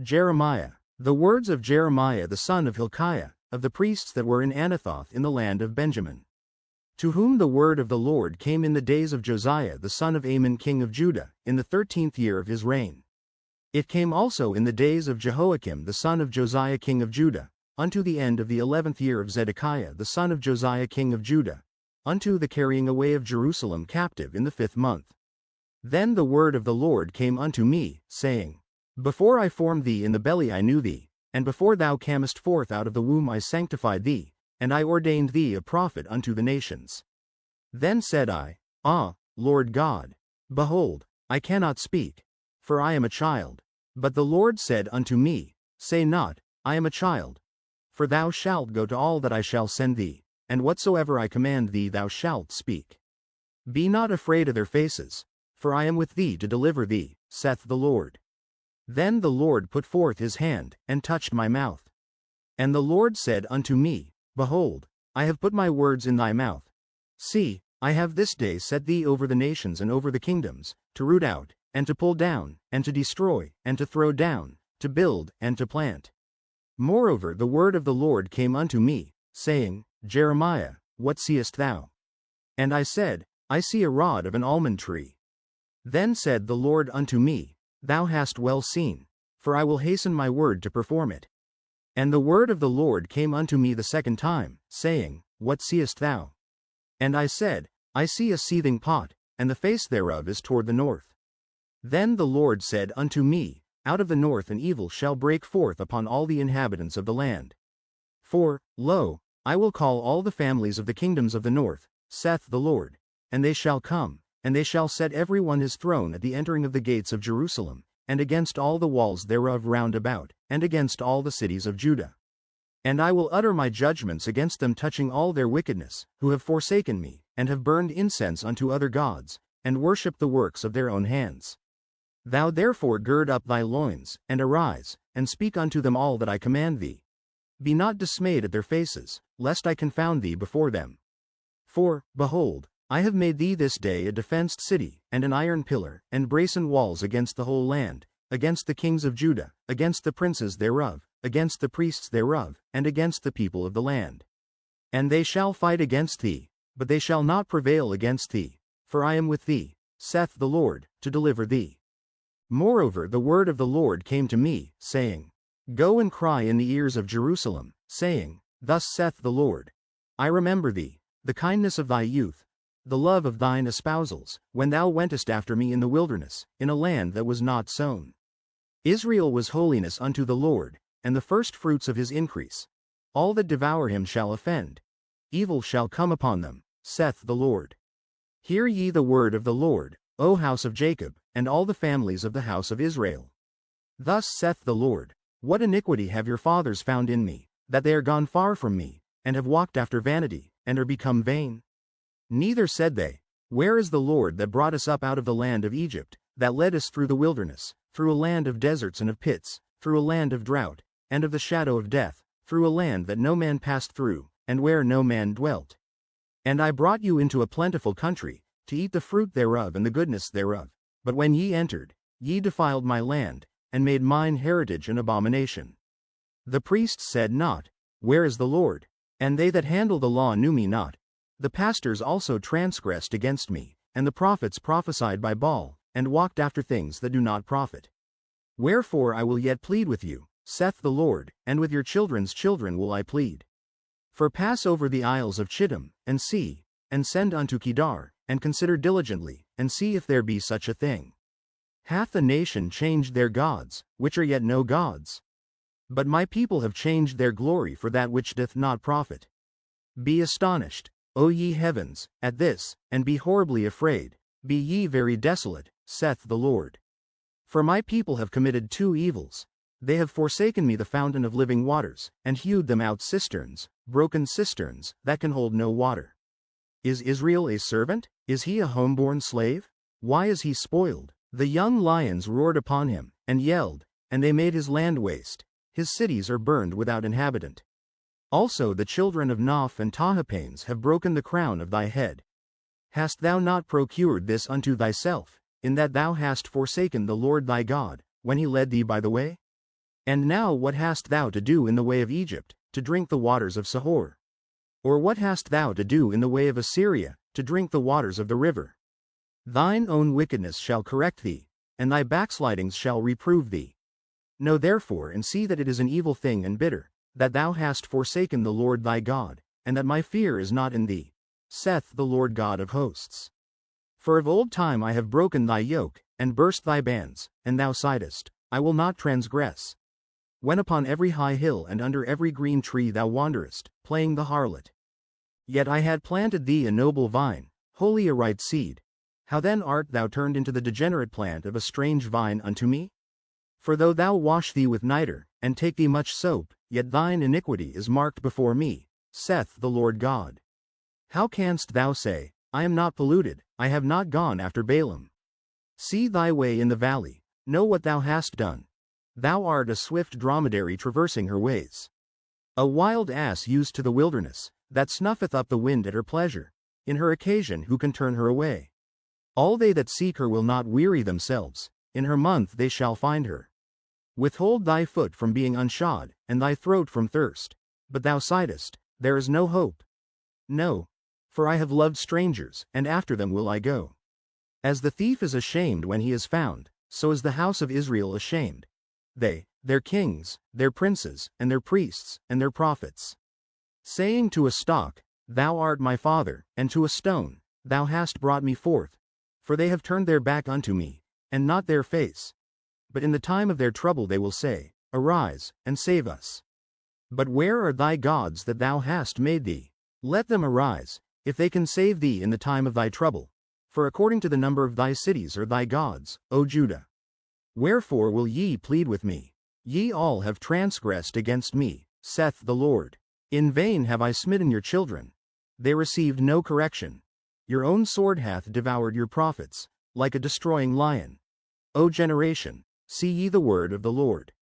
Jeremiah. The words of Jeremiah the son of Hilkiah, of the priests that were in Anathoth in the land of Benjamin. To whom the word of the Lord came in the days of Josiah the son of Amon king of Judah, in the 13th year of his reign. It came also in the days of Jehoiakim the son of Josiah king of Judah, unto the end of the 11th year of Zedekiah the son of Josiah king of Judah, unto the carrying away of Jerusalem captive in the 5th month. Then the word of the Lord came unto me, saying, Before I formed thee in the belly I knew thee, and before thou camest forth out of the womb I sanctified thee, and I ordained thee a prophet unto the nations. Then said I, Ah, Lord God, behold, I cannot speak, for I am a child. But the Lord said unto me, Say not, I am a child. For thou shalt go to all that I shall send thee, and whatsoever I command thee thou shalt speak. Be not afraid of their faces, for I am with thee to deliver thee, saith the Lord. Then the Lord put forth his hand, and touched my mouth. And the Lord said unto me, Behold, I have put my words in thy mouth. See, I have this day set thee over the nations and over the kingdoms, to root out, and to pull down, and to destroy, and to throw down, to build, and to plant. Moreover the word of the Lord came unto me, saying, Jeremiah, what seest thou? And I said, I see a rod of an almond tree. Then said the Lord unto me, Thou hast well seen, for I will hasten my word to perform it. And the word of the Lord came unto me the second time, saying, What seest thou? And I said, I see a seething pot, and the face thereof is toward the north. Then the Lord said unto me, Out of the north an evil shall break forth upon all the inhabitants of the land. For, lo, I will call all the families of the kingdoms of the north, saith the Lord, and they shall come, and they shall set every one his throne at the entering of the gates of Jerusalem, and against all the walls thereof round about, and against all the cities of Judah. And I will utter my judgments against them touching all their wickedness, who have forsaken me, and have burned incense unto other gods, and worshipped the works of their own hands. Thou therefore gird up thy loins, and arise, and speak unto them all that I command thee. Be not dismayed at their faces, lest I confound thee before them. For, behold, I have made thee this day a defenced city, and an iron pillar, and brazen walls against the whole land, against the kings of Judah, against the princes thereof, against the priests thereof, and against the people of the land. And they shall fight against thee, but they shall not prevail against thee, for I am with thee, saith the Lord, to deliver thee. Moreover the word of the Lord came to me, saying, Go and cry in the ears of Jerusalem, saying, Thus saith the Lord, I remember thee, the kindness of thy youth, the love of thine espousals, when thou wentest after me in the wilderness, in a land that was not sown. Israel was holiness unto the Lord, and the firstfruits of his increase. All that devour him shall offend. Evil shall come upon them, saith the Lord. Hear ye the word of the Lord, O house of Jacob, and all the families of the house of Israel. Thus saith the Lord, What iniquity have your fathers found in me, that they are gone far from me, and have walked after vanity, and are become vain? Neither said they, Where is the Lord that brought us up out of the land of Egypt, that led us through the wilderness, through a land of deserts and of pits, through a land of drought, and of the shadow of death, through a land that no man passed through, and where no man dwelt? And I brought you into a plentiful country, to eat the fruit thereof and the goodness thereof. But when ye entered, ye defiled my land, and made mine heritage an abomination. The priests said not, Where is the Lord? And they that handle the law knew me not. The pastors also transgressed against me, and the prophets prophesied by Baal, and walked after things that do not profit. Wherefore I will yet plead with you, saith the Lord, and with your children's children will I plead. For pass over the isles of Chittim, and see, and send unto Kedar, and consider diligently, and see if there be such a thing. Hath a nation changed their gods, which are yet no gods? But my people have changed their glory for that which doth not profit. Be astonished, O ye heavens, at this, and be horribly afraid, be ye very desolate, saith the Lord. For my people have committed two evils. They have forsaken me the fountain of living waters, and hewed them out cisterns, broken cisterns, that can hold no water. Is Israel a servant? Is he a homeborn slave? Why is he spoiled? The young lions roared upon him, and yelled, and they made his land waste. His cities are burned without inhabitant. Also the children of Noph and Tahpenes have broken the crown of thy head. Hast thou not procured this unto thyself, in that thou hast forsaken the Lord thy God, when he led thee by the way? And now what hast thou to do in the way of Egypt, to drink the waters of Sihor? Or what hast thou to do in the way of Assyria, to drink the waters of the river? Thine own wickedness shall correct thee, and thy backslidings shall reprove thee. Know therefore and see that it is an evil thing and bitter, that thou hast forsaken the Lord thy God, and that my fear is not in thee, saith the Lord God of hosts. For of old time I have broken thy yoke, and burst thy bands, and thou sightest, I will not transgress. When upon every high hill and under every green tree thou wanderest, playing the harlot. Yet I had planted thee a noble vine, wholly a right seed. How then art thou turned into the degenerate plant of a strange vine unto me? For though thou wash thee with nitre, and take thee much soap, yet thine iniquity is marked before me, saith the Lord God. How canst thou say, I am not polluted, I have not gone after Balaam? See thy way in the valley, know what thou hast done. Thou art a swift dromedary traversing her ways. A wild ass used to the wilderness, that snuffeth up the wind at her pleasure. In her occasion who can turn her away? All they that seek her will not weary themselves, in her month they shall find her. Withhold thy foot from being unshod, and thy throat from thirst. But thou sightest, there is no hope. No. For I have loved strangers, and after them will I go. As the thief is ashamed when he is found, so is the house of Israel ashamed. They, their kings, their princes, and their priests, and their prophets. Saying to a stock, Thou art my father, and to a stone, Thou hast brought me forth. For they have turned their back unto me, and not their face. But in the time of their trouble they will say, Arise, and save us. But where are thy gods that thou hast made thee? Let them arise, if they can save thee in the time of thy trouble. For according to the number of thy cities are thy gods, O Judah. Wherefore will ye plead with me? Ye all have transgressed against me, saith the Lord. In vain have I smitten your children. They received no correction. Your own sword hath devoured your prophets, like a destroying lion. O generation, see ye the word of the Lord.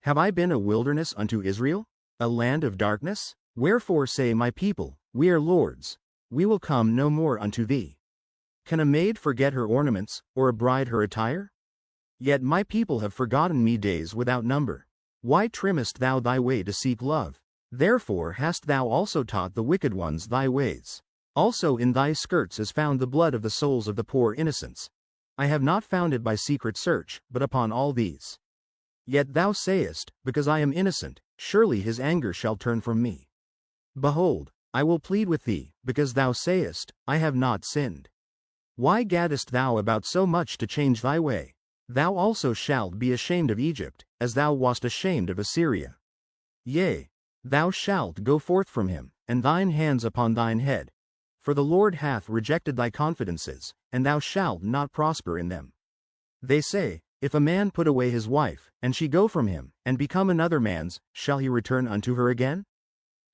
Have I been a wilderness unto Israel, a land of darkness? Wherefore say my people, We are lords, we will come no more unto thee. Can a maid forget her ornaments, or a bride her attire? Yet my people have forgotten me days without number. Why trimmest thou thy way to seek love? Therefore hast thou also taught the wicked ones thy ways. Also in thy skirts is found the blood of the souls of the poor innocents. I have not found it by secret search, but upon all these. Yet thou sayest, Because I am innocent, surely his anger shall turn from me. Behold, I will plead with thee, because thou sayest, I have not sinned. Why gaddest thou about so much to change thy way? Thou also shalt be ashamed of Egypt, as thou wast ashamed of Assyria. Yea, thou shalt go forth from him, and thine hands upon thine head. For the Lord hath rejected thy confidences, and thou shalt not prosper in them. They say, If a man put away his wife, and she go from him, and become another man's, shall he return unto her again?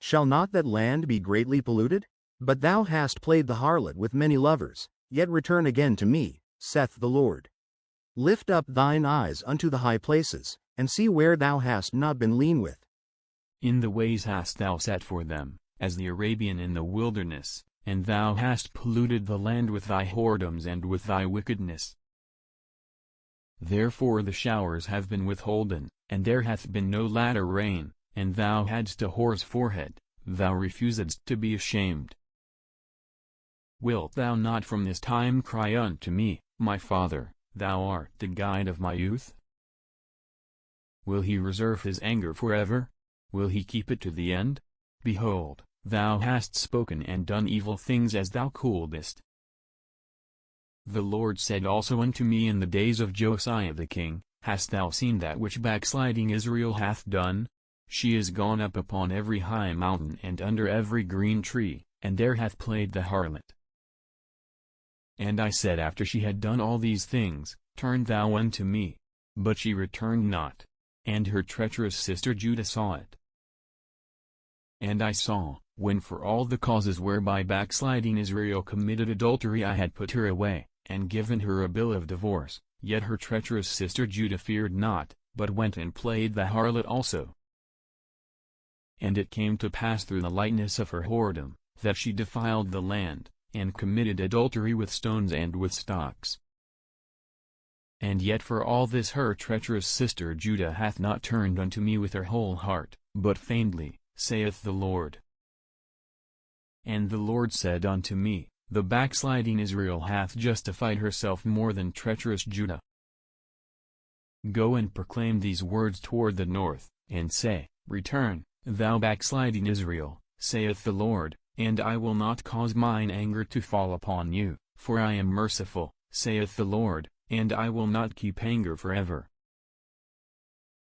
Shall not that land be greatly polluted? But thou hast played the harlot with many lovers, yet return again to me, saith the Lord. Lift up thine eyes unto the high places, and see where thou hast not been lean with. In the ways hast thou sat for them, as the Arabian in the wilderness, and thou hast polluted the land with thy whoredoms and with thy wickedness. Therefore the showers have been withholden, and there hath been no latter rain, and thou hadst a whore's forehead, thou refusedst to be ashamed. Wilt thou not from this time cry unto me, My Father, thou art the guide of my youth? Will he reserve his anger forever? Will he keep it to the end? Behold, thou hast spoken and done evil things as thou couldest. The Lord said also unto me in the days of Josiah the king, Hast thou seen that which backsliding Israel hath done? She is gone up upon every high mountain and under every green tree, and there hath played the harlot. And I said after she had done all these things, Turn thou unto me. But she returned not. And her treacherous sister Judah saw it. And I saw, when for all the causes whereby backsliding Israel committed adultery I had put her away, and given her a bill of divorce, yet her treacherous sister Judah feared not, but went and played the harlot also. And it came to pass through the lightness of her whoredom, that she defiled the land, and committed adultery with stones and with stocks. And yet for all this her treacherous sister Judah hath not turned unto me with her whole heart, but feignedly, saith the Lord. And the Lord said unto me, The backsliding Israel hath justified herself more than treacherous Judah. Go and proclaim these words toward the north, and say, Return, thou backsliding Israel, saith the Lord, and I will not cause mine anger to fall upon you, for I am merciful, saith the Lord, and I will not keep anger forever.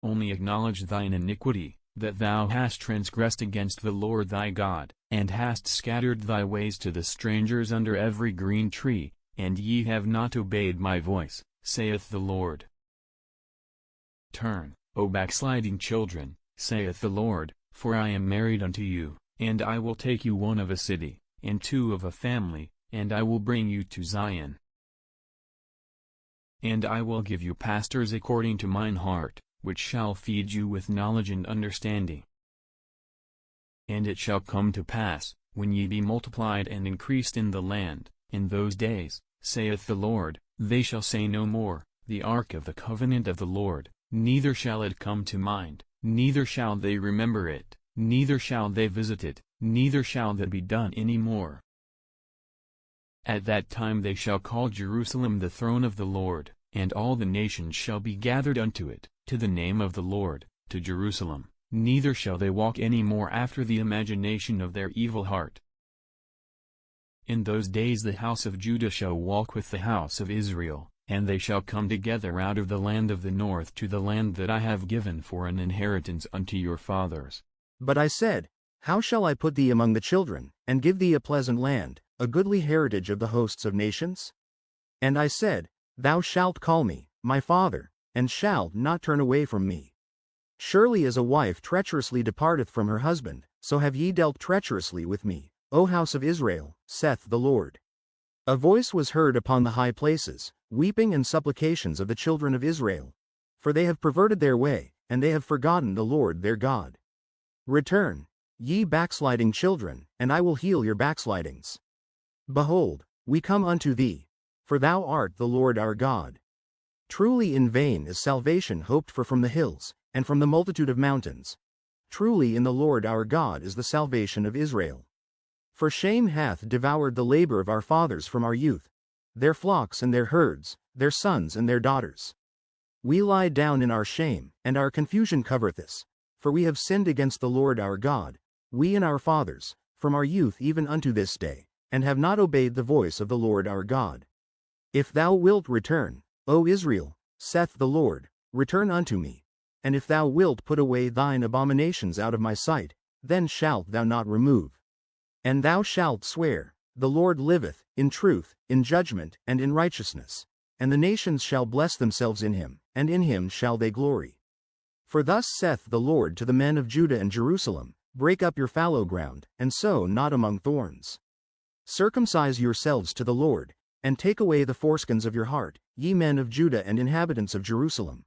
Only acknowledge thine iniquity, that thou hast transgressed against the Lord thy God, and hast scattered thy ways to the strangers under every green tree, and ye have not obeyed my voice, saith the Lord. Turn, O backsliding children, saith the Lord, for I am married unto you, and I will take you one of a city, and two of a family, and I will bring you to Zion. And I will give you pastors according to mine heart, which shall feed you with knowledge and understanding. And it shall come to pass, when ye be multiplied and increased in the land, in those days, saith the Lord, they shall say no more, the ark of the covenant of the Lord, neither shall it come to mind, neither shall they remember it, neither shall they visit it, neither shall that be done any more. At that time they shall call Jerusalem the throne of the Lord, and all the nations shall be gathered unto it, to the name of the Lord, to Jerusalem, neither shall they walk any more after the imagination of their evil heart. In those days the house of Judah shall walk with the house of Israel, and they shall come together out of the land of the north to the land that I have given for an inheritance unto your fathers. But I said, How shall I put thee among the children, and give thee a pleasant land, a goodly heritage of the hosts of nations? And I said, Thou shalt call me, my father, and shalt not turn away from me. Surely as a wife treacherously departeth from her husband, so have ye dealt treacherously with me, O house of Israel, saith the Lord. A voice was heard upon the high places, weeping and supplications of the children of Israel. For they have perverted their way, and they have forgotten the Lord their God. Return, ye backsliding children, and I will heal your backslidings. Behold, we come unto thee, for thou art the Lord our God. Truly in vain is salvation hoped for from the hills, and from the multitude of mountains. Truly in the Lord our God is the salvation of Israel. For shame hath devoured the labor of our fathers from our youth, their flocks and their herds, their sons and their daughters. We lie down in our shame, and our confusion covereth us, for we have sinned against the Lord our God, we and our fathers, from our youth even unto this day, and have not obeyed the voice of the Lord our God. If thou wilt return, O Israel, saith the Lord, return unto me, and if thou wilt put away thine abominations out of my sight, then shalt thou not remove. And thou shalt swear, The Lord liveth, in truth, in judgment, and in righteousness, and the nations shall bless themselves in him, and in him shall they glory. For thus saith the Lord to the men of Judah and Jerusalem, Break up your fallow ground, and sow not among thorns. Circumcise yourselves to the Lord, and take away the foreskins of your heart, ye men of Judah and inhabitants of Jerusalem.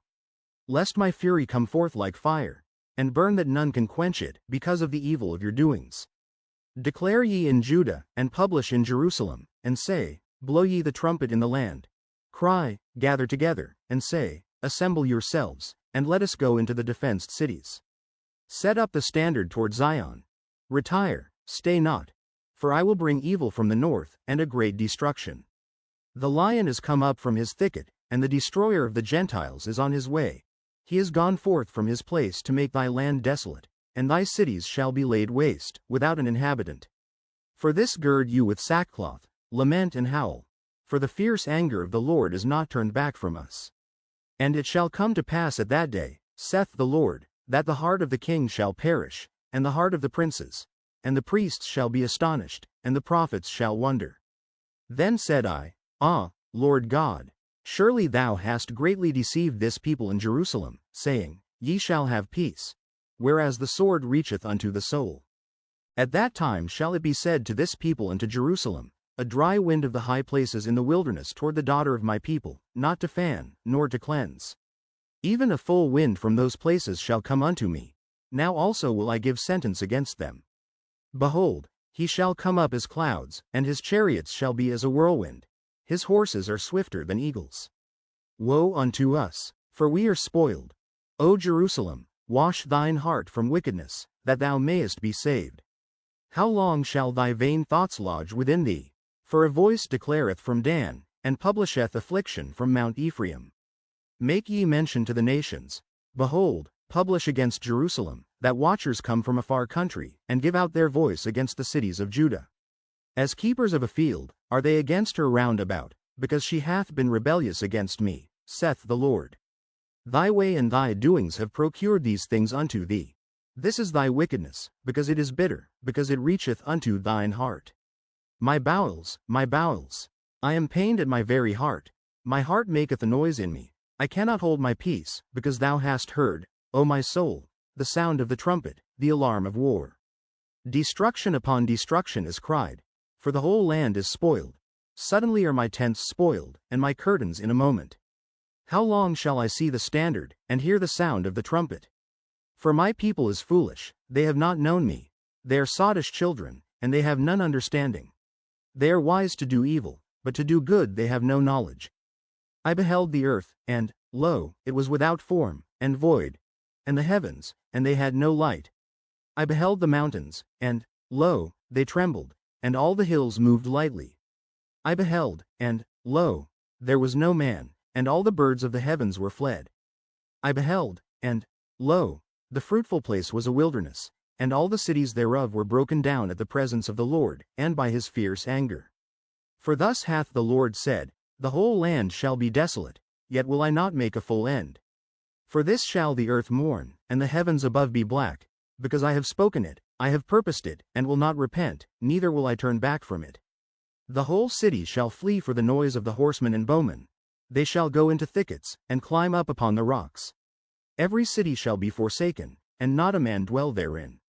Lest my fury come forth like fire, and burn that none can quench it, because of the evil of your doings. Declare ye in Judah, and publish in Jerusalem, and say, Blow ye the trumpet in the land. Cry, gather together, and say, Assemble yourselves, and let us go into the defenced cities. Set up the standard toward Zion. Retire, stay not. For I will bring evil from the north, and a great destruction. The lion is come up from his thicket, and the destroyer of the Gentiles is on his way. He is gone forth from his place to make thy land desolate, and thy cities shall be laid waste, without an inhabitant. For this gird you with sackcloth, lament and howl, for the fierce anger of the Lord is not turned back from us. And it shall come to pass at that day, saith the Lord, that the heart of the king shall perish, and the heart of the princes, and the priests shall be astonished, and the prophets shall wonder. Then said I, Ah, Lord God, surely thou hast greatly deceived this people in Jerusalem, saying, Ye shall have peace, whereas the sword reacheth unto the soul. At that time shall it be said to this people and to Jerusalem, A dry wind of the high places in the wilderness toward the daughter of my people, not to fan, nor to cleanse. Even a full wind from those places shall come unto me. Now also will I give sentence against them. Behold, he shall come up as clouds, and his chariots shall be as a whirlwind. His horses are swifter than eagles. Woe unto us, for we are spoiled. O Jerusalem, wash thine heart from wickedness, that thou mayest be saved. How long shall thy vain thoughts lodge within thee? For a voice declareth from Dan, and publisheth affliction from Mount Ephraim. Make ye mention to the nations. Behold, publish against Jerusalem, that watchers come from a far country, and give out their voice against the cities of Judah. As keepers of a field, are they against her round about, because she hath been rebellious against me, saith the Lord. Thy way and thy doings have procured these things unto thee. This is thy wickedness, because it is bitter, because it reacheth unto thine heart. My bowels, I am pained at my very heart. My heart maketh a noise in me. I cannot hold my peace, because thou hast heard, O my soul, the sound of the trumpet, the alarm of war. Destruction upon destruction is cried, for the whole land is spoiled. Suddenly are my tents spoiled, and my curtains in a moment. How long shall I see the standard, and hear the sound of the trumpet? For my people is foolish, they have not known me. They are sottish children, and they have none understanding. They are wise to do evil, but to do good they have no knowledge. I beheld the earth, and, lo, it was without form, and void, and the heavens, and they had no light. I beheld the mountains, and, lo, they trembled, and all the hills moved lightly. I beheld, and, lo, there was no man, and all the birds of the heavens were fled. I beheld, and, lo, the fruitful place was a wilderness, and all the cities thereof were broken down at the presence of the Lord, and by his fierce anger. For thus hath the Lord said, the whole land shall be desolate, yet will I not make a full end. For this shall the earth mourn, and the heavens above be black, because I have spoken it, I have purposed it, and will not repent, neither will I turn back from it. The whole city shall flee for the noise of the horsemen and bowmen. They shall go into thickets, and climb up upon the rocks. Every city shall be forsaken, and not a man dwell therein.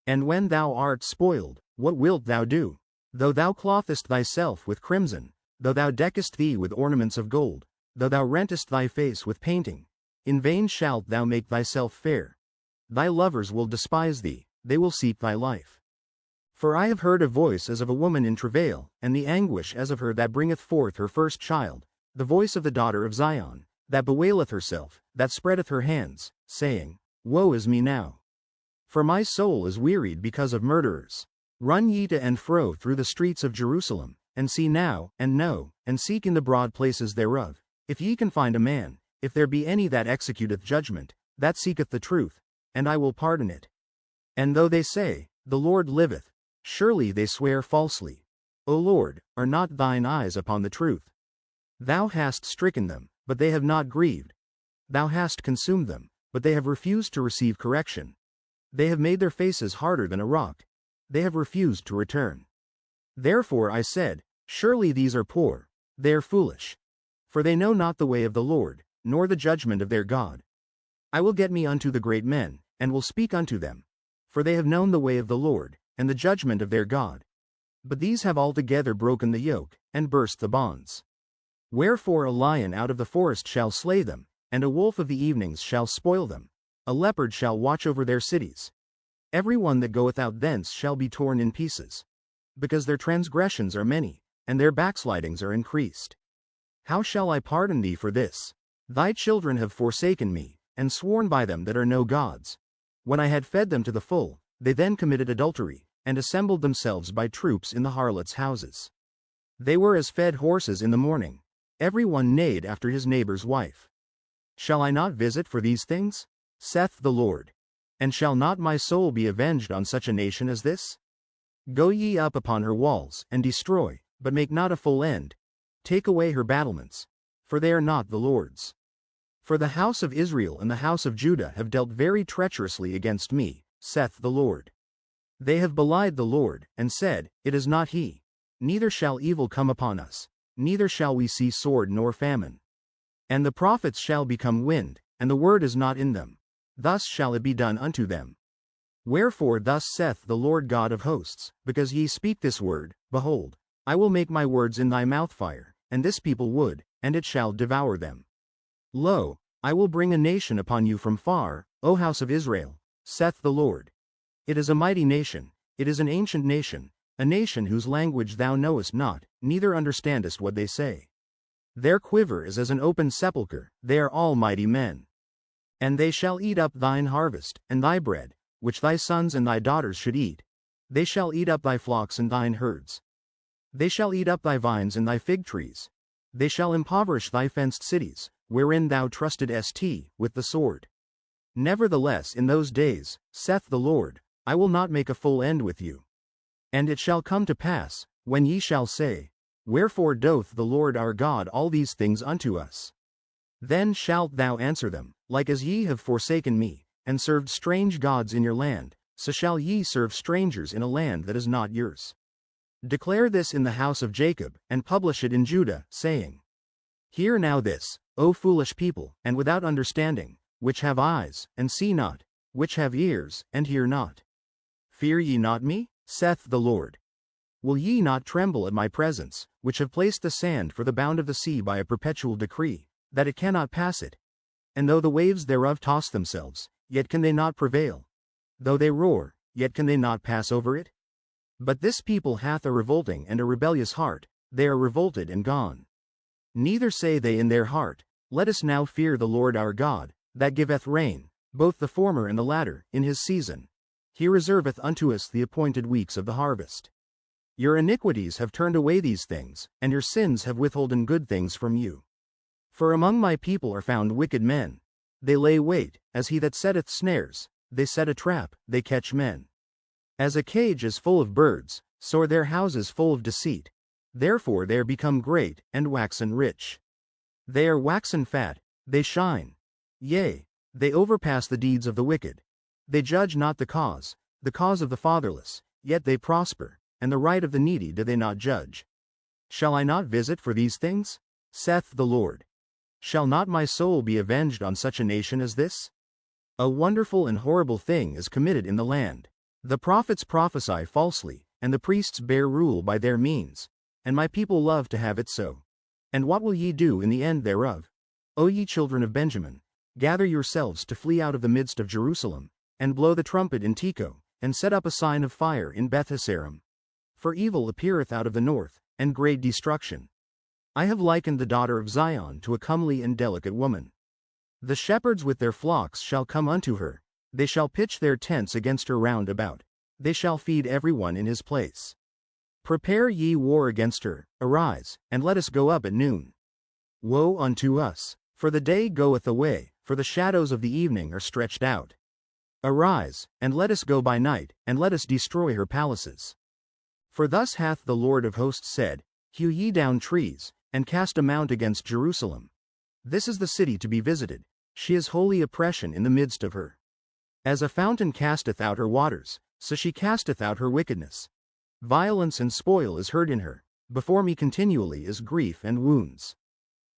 And when thou art spoiled, what wilt thou do? Though thou clothest thyself with crimson, though thou deckest thee with ornaments of gold, though thou rentest thy face with painting, in vain shalt thou make thyself fair. Thy lovers will despise thee, they will seek thy life. For I have heard a voice as of a woman in travail, and the anguish as of her that bringeth forth her first child, the voice of the daughter of Zion, that bewaileth herself, that spreadeth her hands, saying, Woe is me now! For my soul is wearied because of murderers. Run ye to and fro through the streets of Jerusalem, and see now, and know, and seek in the broad places thereof, if ye can find a man, if there be any that executeth judgment, that seeketh the truth, and I will pardon it. And though they say, The Lord liveth, surely they swear falsely. O Lord, are not thine eyes upon the truth? Thou hast stricken them, but they have not grieved. Thou hast consumed them, but they have refused to receive correction. They have made their faces harder than a rock. They have refused to return. Therefore I said, Surely these are poor, they are foolish. For they know not the way of the Lord, nor the judgment of their God. I will get me unto the great men, and will speak unto them. For they have known the way of the Lord, and the judgment of their God. But these have altogether broken the yoke, and burst the bonds. Wherefore a lion out of the forest shall slay them, and a wolf of the evenings shall spoil them. A leopard shall watch over their cities. Every one that goeth out thence shall be torn in pieces. Because their transgressions are many, and their backslidings are increased. How shall I pardon thee for this? Thy children have forsaken me, and sworn by them that are no gods. When I had fed them to the full, they then committed adultery, and assembled themselves by troops in the harlots' houses. They were as fed horses in the morning. Every one neighed after his neighbor's wife. Shall I not visit for these things? Saith the Lord. And shall not my soul be avenged on such a nation as this? Go ye up upon her walls, and destroy, but make not a full end. Take away her battlements, for they are not the Lord's. For the house of Israel and the house of Judah have dealt very treacherously against me, saith the Lord. They have belied the Lord, and said, It is not he. Neither shall evil come upon us, neither shall we see sword nor famine. And the prophets shall become wind, and the word is not in them. Thus shall it be done unto them. Wherefore thus saith the Lord God of hosts, because ye speak this word, behold, I will make my words in thy mouth fire, and this people wood, and it shall devour them. Lo, I will bring a nation upon you from far, O house of Israel, saith the Lord. It is a mighty nation, it is an ancient nation, a nation whose language thou knowest not, neither understandest what they say. Their quiver is as an open sepulchre, they are all mighty men. And they shall eat up thine harvest, and thy bread, which thy sons and thy daughters should eat. They shall eat up thy flocks and thine herds. They shall eat up thy vines and thy fig trees. They shall impoverish thy fenced cities, wherein thou trustedst, with the sword. Nevertheless in those days, saith the Lord, I will not make a full end with you. And it shall come to pass, when ye shall say, Wherefore doth the Lord our God all these things unto us? Then shalt thou answer them, Like as ye have forsaken me, and served strange gods in your land, so shall ye serve strangers in a land that is not yours. Declare this in the house of Jacob, and publish it in Judah, saying, Hear now this, O foolish people, and without understanding, which have eyes, and see not, which have ears, and hear not. Fear ye not me, saith the Lord? Will ye not tremble at my presence, which have placed the sand for the bound of the sea by a perpetual decree, that it cannot pass it? And though the waves thereof toss themselves, yet can they not prevail. Though they roar, yet can they not pass over it? But this people hath a revolting and a rebellious heart, they are revolted and gone. Neither say they in their heart, Let us now fear the Lord our God, that giveth rain, both the former and the latter, in his season. He reserveth unto us the appointed weeks of the harvest. Your iniquities have turned away these things, and your sins have withholden good things from you. For among my people are found wicked men. They lay wait, as he that setteth snares, they set a trap, they catch men. As a cage is full of birds, so are their houses full of deceit. Therefore they are become great, and waxen rich. They are waxen fat, they shine. Yea, they overpass the deeds of the wicked. They judge not the cause of the fatherless, yet they prosper, and the right of the needy do they not judge. Shall I not visit for these things? Saith the Lord. Shall not my soul be avenged on such a nation as this? A wonderful and horrible thing is committed in the land. The prophets prophesy falsely, and the priests bear rule by their means, and my people love to have it so. And what will ye do in the end thereof? O ye children of Benjamin, gather yourselves to flee out of the midst of Jerusalem, and blow the trumpet in Tekoa, and set up a sign of fire in Bethhaccerem. For evil appeareth out of the north, and great destruction. I have likened the daughter of Zion to a comely and delicate woman. The shepherds with their flocks shall come unto her, they shall pitch their tents against her round about, they shall feed every one in his place. Prepare ye war against her, arise, and let us go up at noon. Woe unto us, for the day goeth away, for the shadows of the evening are stretched out. Arise, and let us go by night, and let us destroy her palaces. For thus hath the Lord of hosts said, Hew ye down trees, and cast a mount against Jerusalem. This is the city to be visited, she is holy oppression in the midst of her. As a fountain casteth out her waters, so she casteth out her wickedness. Violence and spoil is heard in her, before me continually is grief and wounds.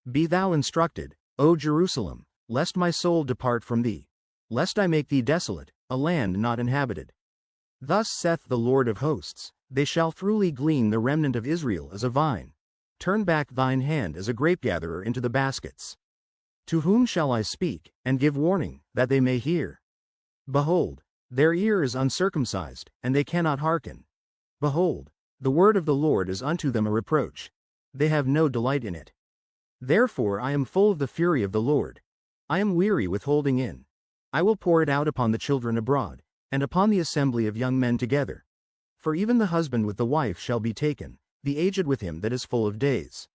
Be thou instructed, O Jerusalem, lest my soul depart from thee, lest I make thee desolate, a land not inhabited. Thus saith the Lord of hosts, they shall throughly glean the remnant of Israel as a vine. Turn back thine hand as a grape-gatherer into the baskets. To whom shall I speak, and give warning, that they may hear? Behold, their ear is uncircumcised, and they cannot hearken. Behold, the word of the Lord is unto them a reproach. They have no delight in it. Therefore I am full of the fury of the Lord. I am weary with holding in. I will pour it out upon the children abroad, and upon the assembly of young men together. For even the husband with the wife shall be taken, the aged with him that is full of days.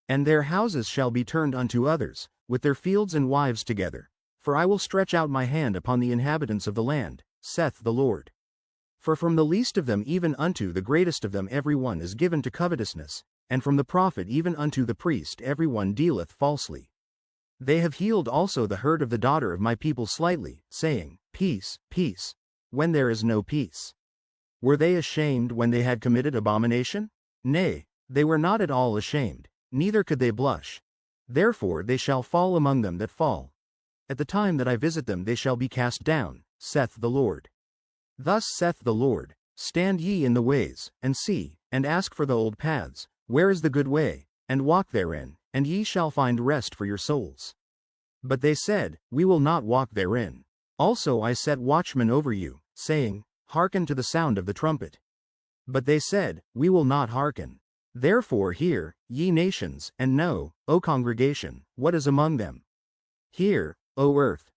And their houses shall be turned unto others, with their fields and wives together. For I will stretch out my hand upon the inhabitants of the land, saith the Lord. For from the least of them even unto the greatest of them every one is given to covetousness, and from the prophet even unto the priest every one dealeth falsely. They have healed also the hurt of the daughter of my people slightly, saying, Peace, peace, when there is no peace. Were they ashamed when they had committed abomination? Nay, they were not at all ashamed, neither could they blush. Therefore they shall fall among them that fall. At the time that I visit them they shall be cast down, saith the Lord. Thus saith the Lord, Stand ye in the ways, and see, and ask for the old paths, where is the good way, and walk therein, and ye shall find rest for your souls. But they said, We will not walk therein. Also I set watchmen over you, saying, Hearken to the sound of the trumpet. But they said, We will not hearken. Therefore hear, ye nations, and know, O congregation, what is among them. Hear, O earth.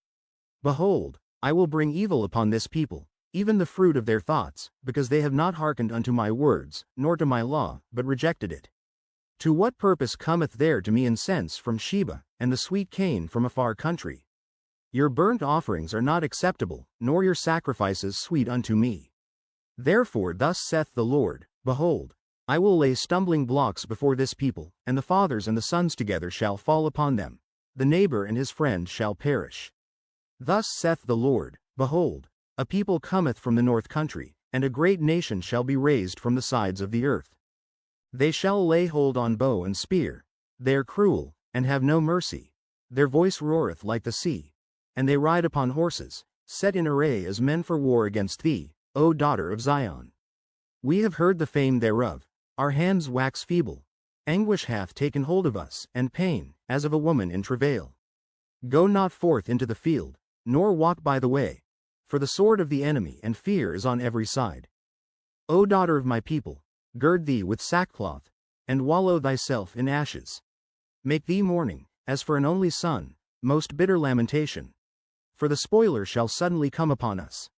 Behold, I will bring evil upon this people, even the fruit of their thoughts, because they have not hearkened unto my words, nor to my law, but rejected it. To what purpose cometh there to me incense from Sheba, and the sweet cane from a far country? Your burnt offerings are not acceptable, nor your sacrifices sweet unto me. Therefore thus saith the Lord, Behold, I will lay stumbling blocks before this people, and the fathers and the sons together shall fall upon them. The neighbor and his friend shall perish. Thus saith the Lord, Behold, a people cometh from the north country, and a great nation shall be raised from the sides of the earth. They shall lay hold on bow and spear. They are cruel, and have no mercy. Their voice roareth like the sea. And they ride upon horses, set in array as men for war against thee, O daughter of Zion. We have heard the fame thereof. Our hands wax feeble. Anguish hath taken hold of us, and pain, as of a woman in travail. Go not forth into the field, nor walk by the way, for the sword of the enemy and fear is on every side. O daughter of my people, gird thee with sackcloth, and wallow thyself in ashes. Make thee mourning, as for an only son, most bitter lamentation. For the spoiler shall suddenly come upon us.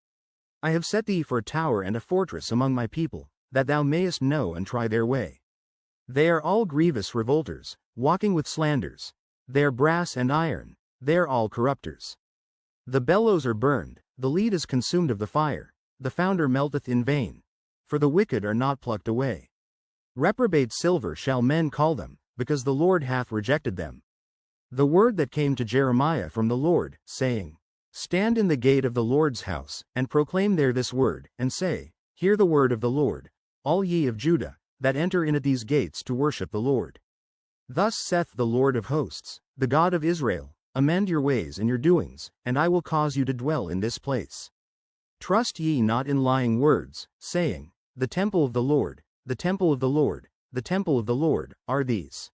I have set thee for a tower and a fortress among my people, that thou mayest know and try their way. They are all grievous revolters, walking with slanders. They are brass and iron, they are all corrupters. The bellows are burned, the lead is consumed of the fire, the founder melteth in vain. For the wicked are not plucked away. Reprobate silver shall men call them, because the Lord hath rejected them. The word that came to Jeremiah from the Lord, saying, Stand in the gate of the Lord's house, and proclaim there this word, and say, Hear the word of the Lord, all ye of Judah, that enter in at these gates to worship the Lord. Thus saith the Lord of hosts, the God of Israel, Amend your ways and your doings, and I will cause you to dwell in this place. Trust ye not in lying words, saying, The temple of the Lord, the temple of the Lord, the temple of the Lord, are these.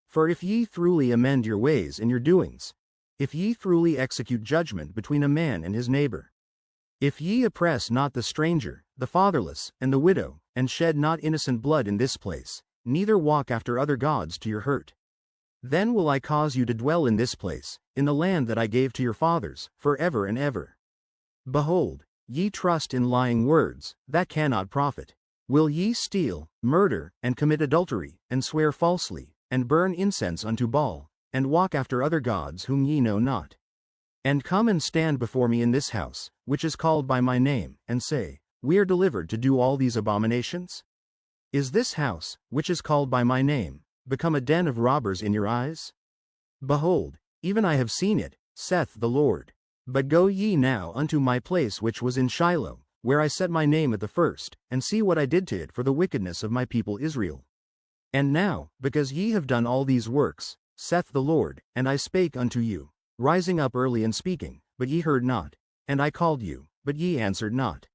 For if ye truly amend your ways and your doings, if ye truly execute judgment between a man and his neighbor, if ye oppress not the stranger, the fatherless, and the widow, and shed not innocent blood in this place, neither walk after other gods to your hurt, then will I cause you to dwell in this place, in the land that I gave to your fathers, forever and ever. Behold, ye trust in lying words, that cannot profit. Will ye steal, murder, and commit adultery, and swear falsely, and burn incense unto Baal, and walk after other gods whom ye know not? And come and stand before me in this house, which is called by my name, and say, We are delivered to do all these abominations? Is this house, which is called by my name, become a den of robbers in your eyes? Behold, even I have seen it, saith the Lord. But go ye now unto my place which was in Shiloh, where I set my name at the first, and see what I did to it for the wickedness of my people Israel. And now, because ye have done all these works, saith the Lord, and I spake unto you, rising up early and speaking, but ye heard not, and I called you, but ye answered not.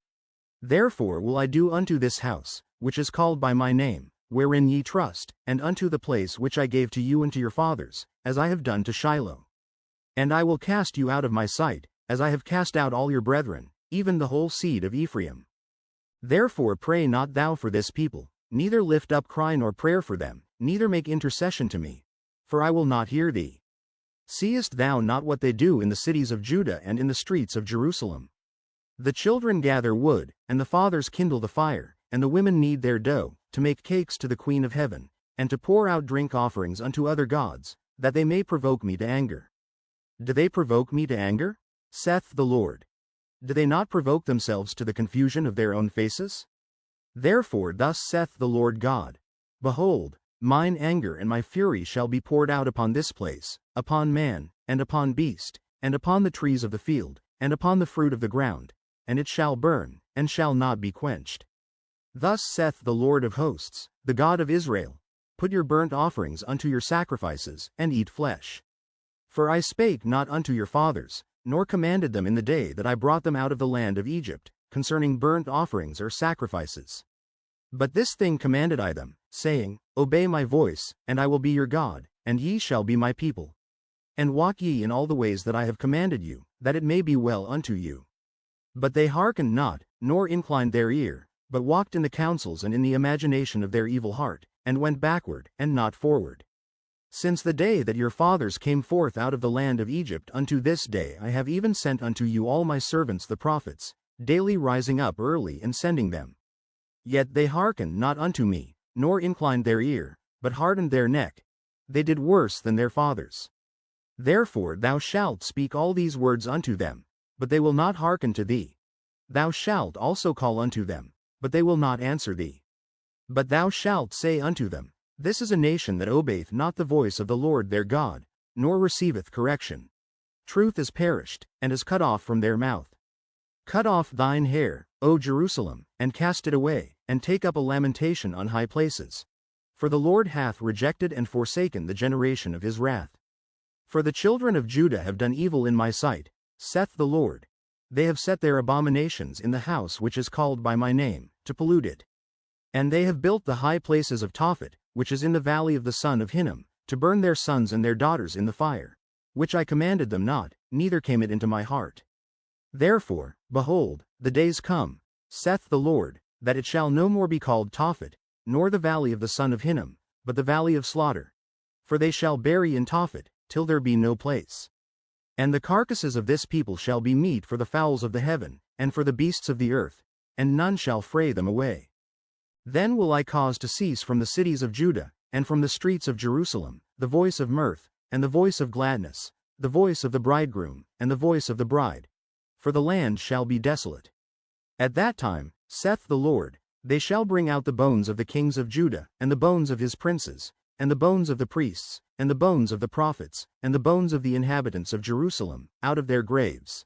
Therefore will I do unto this house, which is called by my name, wherein ye trust, and unto the place which I gave to you and to your fathers, as I have done to Shiloh. And I will cast you out of my sight, as I have cast out all your brethren, even the whole seed of Ephraim. Therefore pray not thou for this people, neither lift up cry nor prayer for them, neither make intercession to me, for I will not hear thee. Seest thou not what they do in the cities of Judah and in the streets of Jerusalem? The children gather wood, and the fathers kindle the fire, and the women knead their dough, to make cakes to the Queen of Heaven, and to pour out drink offerings unto other gods, that they may provoke me to anger. Do they provoke me to anger? Saith the Lord. Do they not provoke themselves to the confusion of their own faces? Therefore thus saith the Lord God, Behold, mine anger and my fury shall be poured out upon this place, upon man, and upon beast, and upon the trees of the field, and upon the fruit of the ground, and it shall burn, and shall not be quenched. Thus saith the Lord of hosts, the God of Israel, Put your burnt offerings unto your sacrifices, and eat flesh. For I spake not unto your fathers, nor commanded them in the day that I brought them out of the land of Egypt, concerning burnt offerings or sacrifices. But this thing commanded I them, saying, Obey my voice, and I will be your God, and ye shall be my people. And walk ye in all the ways that I have commanded you, that it may be well unto you. But they hearkened not, nor inclined their ear, but walked in the counsels and in the imagination of their evil heart, and went backward, and not forward. Since the day that your fathers came forth out of the land of Egypt unto this day I have even sent unto you all my servants the prophets, daily rising up early and sending them. Yet they hearkened not unto me, nor inclined their ear, but hardened their neck. They did worse than their fathers. Therefore thou shalt speak all these words unto them, but they will not hearken to thee. Thou shalt also call unto them, but they will not answer thee. But thou shalt say unto them, This is a nation that obeyeth not the voice of the Lord their God, nor receiveth correction. Truth is perished, and is cut off from their mouth. Cut off thine hair, O Jerusalem, and cast it away, and take up a lamentation on high places. For the Lord hath rejected and forsaken the generation of his wrath. For the children of Judah have done evil in my sight, saith the Lord. They have set their abominations in the house which is called by my name, to pollute it. And they have built the high places of Tophet, which is in the valley of the son of Hinnom, to burn their sons and their daughters in the fire, which I commanded them not, neither came it into my heart. Therefore, behold, the days come, saith the Lord, that it shall no more be called Tophet, nor the valley of the son of Hinnom, but the valley of slaughter. For they shall bury in Tophet, till there be no place. And the carcasses of this people shall be meat for the fowls of the heaven, and for the beasts of the earth, and none shall fray them away. Then will I cause to cease from the cities of Judah, and from the streets of Jerusalem, the voice of mirth, and the voice of gladness, the voice of the bridegroom, and the voice of the bride. For the land shall be desolate. At that time, saith the Lord, they shall bring out the bones of the kings of Judah, and the bones of his princes, and the bones of the priests, and the bones of the prophets, and the bones of the inhabitants of Jerusalem, out of their graves.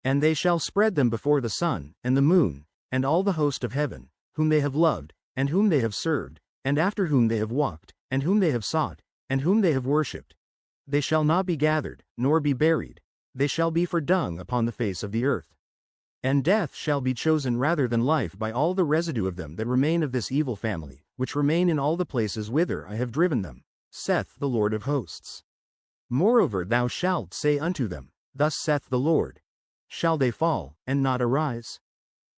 And they shall spread them before the sun, and the moon, and all the host of heaven, whom they have loved, and whom they have served, and after whom they have walked, and whom they have sought, and whom they have worshipped. They shall not be gathered, nor be buried. They shall be for dung upon the face of the earth. And death shall be chosen rather than life by all the residue of them that remain of this evil family, which remain in all the places whither I have driven them, saith the Lord of hosts. Moreover thou shalt say unto them, Thus saith the Lord. Shall they fall, and not arise?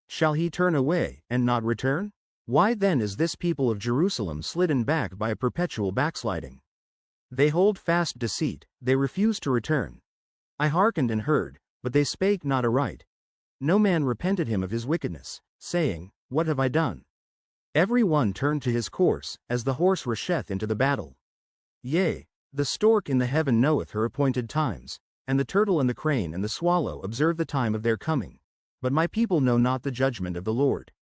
Shall he turn away, and not return? Why then is this people of Jerusalem slidden back by a perpetual backsliding? They hold fast deceit, they refuse to return. I hearkened and heard, but they spake not aright. No man repented him of his wickedness, saying, What have I done? Every one turned to his course, as the horse rusheth into the battle. Yea, the stork in the heaven knoweth her appointed times, and the turtle and the crane and the swallow observe the time of their coming. But my people know not the judgment of the Lord.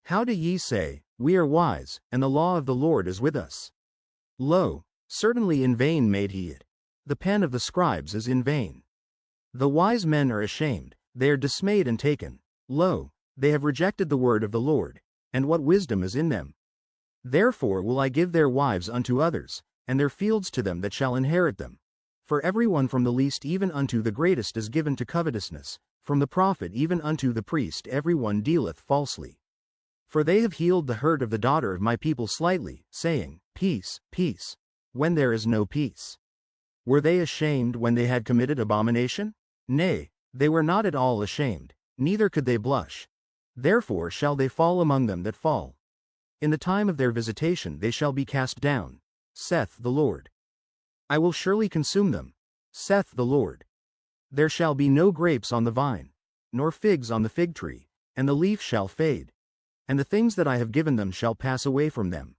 How do ye say, We are wise, and the law of the Lord is with us? Lo, certainly in vain made he it. The pen of the scribes is in vain. The wise men are ashamed, they are dismayed and taken. Lo, they have rejected the word of the Lord, and what wisdom is in them? Therefore will I give their wives unto others, and their fields to them that shall inherit them. For every one from the least even unto the greatest is given to covetousness, from the prophet even unto the priest every one dealeth falsely. For they have healed the hurt of the daughter of my people slightly, saying, Peace, peace, when there is no peace. Were they ashamed when they had committed abomination? Nay, they were not at all ashamed, neither could they blush. Therefore shall they fall among them that fall. In the time of their visitation they shall be cast down, saith the Lord. I will surely consume them, saith the Lord. There shall be no grapes on the vine, nor figs on the fig tree, and the leaf shall fade, and the things that I have given them shall pass away from them.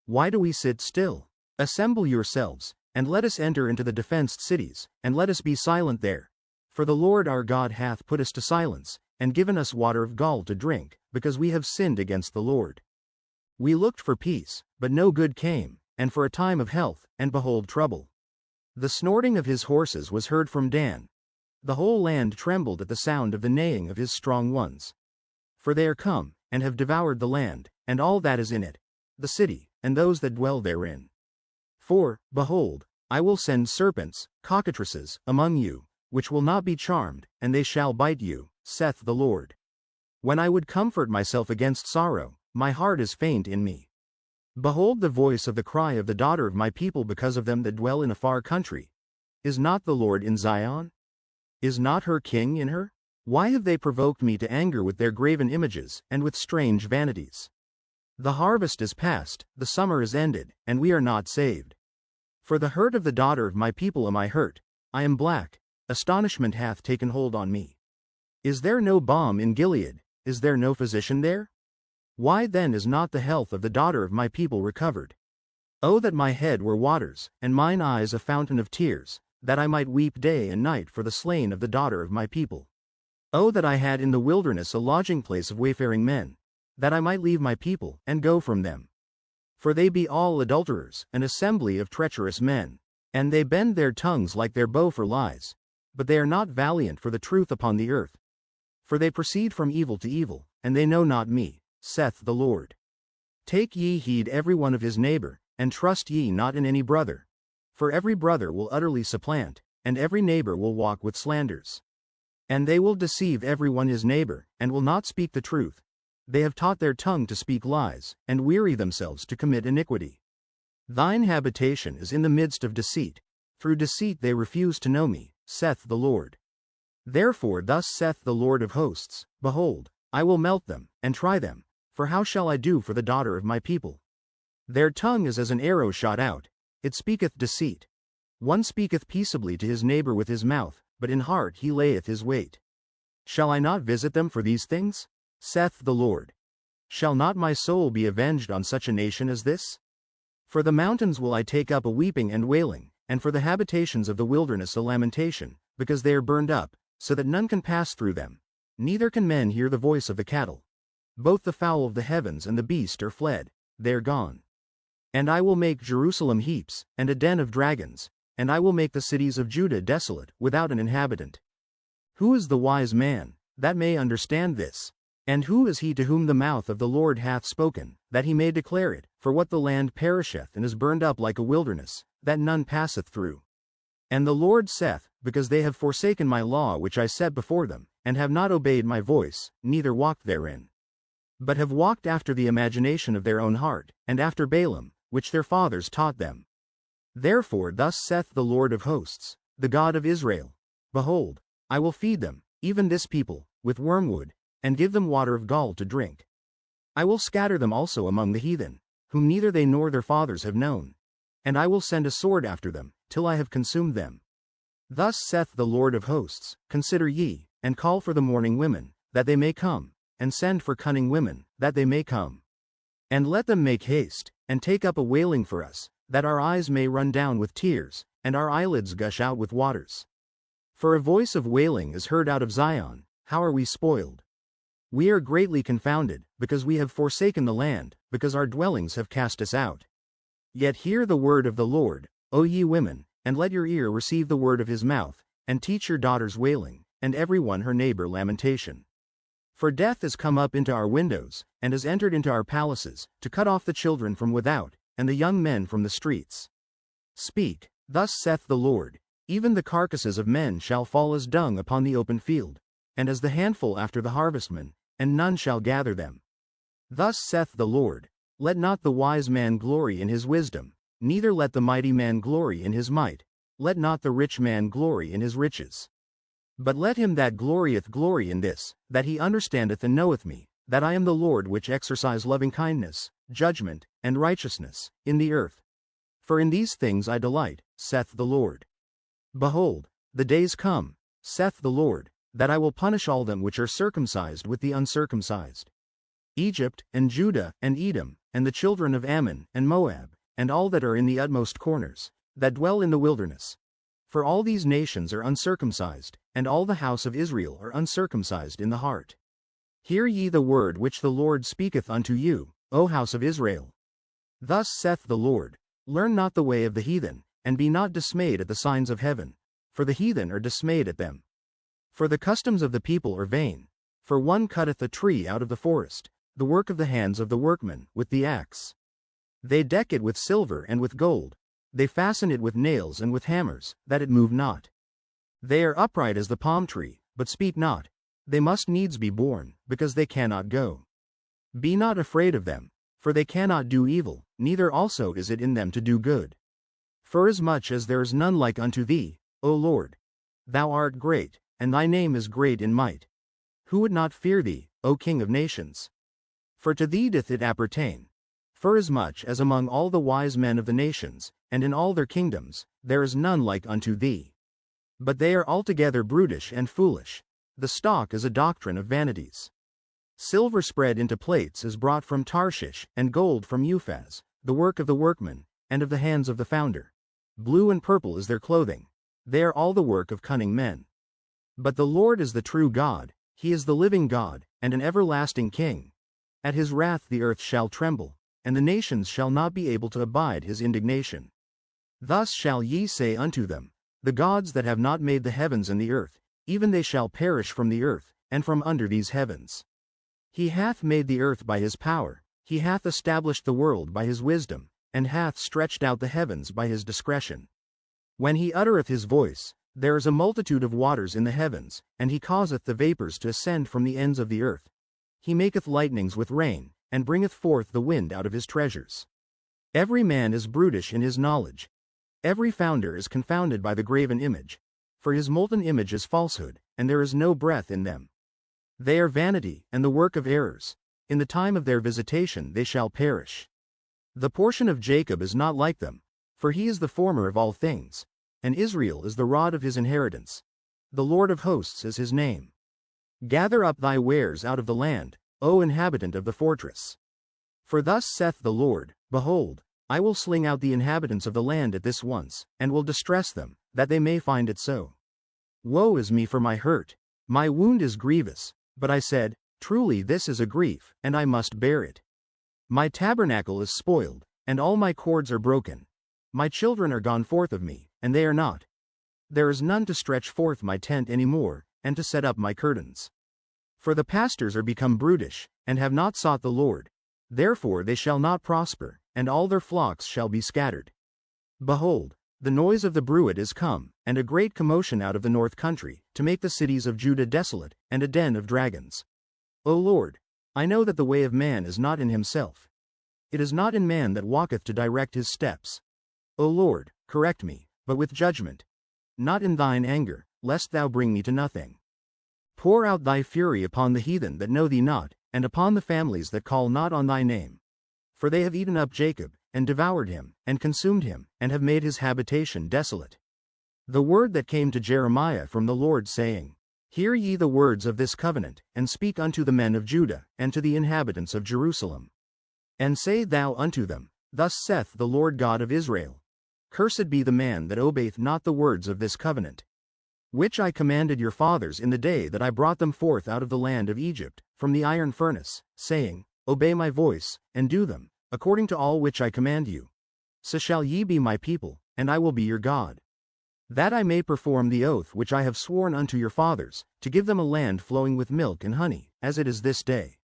Why do we sit still? Assemble yourselves, and let us enter into the defenced cities, and let us be silent there. For the Lord our God hath put us to silence, and given us water of gall to drink, because we have sinned against the Lord. We looked for peace, but no good came, and for a time of health, and behold trouble. The snorting of his horses was heard from Dan. The whole land trembled at the sound of the neighing of his strong ones. For they are come, and have devoured the land, and all that is in it, the city, and those that dwell therein. For, behold, I will send serpents, cockatrices, among you, which will not be charmed, and they shall bite you, saith the Lord. When I would comfort myself against sorrow, my heart is faint in me. Behold the voice of the cry of the daughter of my people because of them that dwell in a far country. Is not the Lord in Zion? Is not her king in her? Why have they provoked me to anger with their graven images, and with strange vanities? The harvest is past, the summer is ended, and we are not saved. For the hurt of the daughter of my people am I hurt, I am black, astonishment hath taken hold on me. Is there no balm in Gilead, is there no physician there? Why then is not the health of the daughter of my people recovered? Oh that my head were waters, and mine eyes a fountain of tears, that I might weep day and night for the slain of the daughter of my people. Oh that I had in the wilderness a lodging place of wayfaring men, that I might leave my people, and go from them. For they be all adulterers, an assembly of treacherous men, and they bend their tongues like their bow for lies, but they are not valiant for the truth upon the earth. For they proceed from evil to evil, and they know not me, saith the Lord. Take ye heed every one of his neighbor, and trust ye not in any brother. For every brother will utterly supplant, and every neighbor will walk with slanders. And they will deceive every one his neighbor, and will not speak the truth. They have taught their tongue to speak lies, and weary themselves to commit iniquity. Thine habitation is in the midst of deceit. Through deceit they refuse to know me, saith the Lord. Therefore thus saith the Lord of hosts, Behold, I will melt them, and try them, for how shall I do for the daughter of my people? Their tongue is as an arrow shot out, it speaketh deceit. One speaketh peaceably to his neighbor with his mouth, but in heart he layeth his wait. Shall I not visit them for these things? Saith the Lord. Shall not my soul be avenged on such a nation as this? For the mountains will I take up a weeping and wailing, and for the habitations of the wilderness a lamentation, because they are burned up, so that none can pass through them, neither can men hear the voice of the cattle. Both the fowl of the heavens and the beast are fled, they are gone. And I will make Jerusalem heaps, and a den of dragons, and I will make the cities of Judah desolate, without an inhabitant. Who is the wise man, that may understand this? And who is he to whom the mouth of the Lord hath spoken, that he may declare it? For what the land perisheth and is burned up like a wilderness, that none passeth through. And the Lord saith, Because they have forsaken my law which I set before them, and have not obeyed my voice, neither walked therein, but have walked after the imagination of their own heart, and after Balaam, which their fathers taught them. Therefore thus saith the Lord of hosts, the God of Israel, Behold, I will feed them, even this people, with wormwood, and give them water of gall to drink. I will scatter them also among the heathen, whom neither they nor their fathers have known. And I will send a sword after them, till I have consumed them. Thus saith the Lord of hosts, Consider ye, and call for the mourning women, that they may come, and send for cunning women, that they may come. And let them make haste, and take up a wailing for us, that our eyes may run down with tears, and our eyelids gush out with waters. For a voice of wailing is heard out of Zion, how are we spoiled? We are greatly confounded, because we have forsaken the land, because our dwellings have cast us out. Yet hear the word of the Lord, O ye women, and let your ear receive the word of his mouth, and teach your daughters wailing, and every one her neighbor lamentation. For death is come up into our windows, and has entered into our palaces, to cut off the children from without, and the young men from the streets. Speak, thus saith the Lord, Even the carcasses of men shall fall as dung upon the open field, and as the handful after the harvestman, and none shall gather them. Thus saith the Lord, Let not the wise man glory in his wisdom, neither let the mighty man glory in his might, let not the rich man glory in his riches. But let him that glorieth glory in this, that he understandeth and knoweth me, that I am the Lord which exercise lovingkindness, judgment, and righteousness, in the earth. For in these things I delight, saith the Lord. Behold, the days come, saith the Lord, that I will punish all them which are circumcised with the uncircumcised. Egypt, and Judah, and Edom, and the children of Ammon, and Moab, and all that are in the utmost corners, that dwell in the wilderness. For all these nations are uncircumcised, and all the house of Israel are uncircumcised in the heart. Hear ye the word which the Lord speaketh unto you, O house of Israel. Thus saith the Lord, Learn not the way of the heathen, and be not dismayed at the signs of heaven, for the heathen are dismayed at them. For the customs of the people are vain, for one cutteth a tree out of the forest, the work of the hands of the workman, with the axe. They deck it with silver and with gold, they fasten it with nails and with hammers, that it move not. They are upright as the palm tree, but speak not, they must needs be born, because they cannot go. Be not afraid of them, for they cannot do evil, neither also is it in them to do good. Forasmuch as there is none like unto thee, O Lord. Thou art great, and thy name is great in might. Who would not fear thee, O King of nations? For to thee doth it appertain. Forasmuch as among all the wise men of the nations, and in all their kingdoms, there is none like unto thee. But they are altogether brutish and foolish. The stock is a doctrine of vanities. Silver spread into plates is brought from Tarshish, and gold from Uphaz, the work of the workman, and of the hands of the founder. Blue and purple is their clothing. They are all the work of cunning men. But the Lord is the true God, he is the living God, and an everlasting King. At his wrath the earth shall tremble, and the nations shall not be able to abide his indignation. Thus shall ye say unto them, the gods that have not made the heavens and the earth, even they shall perish from the earth, and from under these heavens. He hath made the earth by his power, he hath established the world by his wisdom, and hath stretched out the heavens by his discretion. When he uttereth his voice, there is a multitude of waters in the heavens, and he causeth the vapors to ascend from the ends of the earth. He maketh lightnings with rain, and bringeth forth the wind out of his treasures. Every man is brutish in his knowledge. Every founder is confounded by the graven image. For his molten image is falsehood, and there is no breath in them. They are vanity, and the work of errors. In the time of their visitation they shall perish. The portion of Jacob is not like them, for he is the former of all things, and Israel is the rod of his inheritance. The Lord of hosts is his name. Gather up thy wares out of the land, O inhabitant of the fortress. For thus saith the Lord, behold, I will sling out the inhabitants of the land at this once, and will distress them, that they may find it so. Woe is me for my hurt, my wound is grievous, but I said, truly this is a grief, and I must bear it. My tabernacle is spoiled, and all my cords are broken. My children are gone forth of me, and they are not. There is none to stretch forth my tent any more, and to set up my curtains. For the pastors are become brutish, and have not sought the Lord. Therefore they shall not prosper, and all their flocks shall be scattered. Behold, the noise of the bruit is come, and a great commotion out of the north country, to make the cities of Judah desolate, and a den of dragons. O Lord, I know that the way of man is not in himself. It is not in man that walketh to direct his steps. O Lord, correct me, but with judgment. Not in thine anger, lest thou bring me to nothing. Pour out thy fury upon the heathen that know thee not, and upon the families that call not on thy name. For they have eaten up Jacob, and devoured him, and consumed him, and have made his habitation desolate. The word that came to Jeremiah from the Lord, saying, Hear ye the words of this covenant, and speak unto the men of Judah, and to the inhabitants of Jerusalem. And say thou unto them, Thus saith the Lord God of Israel, Cursed be the man that obeyeth not the words of this covenant, which I commanded your fathers in the day that I brought them forth out of the land of Egypt, from the iron furnace, saying, Obey my voice, and do them, according to all which I command you. So shall ye be my people, and I will be your God. That I may perform the oath which I have sworn unto your fathers, to give them a land flowing with milk and honey, as it is this day.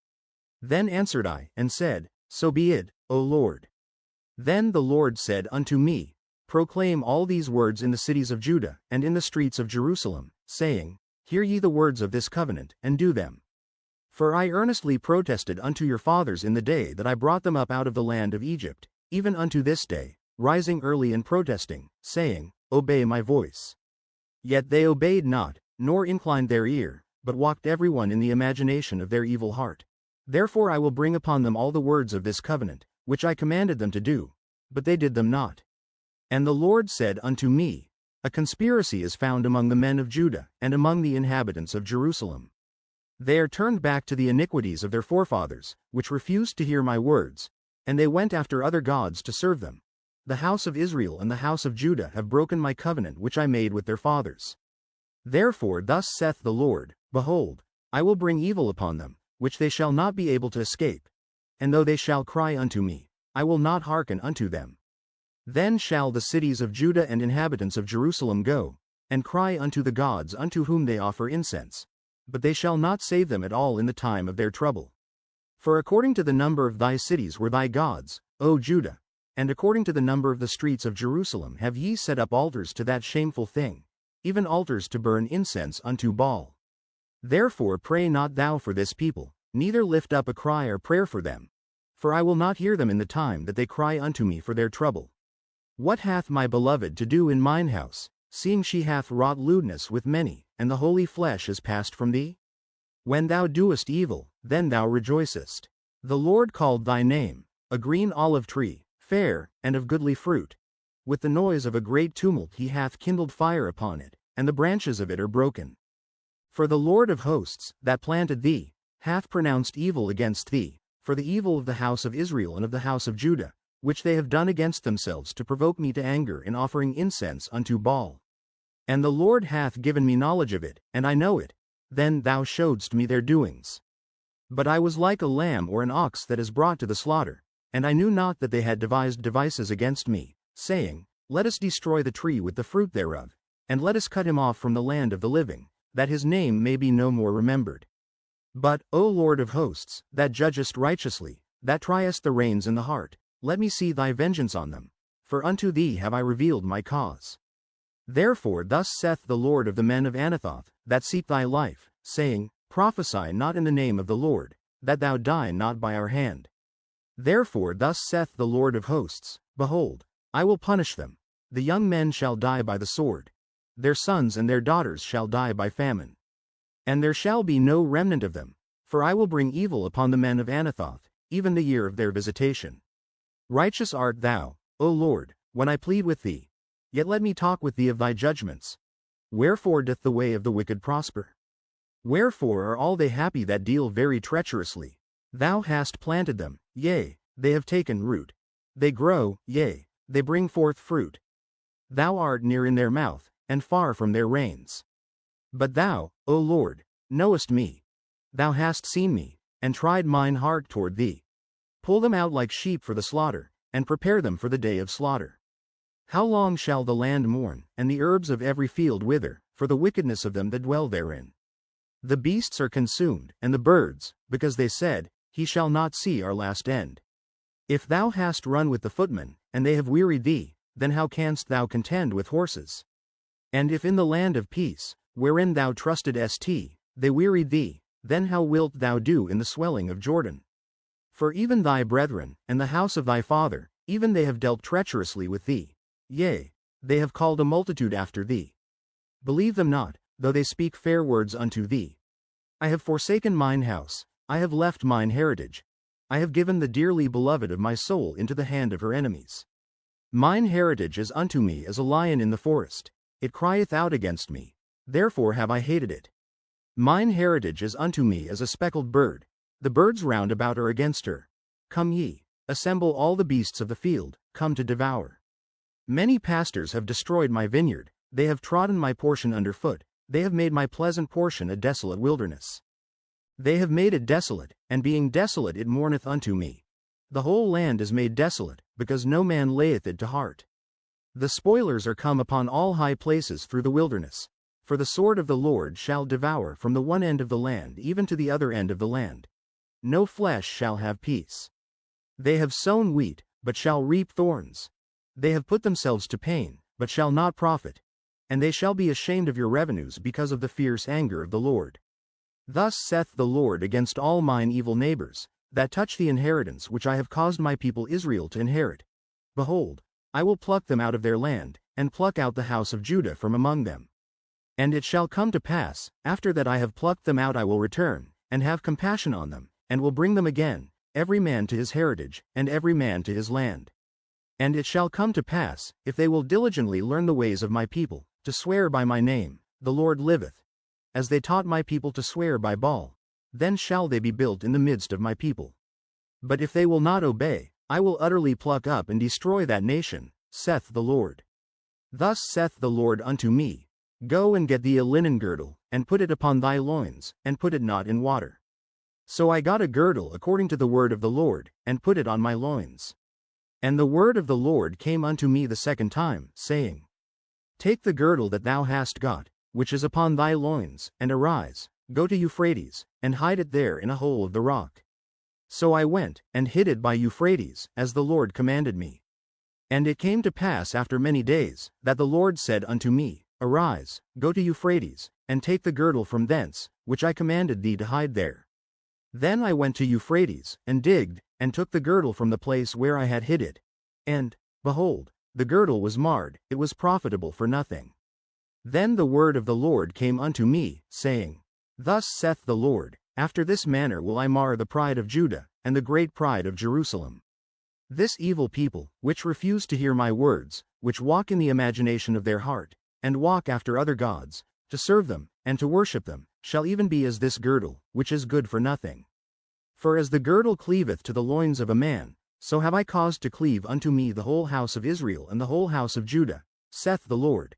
Then answered I, and said, So be it, O Lord. Then the Lord said unto me, Proclaim all these words in the cities of Judah, and in the streets of Jerusalem, saying, Hear ye the words of this covenant, and do them. For I earnestly protested unto your fathers in the day that I brought them up out of the land of Egypt, even unto this day, rising early and protesting, saying, Obey my voice. Yet they obeyed not, nor inclined their ear, but walked every one in the imagination of their evil heart. Therefore I will bring upon them all the words of this covenant, which I commanded them to do, but they did them not. And the Lord said unto me, A conspiracy is found among the men of Judah, and among the inhabitants of Jerusalem. They are turned back to the iniquities of their forefathers, which refused to hear my words, and they went after other gods to serve them. The house of Israel and the house of Judah have broken my covenant which I made with their fathers. Therefore thus saith the Lord, Behold, I will bring evil upon them, which they shall not be able to escape. And though they shall cry unto me, I will not hearken unto them. Then shall the cities of Judah and inhabitants of Jerusalem go, and cry unto the gods unto whom they offer incense. But they shall not save them at all in the time of their trouble. For according to the number of thy cities were thy gods, O Judah, and according to the number of the streets of Jerusalem have ye set up altars to that shameful thing, even altars to burn incense unto Baal. Therefore pray not thou for this people, neither lift up a cry or prayer for them. For I will not hear them in the time that they cry unto me for their trouble. What hath my beloved to do in mine house, seeing she hath wrought lewdness with many, and the holy flesh is passed from thee? When thou doest evil, then thou rejoicest. The Lord called thy name, a green olive tree, fair, and of goodly fruit. With the noise of a great tumult he hath kindled fire upon it, and the branches of it are broken. For the Lord of hosts, that planted thee, hath pronounced evil against thee, for the evil of the house of Israel and of the house of Judah, which they have done against themselves to provoke me to anger in offering incense unto Baal. And the Lord hath given me knowledge of it, and I know it. Then thou showedst me their doings. But I was like a lamb or an ox that is brought to the slaughter, and I knew not that they had devised devices against me, saying, Let us destroy the tree with the fruit thereof, and let us cut him off from the land of the living, that his name may be no more remembered. But, O Lord of hosts, that judgest righteously, that triest the reins in the heart, let me see thy vengeance on them, for unto thee have I revealed my cause. Therefore thus saith the Lord of the men of Anathoth, that seek thy life, saying, Prophesy not in the name of the Lord, that thou die not by our hand. Therefore thus saith the Lord of hosts, Behold, I will punish them. The young men shall die by the sword. Their sons and their daughters shall die by famine. And there shall be no remnant of them, for I will bring evil upon the men of Anathoth, even the year of their visitation. Righteous art thou, O Lord, when I plead with thee. Yet let me talk with thee of thy judgments. Wherefore doth the way of the wicked prosper? Wherefore are all they happy that deal very treacherously? Thou hast planted them, yea, they have taken root. They grow, yea, they bring forth fruit. Thou art near in their mouth, and far from their reins. But thou, O Lord, knowest me. Thou hast seen me, and tried mine heart toward thee. Pull them out like sheep for the slaughter, and prepare them for the day of slaughter. How long shall the land mourn, and the herbs of every field wither, for the wickedness of them that dwell therein? The beasts are consumed, and the birds, because they said, He shall not see our last end. If thou hast run with the footmen, and they have wearied thee, then how canst thou contend with horses? And if in the land of peace, wherein thou trustedst, they wearied thee, then how wilt thou do in the swelling of Jordan? For even thy brethren, and the house of thy father, even they have dealt treacherously with thee. Yea, they have called a multitude after thee. Believe them not, though they speak fair words unto thee. I have forsaken mine house, I have left mine heritage. I have given the dearly beloved of my soul into the hand of her enemies. Mine heritage is unto me as a lion in the forest, it crieth out against me, therefore have I hated it. Mine heritage is unto me as a speckled bird, the birds round about are against her. Come ye, assemble all the beasts of the field, come to devour. Many pastors have destroyed my vineyard, they have trodden my portion under foot, they have made my pleasant portion a desolate wilderness. They have made it desolate, and being desolate it mourneth unto me. The whole land is made desolate, because no man layeth it to heart. The spoilers are come upon all high places through the wilderness, for the sword of the Lord shall devour from the one end of the land even to the other end of the land. No flesh shall have peace. They have sown wheat, but shall reap thorns. They have put themselves to pain, but shall not profit. And they shall be ashamed of your revenues because of the fierce anger of the Lord. Thus saith the Lord against all mine evil neighbors, that touch the inheritance which I have caused my people Israel to inherit. Behold, I will pluck them out of their land, and pluck out the house of Judah from among them. And it shall come to pass, after that I have plucked them out I will return, and have compassion on them, and will bring them again, every man to his heritage, and every man to his land. And it shall come to pass, if they will diligently learn the ways of my people, to swear by my name, the Lord liveth, as they taught my people to swear by Baal, then shall they be built in the midst of my people. But if they will not obey, I will utterly pluck up and destroy that nation, saith the Lord. Thus saith the Lord unto me, Go and get thee a linen girdle, and put it upon thy loins, and put it not in water. So I got a girdle according to the word of the Lord, and put it on my loins. And the word of the Lord came unto me the second time, saying, Take the girdle that thou hast got, which is upon thy loins, and arise, go to Euphrates, and hide it there in a hole of the rock. So I went, and hid it by Euphrates, as the Lord commanded me. And it came to pass after many days, that the Lord said unto me, Arise, go to Euphrates, and take the girdle from thence, which I commanded thee to hide there. Then I went to Euphrates, and digged, and took the girdle from the place where I had hid it. And, behold, the girdle was marred, it was profitable for nothing. Then the word of the Lord came unto me, saying, Thus saith the Lord, After this manner will I mar the pride of Judah, and the great pride of Jerusalem. This evil people, which refuse to hear my words, which walk in the imagination of their heart, and walk after other gods, to serve them, and to worship them, shall even be as this girdle, which is good for nothing. For as the girdle cleaveth to the loins of a man, so have I caused to cleave unto me the whole house of Israel and the whole house of Judah, saith the Lord.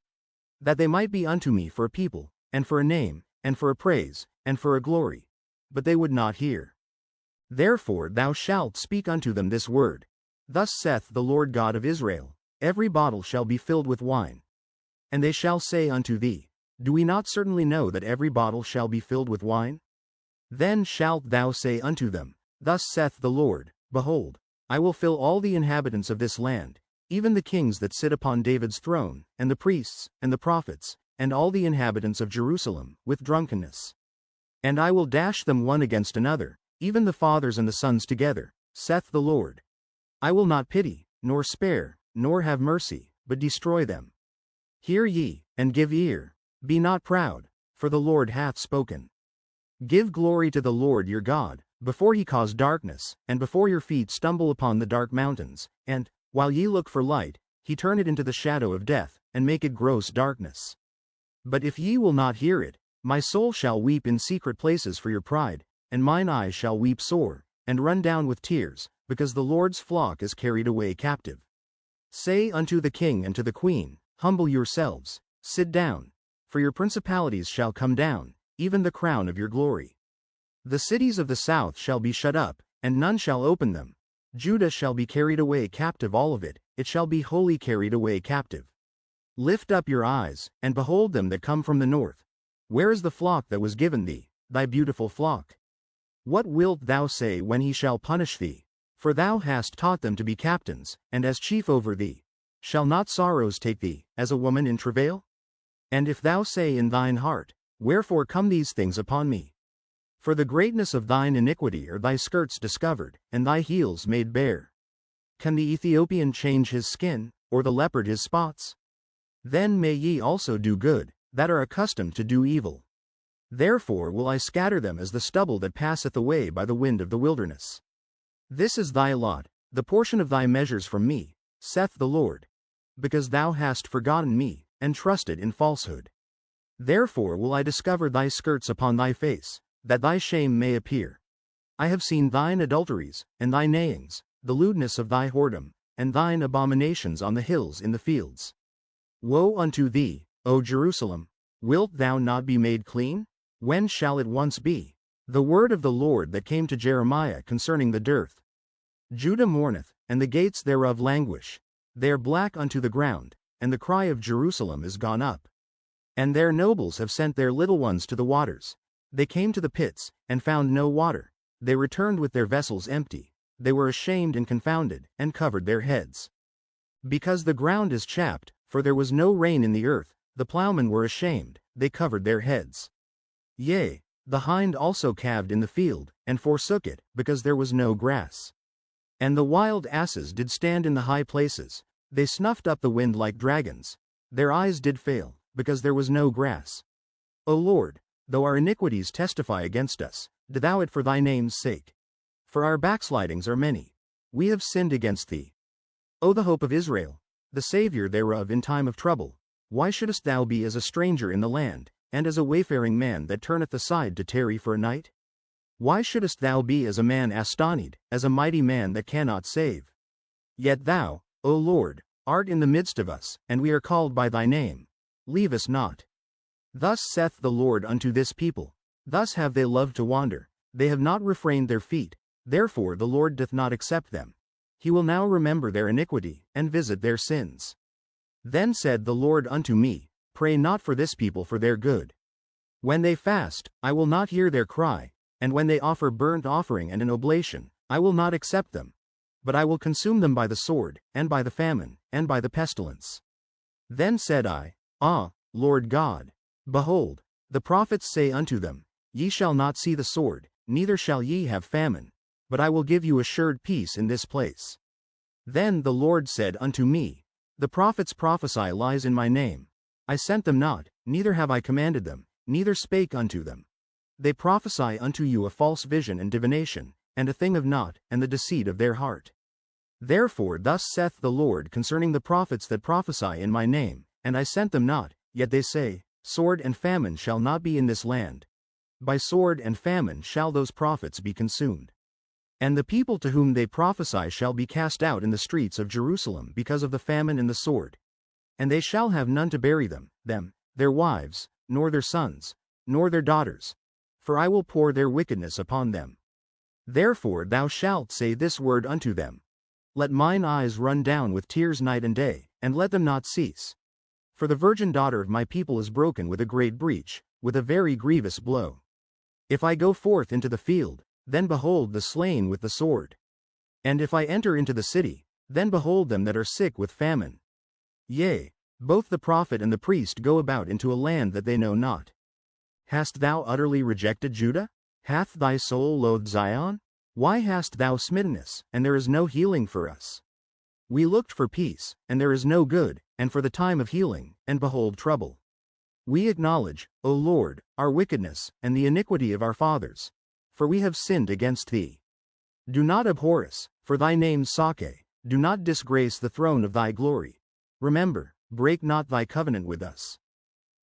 That they might be unto me for a people, and for a name, and for a praise, and for a glory. But they would not hear. Therefore thou shalt speak unto them this word. Thus saith the Lord God of Israel, every bottle shall be filled with wine. And they shall say unto thee, do we not certainly know that every bottle shall be filled with wine? Then shalt thou say unto them, thus saith the Lord, behold, I will fill all the inhabitants of this land, even the kings that sit upon David's throne, and the priests, and the prophets, and all the inhabitants of Jerusalem, with drunkenness. And I will dash them one against another, even the fathers and the sons together, saith the Lord. I will not pity, nor spare, nor have mercy, but destroy them. Hear ye, and give ear. Be not proud, for the Lord hath spoken. Give glory to the Lord your God, before he cause darkness, and before your feet stumble upon the dark mountains, and, while ye look for light, he turn it into the shadow of death, and make it gross darkness. But if ye will not hear it, my soul shall weep in secret places for your pride, and mine eyes shall weep sore, and run down with tears, because the Lord's flock is carried away captive. Say unto the king and to the queen, humble yourselves, sit down, for your principalities shall come down, even the crown of your glory. The cities of the south shall be shut up, and none shall open them. Judah shall be carried away captive, all of it, it shall be wholly carried away captive. Lift up your eyes, and behold them that come from the north. Where is the flock that was given thee, thy beautiful flock? What wilt thou say when he shall punish thee? For thou hast taught them to be captains, and as chief over thee. Shall not sorrows take thee, as a woman in travail? And if thou say in thine heart, wherefore come these things upon me? For the greatness of thine iniquity are thy skirts discovered, and thy heels made bare. Can the Ethiopian change his skin, or the leopard his spots? Then may ye also do good, that are accustomed to do evil. Therefore will I scatter them as the stubble that passeth away by the wind of the wilderness. This is thy lot, the portion of thy measures from me, saith the Lord. Because thou hast forgotten me, and trusted in falsehood. Therefore will I discover thy skirts upon thy face, that thy shame may appear. I have seen thine adulteries, and thy neighings, the lewdness of thy whoredom, and thine abominations on the hills in the fields. Woe unto thee, O Jerusalem! Wilt thou not be made clean? When shall it once be? The word of the Lord that came to Jeremiah concerning the dearth. Judah mourneth, and the gates thereof languish. They are black unto the ground, and the cry of Jerusalem is gone up. And their nobles have sent their little ones to the waters. They came to the pits, and found no water. They returned with their vessels empty. They were ashamed and confounded, and covered their heads. Because the ground is chapped, for there was no rain in the earth, the plowmen were ashamed, they covered their heads. Yea, the hind also calved in the field, and forsook it, because there was no grass. And the wild asses did stand in the high places, they snuffed up the wind like dragons. Their eyes did fail, because there was no grass. O Lord, though our iniquities testify against us, do thou it for thy name's sake. For our backslidings are many. We have sinned against thee. O the hope of Israel, the Saviour thereof in time of trouble, why shouldest thou be as a stranger in the land, and as a wayfaring man that turneth aside to tarry for a night? Why shouldest thou be as a man astonied, as a mighty man that cannot save? Yet thou, O Lord, art in the midst of us, and we are called by thy name. Leave us not. Thus saith the Lord unto this people, thus have they loved to wander, they have not refrained their feet, therefore the Lord doth not accept them. He will now remember their iniquity, and visit their sins. Then said the Lord unto me, pray not for this people for their good. When they fast, I will not hear their cry, and when they offer burnt offering and an oblation, I will not accept them. But I will consume them by the sword, and by the famine, and by the pestilence. Then said I, Ah, Lord God, behold, the prophets say unto them, Ye shall not see the sword, neither shall ye have famine, but I will give you assured peace in this place. Then the Lord said unto me, The prophets prophesy lies in my name. I sent them not, neither have I commanded them, neither spake unto them. They prophesy unto you a false vision and divination, and a thing of naught, and the deceit of their heart. Therefore thus saith the Lord concerning the prophets that prophesy in my name, and I sent them not, yet they say, Sword and famine shall not be in this land. By sword and famine shall those prophets be consumed. And the people to whom they prophesy shall be cast out in the streets of Jerusalem because of the famine and the sword. And they shall have none to bury them, their wives, nor their sons, nor their daughters. For I will pour their wickedness upon them. Therefore thou shalt say this word unto them. Let mine eyes run down with tears night and day, and let them not cease. For the virgin daughter of my people is broken with a great breach, with a very grievous blow. If I go forth into the field, then behold the slain with the sword. And if I enter into the city, then behold them that are sick with famine. Yea, both the prophet and the priest go about into a land that they know not. Hast thou utterly rejected Judah? Hath thy soul loathed Zion? Why hast thou smitten us, and there is no healing for us? We looked for peace, and there is no good, and for the time of healing, and behold trouble. We acknowledge, O Lord, our wickedness, and the iniquity of our fathers. For we have sinned against thee. Do not abhor us, for thy name's sake, do not disgrace the throne of thy glory. Remember, break not thy covenant with us.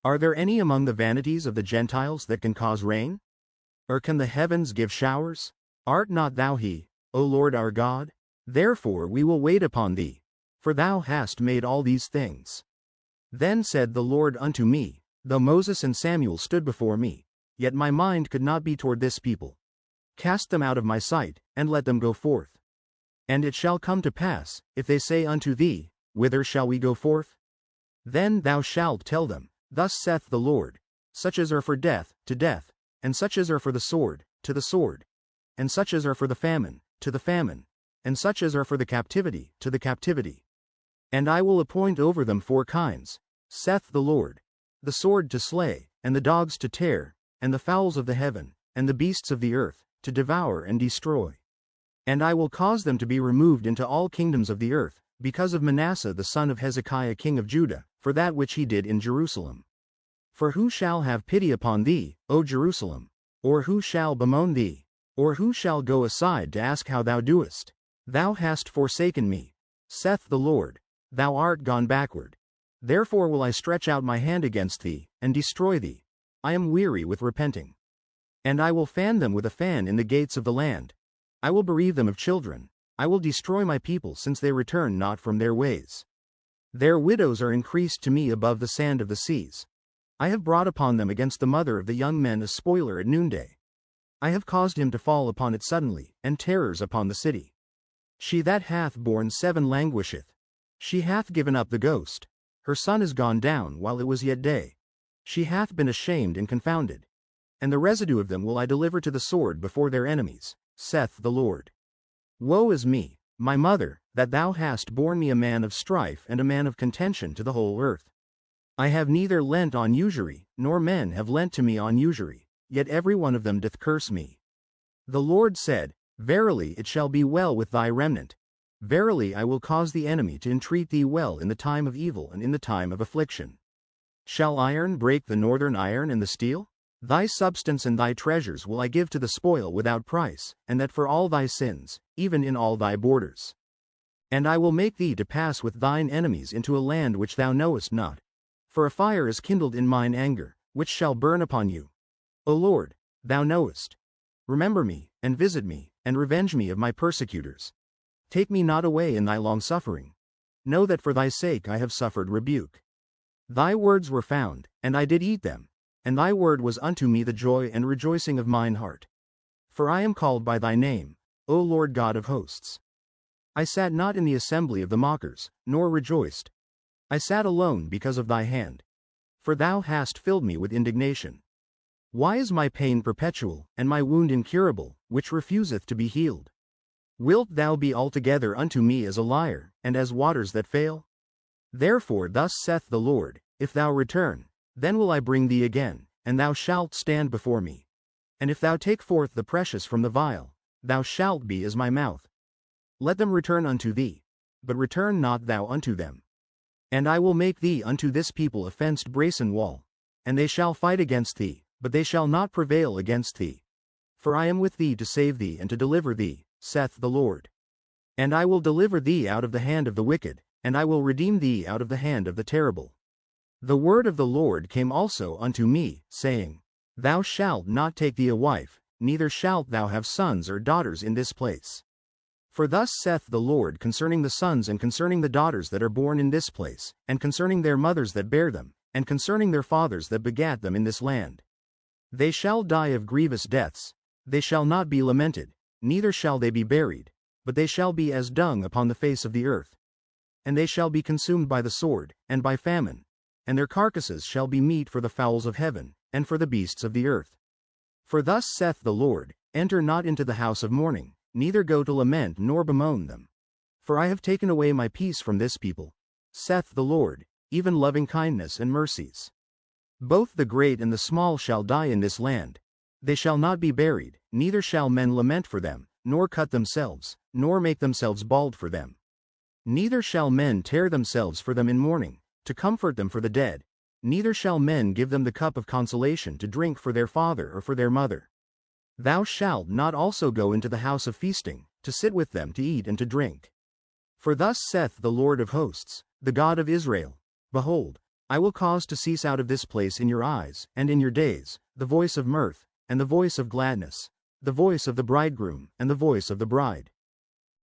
Are there any among the vanities of the Gentiles that can cause rain? Or can the heavens give showers? Art not thou he, O Lord our God? Therefore we will wait upon thee, for thou hast made all these things. Then said the Lord unto me, though Moses and Samuel stood before me, yet my mind could not be toward this people. Cast them out of my sight, and let them go forth. And it shall come to pass, if they say unto thee, Whither shall we go forth? Then thou shalt tell them, Thus saith the Lord, such as are for death, to death, and such as are for the sword, to the sword, and such as are for the famine, to the famine, and such as are for the captivity, to the captivity. And I will appoint over them 4 kinds, saith the Lord, the sword to slay, and the dogs to tear, and the fowls of the heaven, and the beasts of the earth, to devour and destroy. And I will cause them to be removed into all kingdoms of the earth, because of Manasseh the son of Hezekiah king of Judah, for that which he did in Jerusalem. For who shall have pity upon thee, O Jerusalem? Or who shall bemoan thee? Or who shall go aside to ask how thou doest? Thou hast forsaken me, saith the Lord, thou art gone backward. Therefore will I stretch out my hand against thee, and destroy thee. I am weary with repenting. And I will fan them with a fan in the gates of the land. I will bereave them of children. I will destroy my people since they return not from their ways. Their widows are increased to me above the sand of the seas. I have brought upon them against the mother of the young men a spoiler at noonday. I have caused him to fall upon it suddenly, and terrors upon the city. She that hath borne 7 languisheth. She hath given up the ghost. Her son is gone down while it was yet day. She hath been ashamed and confounded. And the residue of them will I deliver to the sword before their enemies, saith the Lord. Woe is me, my mother, that thou hast borne me a man of strife and a man of contention to the whole earth. I have neither lent on usury, nor men have lent to me on usury, yet every one of them doth curse me. The Lord said, Verily it shall be well with thy remnant. Verily I will cause the enemy to entreat thee well in the time of evil and in the time of affliction. Shall iron break the northern iron and the steel? Thy substance and thy treasures will I give to the spoil without price, and that for all thy sins, even in all thy borders. And I will make thee to pass with thine enemies into a land which thou knowest not. For a fire is kindled in mine anger, which shall burn upon you. O Lord, thou knowest. Remember me, and visit me, and revenge me of my persecutors. Take me not away in thy long-suffering. Know that for thy sake I have suffered rebuke. Thy words were found, and I did eat them, and thy word was unto me the joy and rejoicing of mine heart. For I am called by thy name, O Lord God of hosts. I sat not in the assembly of the mockers, nor rejoiced. I sat alone because of thy hand. For thou hast filled me with indignation. Why is my pain perpetual, and my wound incurable, which refuseth to be healed? Wilt thou be altogether unto me as a liar, and as waters that fail? Therefore thus saith the Lord, If thou return, then will I bring thee again, and thou shalt stand before me. And if thou take forth the precious from the vial, thou shalt be as my mouth. Let them return unto thee, but return not thou unto them. And I will make thee unto this people a fenced brazen wall, and they shall fight against thee, but they shall not prevail against thee. For I am with thee to save thee and to deliver thee, saith the Lord. And I will deliver thee out of the hand of the wicked, and I will redeem thee out of the hand of the terrible. The word of the Lord came also unto me, saying, Thou shalt not take thee a wife, neither shalt thou have sons or daughters in this place. For thus saith the Lord concerning the sons and concerning the daughters that are born in this place, and concerning their mothers that bear them, and concerning their fathers that begat them in this land. They shall die of grievous deaths, they shall not be lamented, neither shall they be buried, but they shall be as dung upon the face of the earth. And they shall be consumed by the sword, and by famine, and their carcasses shall be meat for the fowls of heaven, and for the beasts of the earth. For thus saith the Lord, Enter not into the house of mourning, neither go to lament nor bemoan them. For I have taken away my peace from this people, saith the Lord, even loving kindness and mercies. Both the great and the small shall die in this land. They shall not be buried, neither shall men lament for them, nor cut themselves, nor make themselves bald for them. Neither shall men tear themselves for them in mourning, to comfort them for the dead, neither shall men give them the cup of consolation to drink for their father or for their mother. Thou shalt not also go into the house of feasting, to sit with them to eat and to drink. For thus saith the Lord of hosts, the God of Israel, Behold, I will cause to cease out of this place in your eyes, and in your days, the voice of mirth, and the voice of gladness, the voice of the bridegroom, and the voice of the bride.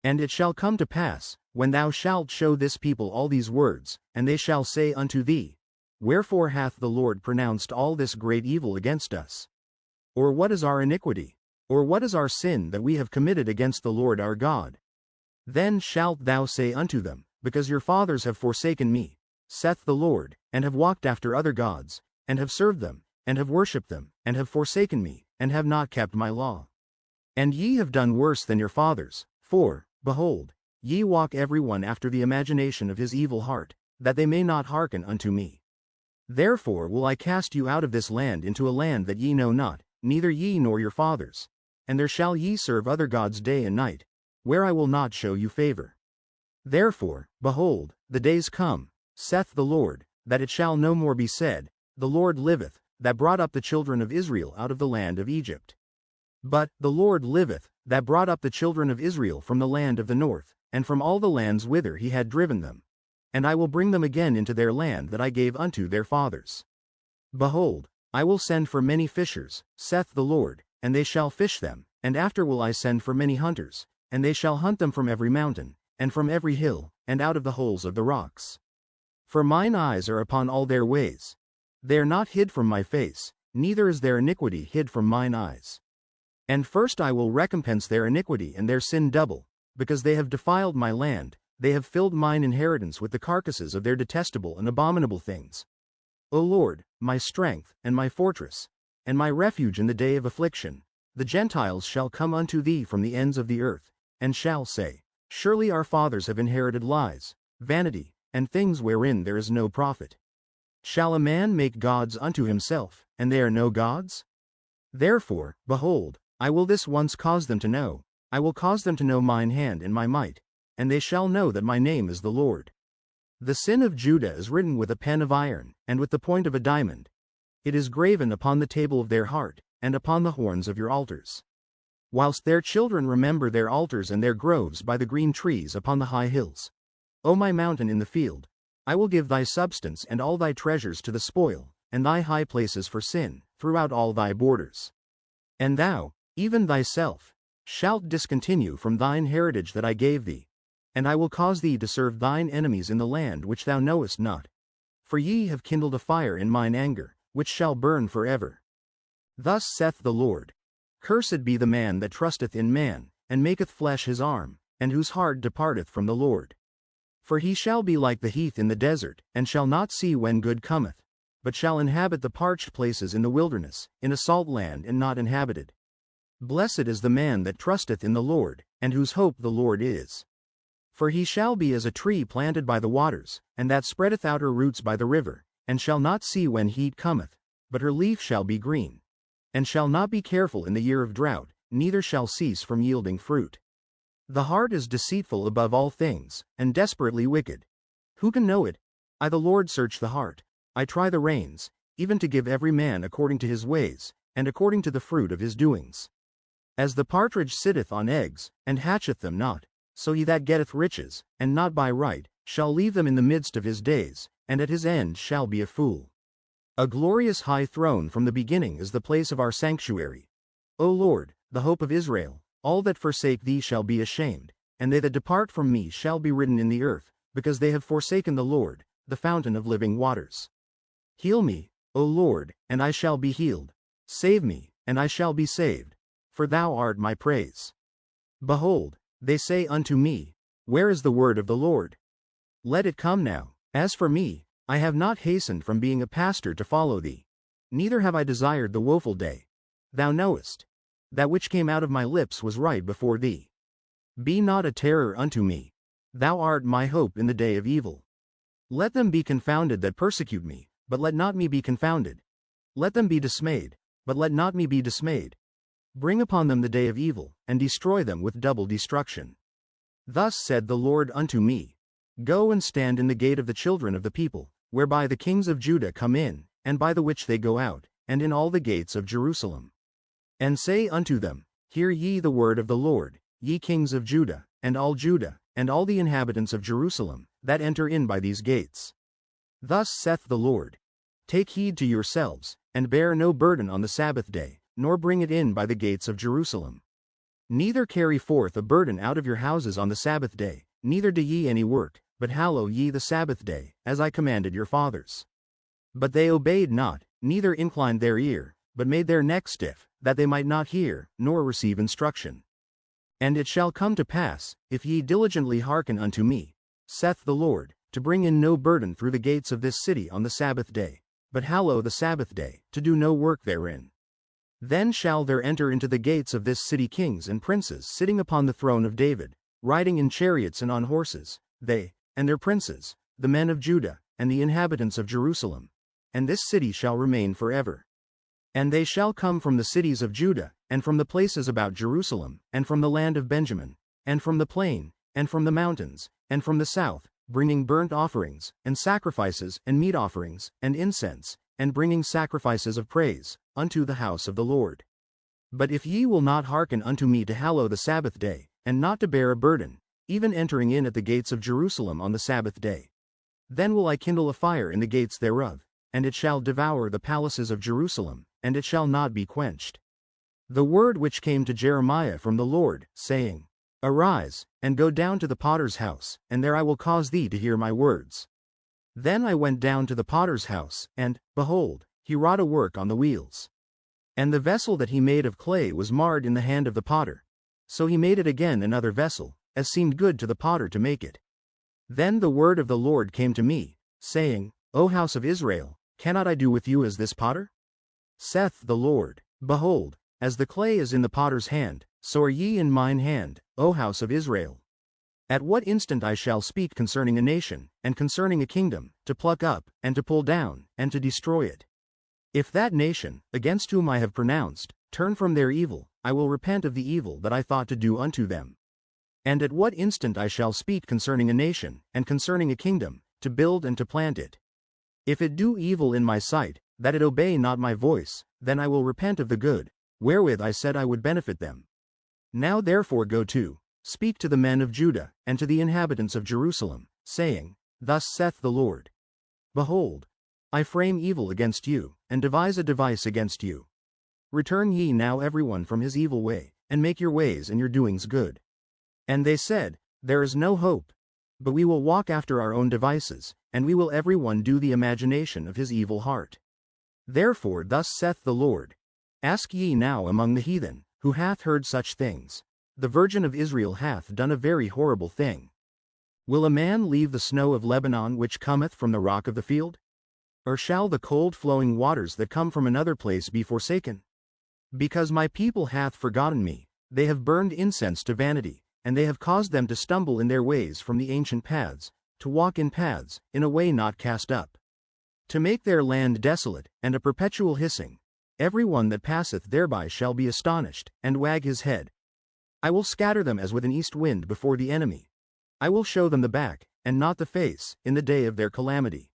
And it shall come to pass, when thou shalt show this people all these words, and they shall say unto thee, Wherefore hath the Lord pronounced all this great evil against us? Or what is our iniquity? Or what is our sin that we have committed against the Lord our God? Then shalt thou say unto them, Because your fathers have forsaken me, saith the Lord, and have walked after other gods, and have served them, and have worshipped them, and have forsaken me, and have not kept my law. And ye have done worse than your fathers, for, behold, ye walk every one after the imagination of his evil heart, that they may not hearken unto me. Therefore will I cast you out of this land into a land that ye know not, neither ye nor your fathers. And there shall ye serve other gods day and night, where I will not show you favor. Therefore, behold, the days come, saith the Lord, that it shall no more be said, The Lord liveth, that brought up the children of Israel out of the land of Egypt. But, the Lord liveth, that brought up the children of Israel from the land of the north, and from all the lands whither he had driven them. And I will bring them again into their land that I gave unto their fathers. Behold, I will send for many fishers, saith the Lord, and they shall fish them, and after will I send for many hunters, and they shall hunt them from every mountain, and from every hill, and out of the holes of the rocks. For mine eyes are upon all their ways. They are not hid from my face, neither is their iniquity hid from mine eyes. And first I will recompense their iniquity and their sin double, because they have defiled my land, they have filled mine inheritance with the carcasses of their detestable and abominable things. O Lord, my strength, and my fortress, and my refuge in the day of affliction, the Gentiles shall come unto thee from the ends of the earth, and shall say, Surely our fathers have inherited lies, vanity, and things wherein there is no profit. Shall a man make gods unto himself, and they are no gods? Therefore, behold, I will this once cause them to know, I will cause them to know mine hand and my might, and they shall know that my name is the Lord. The sin of Judah is written with a pen of iron, and with the point of a diamond. It is graven upon the table of their heart, and upon the horns of your altars. Whilst their children remember their altars and their groves by the green trees upon the high hills. O my mountain in the field, I will give thy substance and all thy treasures to the spoil, and thy high places for sin, throughout all thy borders. And thou, even thyself, shalt discontinue from thine heritage that I gave thee. And I will cause thee to serve thine enemies in the land which thou knowest not. For ye have kindled a fire in mine anger, which shall burn forever. Thus saith the Lord, Cursed be the man that trusteth in man, and maketh flesh his arm, and whose heart departeth from the Lord. For he shall be like the heath in the desert, and shall not see when good cometh, but shall inhabit the parched places in the wilderness, in a salt land and not inhabited. Blessed is the man that trusteth in the Lord, and whose hope the Lord is. For he shall be as a tree planted by the waters, and that spreadeth out her roots by the river, and shall not see when heat cometh, but her leaf shall be green. And shall not be careful in the year of drought, neither shall cease from yielding fruit. The heart is deceitful above all things, and desperately wicked. Who can know it? I the Lord search the heart, I try the reins, even to give every man according to his ways, and according to the fruit of his doings. As the partridge sitteth on eggs, and hatcheth them not, so he that getteth riches, and not by right, shall leave them in the midst of his days, and at his end shall be a fool. A glorious high throne from the beginning is the place of our sanctuary. O Lord, the hope of Israel, all that forsake thee shall be ashamed, and they that depart from me shall be written in the earth, because they have forsaken the Lord, the fountain of living waters. Heal me, O Lord, and I shall be healed. Save me, and I shall be saved, for thou art my praise. Behold, they say unto me, Where is the word of the Lord? Let it come now. As for me, I have not hastened from being a pastor to follow thee. Neither have I desired the woeful day. Thou knowest. That which came out of my lips was right before thee. Be not a terror unto me. Thou art my hope in the day of evil. Let them be confounded that persecute me, but let not me be confounded. Let them be dismayed, but let not me be dismayed. Bring upon them the day of evil, and destroy them with double destruction. Thus said the Lord unto me, Go and stand in the gate of the children of the people, whereby the kings of Judah come in, and by the which they go out, and in all the gates of Jerusalem. And say unto them, Hear ye the word of the Lord, ye kings of Judah, and all the inhabitants of Jerusalem, that enter in by these gates. Thus saith the Lord, Take heed to yourselves, and bear no burden on the Sabbath day, nor bring it in by the gates of Jerusalem. Neither carry forth a burden out of your houses on the Sabbath day, neither do ye any work, but hallow ye the Sabbath day, as I commanded your fathers. But they obeyed not, neither inclined their ear, but made their neck stiff, that they might not hear, nor receive instruction. And it shall come to pass, if ye diligently hearken unto me, saith the Lord, to bring in no burden through the gates of this city on the Sabbath day, but hallow the Sabbath day, to do no work therein. Then shall there enter into the gates of this city kings and princes sitting upon the throne of David, riding in chariots and on horses, they, and their princes, the men of Judah, and the inhabitants of Jerusalem. And this city shall remain forever. And they shall come from the cities of Judah, and from the places about Jerusalem, and from the land of Benjamin, and from the plain, and from the mountains, and from the south, bringing burnt offerings, and sacrifices, and meat offerings, and incense, and bringing sacrifices of praise, unto the house of the Lord. But if ye will not hearken unto me to hallow the Sabbath day, and not to bear a burden, even entering in at the gates of Jerusalem on the Sabbath day, then will I kindle a fire in the gates thereof, and it shall devour the palaces of Jerusalem, and it shall not be quenched. The word which came to Jeremiah from the Lord, saying, Arise, and go down to the potter's house, and there I will cause thee to hear my words. Then I went down to the potter's house, and, behold, he wrought a work on the wheels. And the vessel that he made of clay was marred in the hand of the potter. So he made it again another vessel, as seemed good to the potter to make it. Then the word of the Lord came to me, saying, O house of Israel, cannot I do with you as this potter? Saith the Lord, Behold, as the clay is in the potter's hand, so are ye in mine hand, O house of Israel. At what instant I shall speak concerning a nation, and concerning a kingdom, to pluck up, and to pull down, and to destroy it. If that nation, against whom I have pronounced, turn from their evil, I will repent of the evil that I thought to do unto them. And at what instant I shall speak concerning a nation, and concerning a kingdom, to build and to plant it. If it do evil in my sight, that it obey not my voice, then I will repent of the good, wherewith I said I would benefit them. Now therefore go to, speak to the men of Judah, and to the inhabitants of Jerusalem, saying, Thus saith the Lord. Behold, I frame evil against you, and devise a device against you. Return ye now every one from his evil way, and make your ways and your doings good. And they said, There is no hope. But we will walk after our own devices, and we will every one do the imagination of his evil heart. Therefore thus saith the Lord, Ask ye now among the heathen, who hath heard such things. The Virgin of Israel hath done a very horrible thing. Will a man leave the snow of Lebanon which cometh from the rock of the field? Or shall the cold flowing waters that come from another place be forsaken? Because my people hath forgotten me, they have burned incense to vanity, and they have caused them to stumble in their ways from the ancient paths, to walk in paths, in a way not cast up. To make their land desolate, and a perpetual hissing. Every one that passeth thereby shall be astonished, and wag his head. I will scatter them as with an east wind before the enemy. I will show them the back, and not the face, in the day of their calamity.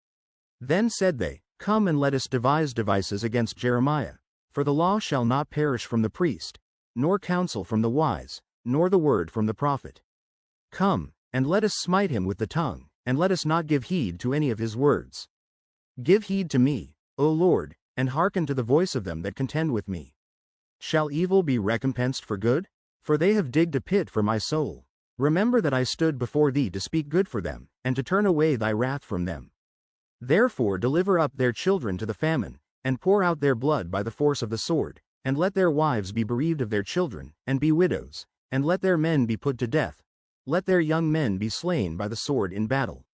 Then said they, Come and let us devise devices against Jeremiah, for the law shall not perish from the priest, nor counsel from the wise, nor the word from the prophet. Come, and let us smite him with the tongue, and let us not give heed to any of his words. Give heed to me, O Lord, and hearken to the voice of them that contend with me. Shall evil be recompensed for good? For they have digged a pit for my soul. Remember that I stood before thee to speak good for them, and to turn away thy wrath from them. Therefore deliver up their children to the famine, and pour out their blood by the force of the sword, and let their wives be bereaved of their children, and be widows, and let their men be put to death. Let their young men be slain by the sword in battle.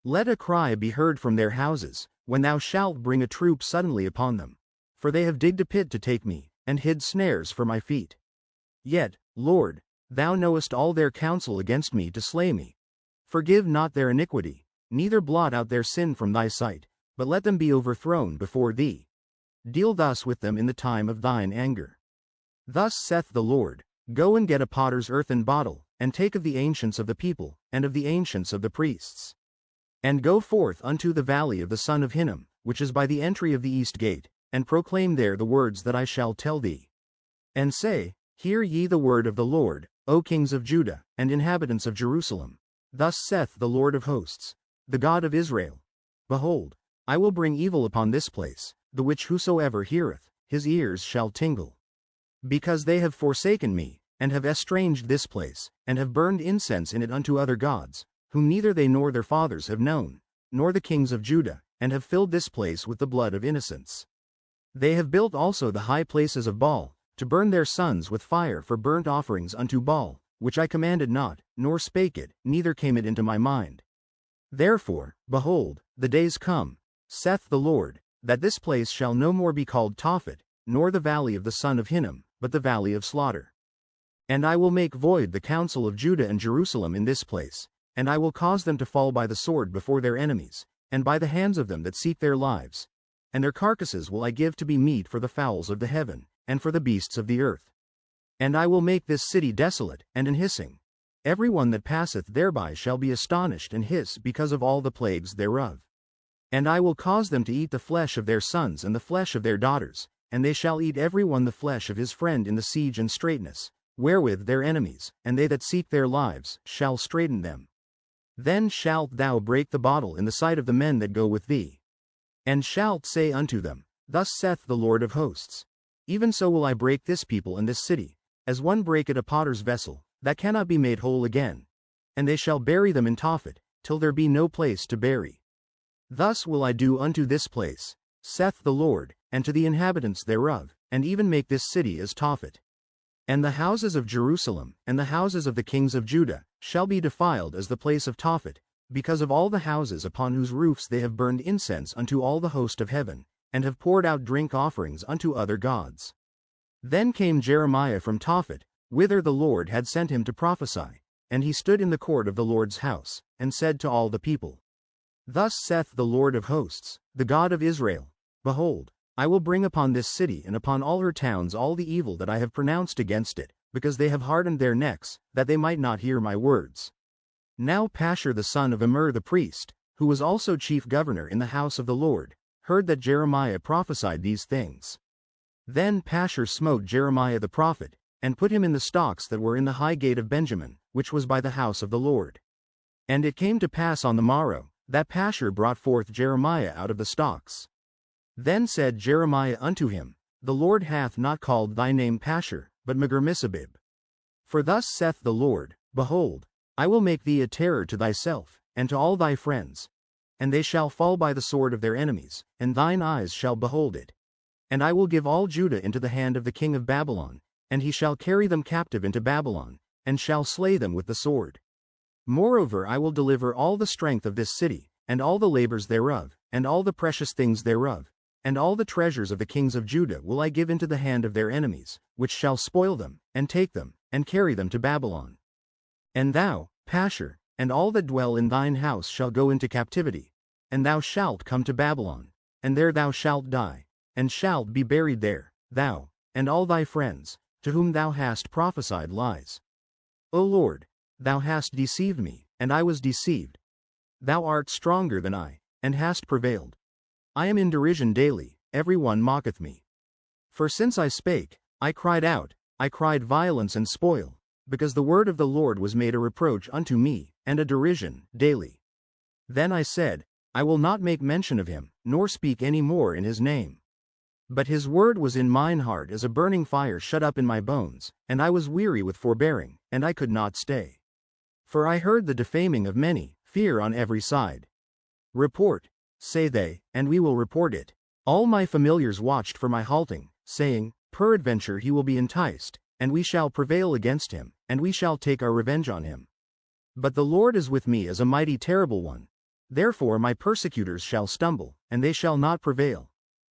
Let a cry be heard from their houses, when thou shalt bring a troop suddenly upon them. For they have digged a pit to take me, and hid snares for my feet. Yet, Lord, thou knowest all their counsel against me to slay me. Forgive not their iniquity, neither blot out their sin from thy sight, but let them be overthrown before thee. Deal thus with them in the time of thine anger. Thus saith the Lord, Go and get a potter's earthen bottle, and take of the ancients of the people, and of the ancients of the priests. And go forth unto the valley of the son of Hinnom, which is by the entry of the east gate, and proclaim there the words that I shall tell thee. And say, Hear ye the word of the Lord, O kings of Judah, and inhabitants of Jerusalem. Thus saith the Lord of hosts, the God of Israel. Behold, I will bring evil upon this place, the which whosoever heareth, his ears shall tingle. Because they have forsaken me, and have estranged this place, and have burned incense in it unto other gods, whom neither they nor their fathers have known, nor the kings of Judah, and have filled this place with the blood of innocents. They have built also the high places of Baal, to burn their sons with fire for burnt offerings unto Baal, which I commanded not, nor spake it, neither came it into my mind. Therefore, behold, the days come, saith the Lord, that this place shall no more be called Tophet, nor the valley of the son of Hinnom, but the valley of slaughter. And I will make void the counsel of Judah and Jerusalem in this place, and I will cause them to fall by the sword before their enemies, and by the hands of them that seek their lives. And their carcasses will I give to be meat for the fowls of the heaven, and for the beasts of the earth. And I will make this city desolate, and an hissing. Every one that passeth thereby shall be astonished and hiss because of all the plagues thereof. And I will cause them to eat the flesh of their sons and the flesh of their daughters, and they shall eat every one the flesh of his friend in the siege and straitness, wherewith their enemies, and they that seek their lives, shall straiten them. Then shalt thou break the bottle in the sight of the men that go with thee. And shalt say unto them, Thus saith the Lord of hosts, Even so will I break this people and this city, as one breaketh a potter's vessel, that cannot be made whole again. And they shall bury them in Tophet, till there be no place to bury. Thus will I do unto this place, saith the Lord, and to the inhabitants thereof, and even make this city as Tophet. And the houses of Jerusalem, and the houses of the kings of Judah, shall be defiled as the place of Tophet, because of all the houses upon whose roofs they have burned incense unto all the host of heaven, and have poured out drink offerings unto other gods. Then came Jeremiah from Tophet, whither the Lord had sent him to prophesy, and he stood in the court of the Lord's house, and said to all the people, Thus saith the Lord of hosts, the God of Israel, Behold, I will bring upon this city and upon all her towns all the evil that I have pronounced against it, because they have hardened their necks, that they might not hear my words. Now Pashur the son of Immer the priest, who was also chief governor in the house of the Lord, heard that Jeremiah prophesied these things. Then Pashur smote Jeremiah the prophet, and put him in the stocks that were in the high gate of Benjamin, which was by the house of the Lord. And it came to pass on the morrow, that Pashur brought forth Jeremiah out of the stocks. Then said Jeremiah unto him, The Lord hath not called thy name Pashur, but Megiddisabib. For thus saith the Lord, Behold, I will make thee a terror to thyself, and to all thy friends. And they shall fall by the sword of their enemies, and thine eyes shall behold it. And I will give all Judah into the hand of the king of Babylon, and he shall carry them captive into Babylon, and shall slay them with the sword. Moreover I will deliver all the strength of this city, and all the labors thereof, and all the precious things thereof, and all the treasures of the kings of Judah will I give into the hand of their enemies, which shall spoil them, and take them, and carry them to Babylon. And thou, Pashur, and all that dwell in thine house shall go into captivity, and thou shalt come to Babylon, and there thou shalt die, and shalt be buried there, thou, and all thy friends, to whom thou hast prophesied lies. O Lord, thou hast deceived me, and I was deceived. Thou art stronger than I, and hast prevailed. I am in derision daily, every one mocketh me. For since I spake, I cried out, I cried violence and spoil, because the word of the Lord was made a reproach unto me, and a derision, daily. Then I said, I will not make mention of him, nor speak any more in his name. But his word was in mine heart as a burning fire shut up in my bones, and I was weary with forbearing, and I could not stay. For I heard the defaming of many, fear on every side. Report, say they, and we will report it. All my familiars watched for my halting, saying, Peradventure he will be enticed, and we shall prevail against him, and we shall take our revenge on him. But the Lord is with me as a mighty terrible one. Therefore my persecutors shall stumble, and they shall not prevail.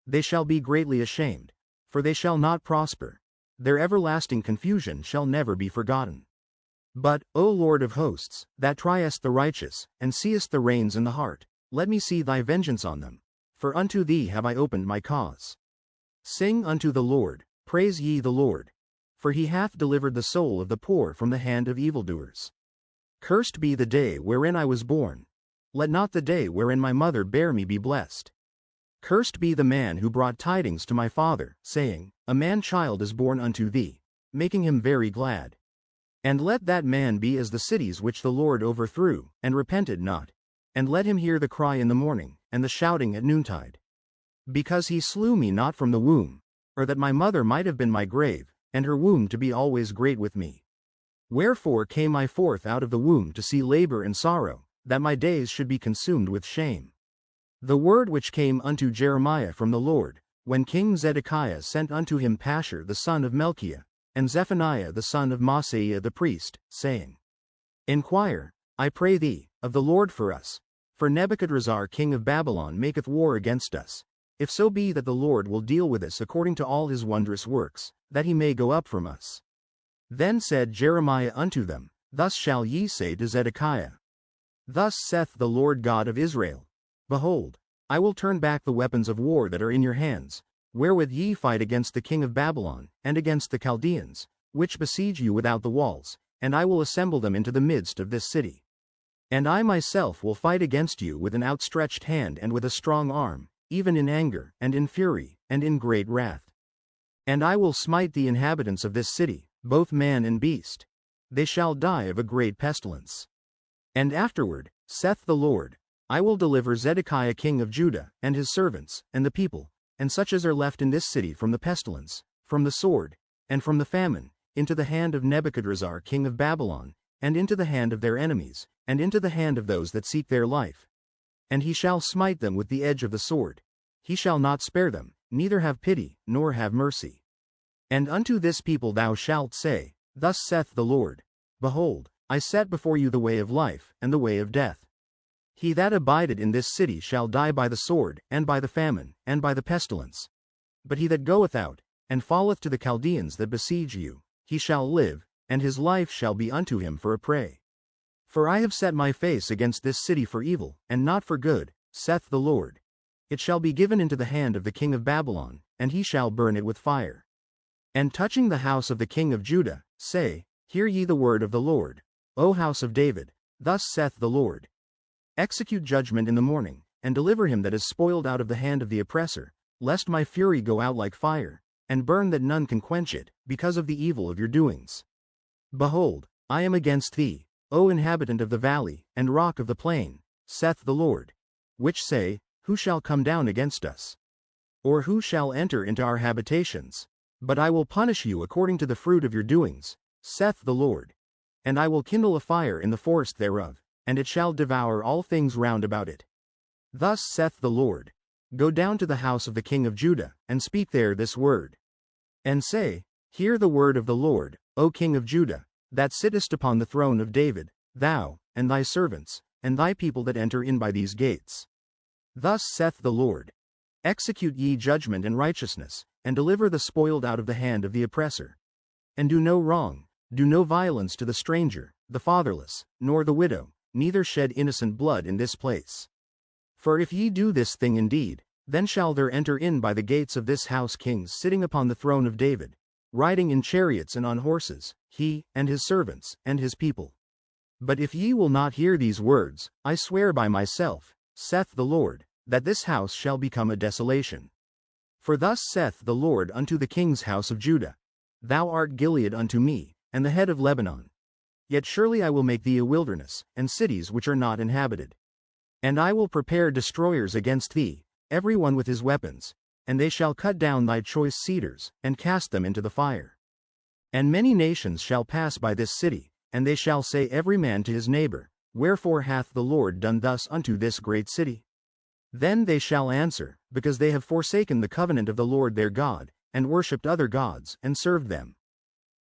They shall be greatly ashamed, for they shall not prosper. Their everlasting confusion shall never be forgotten. But, O Lord of hosts, that triest the righteous, and seest the reins in the heart, let me see thy vengeance on them, for unto thee have I opened my cause. Sing unto the Lord, praise ye the Lord, for he hath delivered the soul of the poor from the hand of evildoers. Cursed be the day wherein I was born. Let not the day wherein my mother bare me be blessed. Cursed be the man who brought tidings to my father, saying, A man-child is born unto thee, making him very glad. And let that man be as the cities which the Lord overthrew, and repented not. And let him hear the cry in the morning, and the shouting at noontide. Because he slew me not from the womb, or that my mother might have been my grave, and her womb to be always great with me. Wherefore came I forth out of the womb to see labor and sorrow, that my days should be consumed with shame. The word which came unto Jeremiah from the Lord, when King Zedekiah sent unto him Pashur the son of Melchiah, and Zephaniah the son of Maaseiah the priest, saying, Inquire, I pray thee, of the Lord for us, for Nebuchadrezzar king of Babylon maketh war against us, if so be that the Lord will deal with us according to all his wondrous works, that he may go up from us. Then said Jeremiah unto them, Thus shall ye say to Zedekiah, Thus saith the Lord God of Israel, Behold, I will turn back the weapons of war that are in your hands, wherewith ye fight against the king of Babylon, and against the Chaldeans, which besiege you without the walls, and I will assemble them into the midst of this city. And I myself will fight against you with an outstretched hand and with a strong arm, even in anger, and in fury, and in great wrath. And I will smite the inhabitants of this city, both man and beast. They shall die of a great pestilence. And afterward, saith the Lord, I will deliver Zedekiah king of Judah, and his servants, and the people, and such as are left in this city from the pestilence, from the sword, and from the famine, into the hand of Nebuchadrezzar king of Babylon, and into the hand of their enemies, and into the hand of those that seek their life. And he shall smite them with the edge of the sword. He shall not spare them, neither have pity, nor have mercy. And unto this people thou shalt say, Thus saith the Lord, Behold, I set before you the way of life, and the way of death. He that abideth in this city shall die by the sword, and by the famine, and by the pestilence. But he that goeth out, and falleth to the Chaldeans that besiege you, he shall live, and his life shall be unto him for a prey. For I have set my face against this city for evil, and not for good, saith the Lord. It shall be given into the hand of the king of Babylon, and he shall burn it with fire. And touching the house of the king of Judah, say, Hear ye the word of the Lord, O house of David, thus saith the Lord. Execute judgment in the morning, and deliver him that is spoiled out of the hand of the oppressor, lest my fury go out like fire, and burn that none can quench it, because of the evil of your doings. Behold, I am against thee, O inhabitant of the valley, and rock of the plain, saith the Lord, which say, Who shall come down against us? Or who shall enter into our habitations? But I will punish you according to the fruit of your doings, saith the Lord. And I will kindle a fire in the forest thereof, and it shall devour all things round about it. Thus saith the Lord, Go down to the house of the king of Judah, and speak there this word. And say, Hear the word of the Lord, O king of Judah, that sittest upon the throne of David, thou, and thy servants, and thy people that enter in by these gates. Thus saith the Lord, Execute ye judgment and righteousness, and deliver the spoiled out of the hand of the oppressor. And do no wrong, do no violence to the stranger, the fatherless, nor the widow, neither shed innocent blood in this place. For if ye do this thing indeed, then shall there enter in by the gates of this house kings sitting upon the throne of David, riding in chariots and on horses, he, and his servants, and his people. But if ye will not hear these words, I swear by myself, saith the Lord, that this house shall become a desolation. For thus saith the Lord unto the king's house of Judah, Thou art Gilead unto me, and the head of Lebanon. Yet surely I will make thee a wilderness, and cities which are not inhabited. And I will prepare destroyers against thee, every one with his weapons, and they shall cut down thy choice cedars, and cast them into the fire. And many nations shall pass by this city, and they shall say every man to his neighbor, Wherefore hath the Lord done thus unto this great city? Then they shall answer, Because they have forsaken the covenant of the Lord their God, and worshipped other gods, and served them.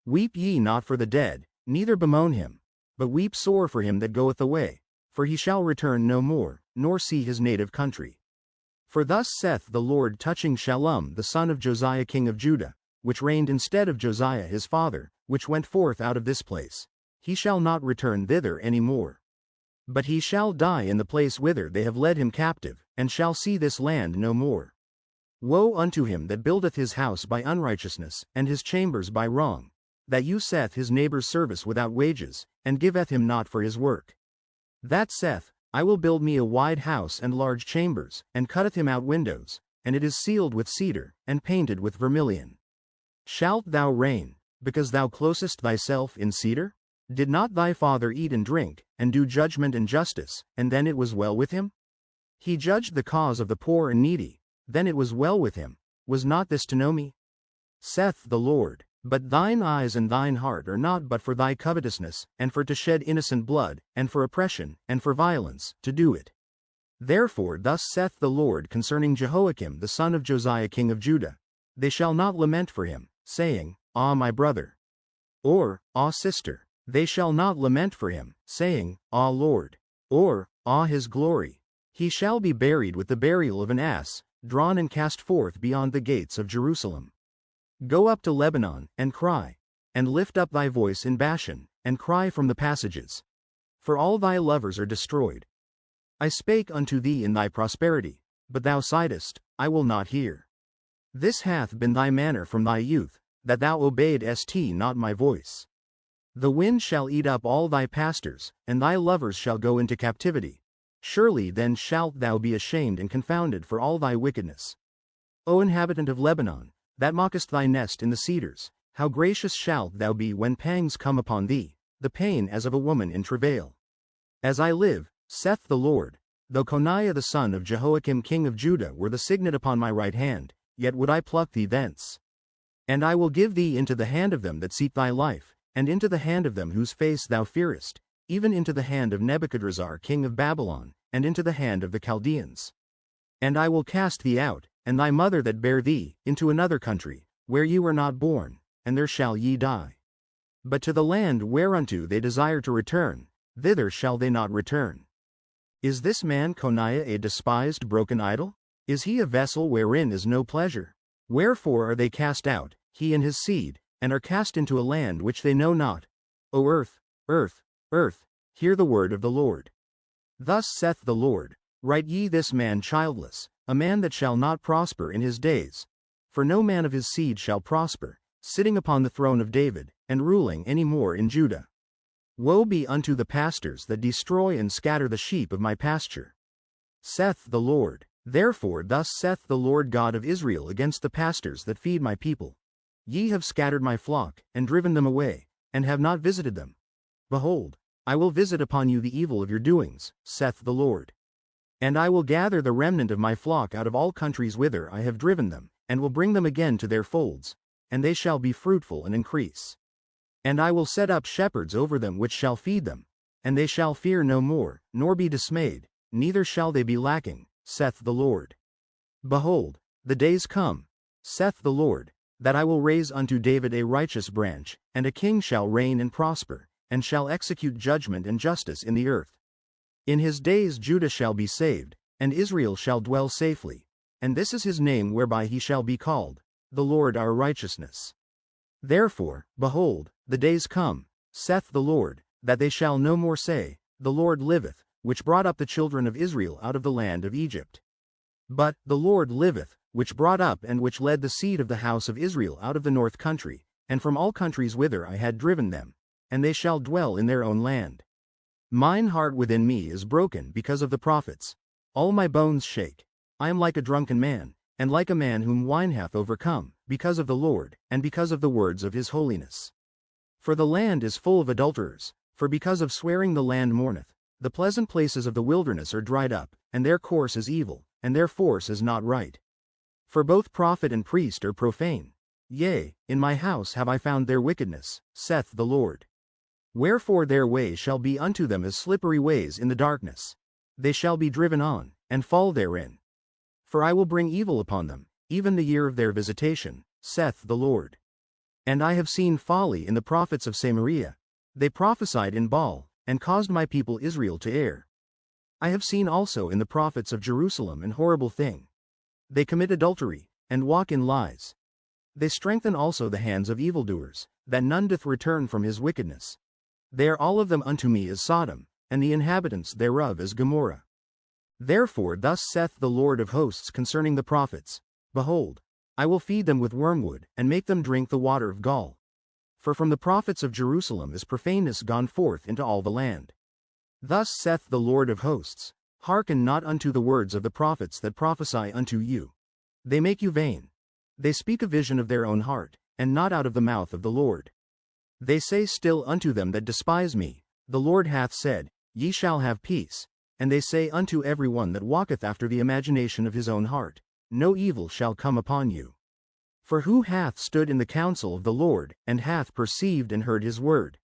Weep ye not for the dead, neither bemoan him, but weep sore for him that goeth away, for he shall return no more, nor see his native country. For thus saith the Lord touching Shallum the son of Josiah king of Judah, which reigned instead of Josiah his father, which went forth out of this place, He shall not return thither any more. But he shall die in the place whither they have led him captive, and shall see this land no more. Woe unto him that buildeth his house by unrighteousness, and his chambers by wrong, that useth his neighbor's service without wages, and giveth him not for his work. That saith, I will build me a wide house and large chambers, and cutteth him out windows, and it is sealed with cedar, and painted with vermilion. Shalt thou reign, because thou closest thyself in cedar? Did not thy father eat and drink, and do judgment and justice, and then it was well with him? He judged the cause of the poor and needy, then it was well with him. Was not this to know me? Saith the Lord, But thine eyes and thine heart are not but for thy covetousness, and for to shed innocent blood, and for oppression, and for violence, to do it. Therefore thus saith the Lord concerning Jehoiakim the son of Josiah king of Judah, They shall not lament for him, saying, Ah my brother, or, Ah sister. They shall not lament for him, saying, Ah Lord, or, Ah his glory. He shall be buried with the burial of an ass, drawn and cast forth beyond the gates of Jerusalem. Go up to Lebanon, and cry, and lift up thy voice in Bashan, and cry from the passages. For all thy lovers are destroyed. I spake unto thee in thy prosperity, but thou sightest, I will not hear. This hath been thy manner from thy youth, that thou obeyedst not my voice. The wind shall eat up all thy pastors, and thy lovers shall go into captivity. Surely then shalt thou be ashamed and confounded for all thy wickedness. O inhabitant of Lebanon, that mockest thy nest in the cedars, how gracious shalt thou be when pangs come upon thee, the pain as of a woman in travail. As I live, saith the Lord, though Coniah the son of Jehoiakim king of Judah were the signet upon my right hand, yet would I pluck thee thence. And I will give thee into the hand of them that seek thy life, and into the hand of them whose face thou fearest, even into the hand of Nebuchadrezzar king of Babylon, and into the hand of the Chaldeans. And I will cast thee out, and thy mother that bare thee, into another country, where ye were not born, and there shall ye die. But to the land whereunto they desire to return, thither shall they not return. Is this man Coniah a despised broken idol? Is he a vessel wherein is no pleasure? Wherefore are they cast out, he and his seed, and are cast into a land which they know not? O earth, earth, earth, hear the word of the Lord. Thus saith the Lord, Write ye this man childless, a man that shall not prosper in his days. For no man of his seed shall prosper, sitting upon the throne of David, and ruling any more in Judah. Woe be unto the pastors that destroy and scatter the sheep of my pasture. Saith the Lord, Therefore thus saith the Lord God of Israel against the pastors that feed my people. Ye have scattered my flock, and driven them away, and have not visited them. Behold, I will visit upon you the evil of your doings, saith the Lord. And I will gather the remnant of my flock out of all countries whither I have driven them, and will bring them again to their folds, and they shall be fruitful and increase. And I will set up shepherds over them which shall feed them, and they shall fear no more, nor be dismayed, neither shall they be lacking, saith the Lord. Behold, the days come, saith the Lord, that I will raise unto David a righteous branch, and a king shall reign and prosper, and shall execute judgment and justice in the earth. In his days Judah shall be saved, and Israel shall dwell safely, and this is his name whereby he shall be called, the Lord our righteousness. Therefore, behold, the days come, saith the Lord, that they shall no more say, The Lord liveth, which brought up the children of Israel out of the land of Egypt. But, the Lord liveth, which brought up and which led the seed of the house of Israel out of the north country, and from all countries whither I had driven them, and they shall dwell in their own land. Mine heart within me is broken because of the prophets. All my bones shake, I am like a drunken man, and like a man whom wine hath overcome, because of the Lord, and because of the words of his holiness. For the land is full of adulterers, for because of swearing the land mourneth. The pleasant places of the wilderness are dried up, and their course is evil, and their force is not right. For both prophet and priest are profane. Yea, in my house have I found their wickedness, saith the Lord. Wherefore their way shall be unto them as slippery ways in the darkness. They shall be driven on, and fall therein. For I will bring evil upon them, even the year of their visitation, saith the Lord. And I have seen folly in the prophets of Samaria. They prophesied in Baal, and caused my people Israel to err. I have seen also in the prophets of Jerusalem an horrible thing. They commit adultery, and walk in lies. They strengthen also the hands of evildoers, that none doth return from his wickedness. They are all of them unto me as Sodom, and the inhabitants thereof as Gomorrah. Therefore thus saith the Lord of hosts concerning the prophets, Behold, I will feed them with wormwood, and make them drink the water of gall. For from the prophets of Jerusalem is profaneness gone forth into all the land. Thus saith the Lord of hosts, Hearken not unto the words of the prophets that prophesy unto you. They make you vain. They speak a vision of their own heart, and not out of the mouth of the Lord. They say still unto them that despise me, The Lord hath said, Ye shall have peace. And they say unto every one that walketh after the imagination of his own heart, No evil shall come upon you. For who hath stood in the counsel of the Lord, and hath perceived and heard his word?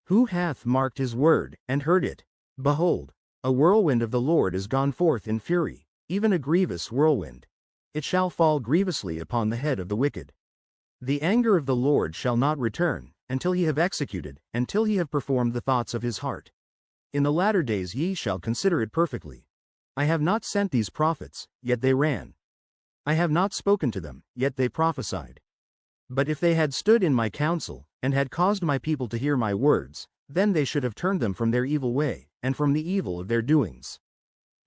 Who hath marked his word, and heard it? Behold, a whirlwind of the Lord is gone forth in fury, even a grievous whirlwind. It shall fall grievously upon the head of the wicked. The anger of the Lord shall not return, until he have executed, until he have performed the thoughts of his heart. In the latter days ye shall consider it perfectly. I have not sent these prophets, yet they ran. I have not spoken to them, yet they prophesied. But if they had stood in my counsel, and had caused my people to hear my words, then they should have turned them from their evil way, and from the evil of their doings.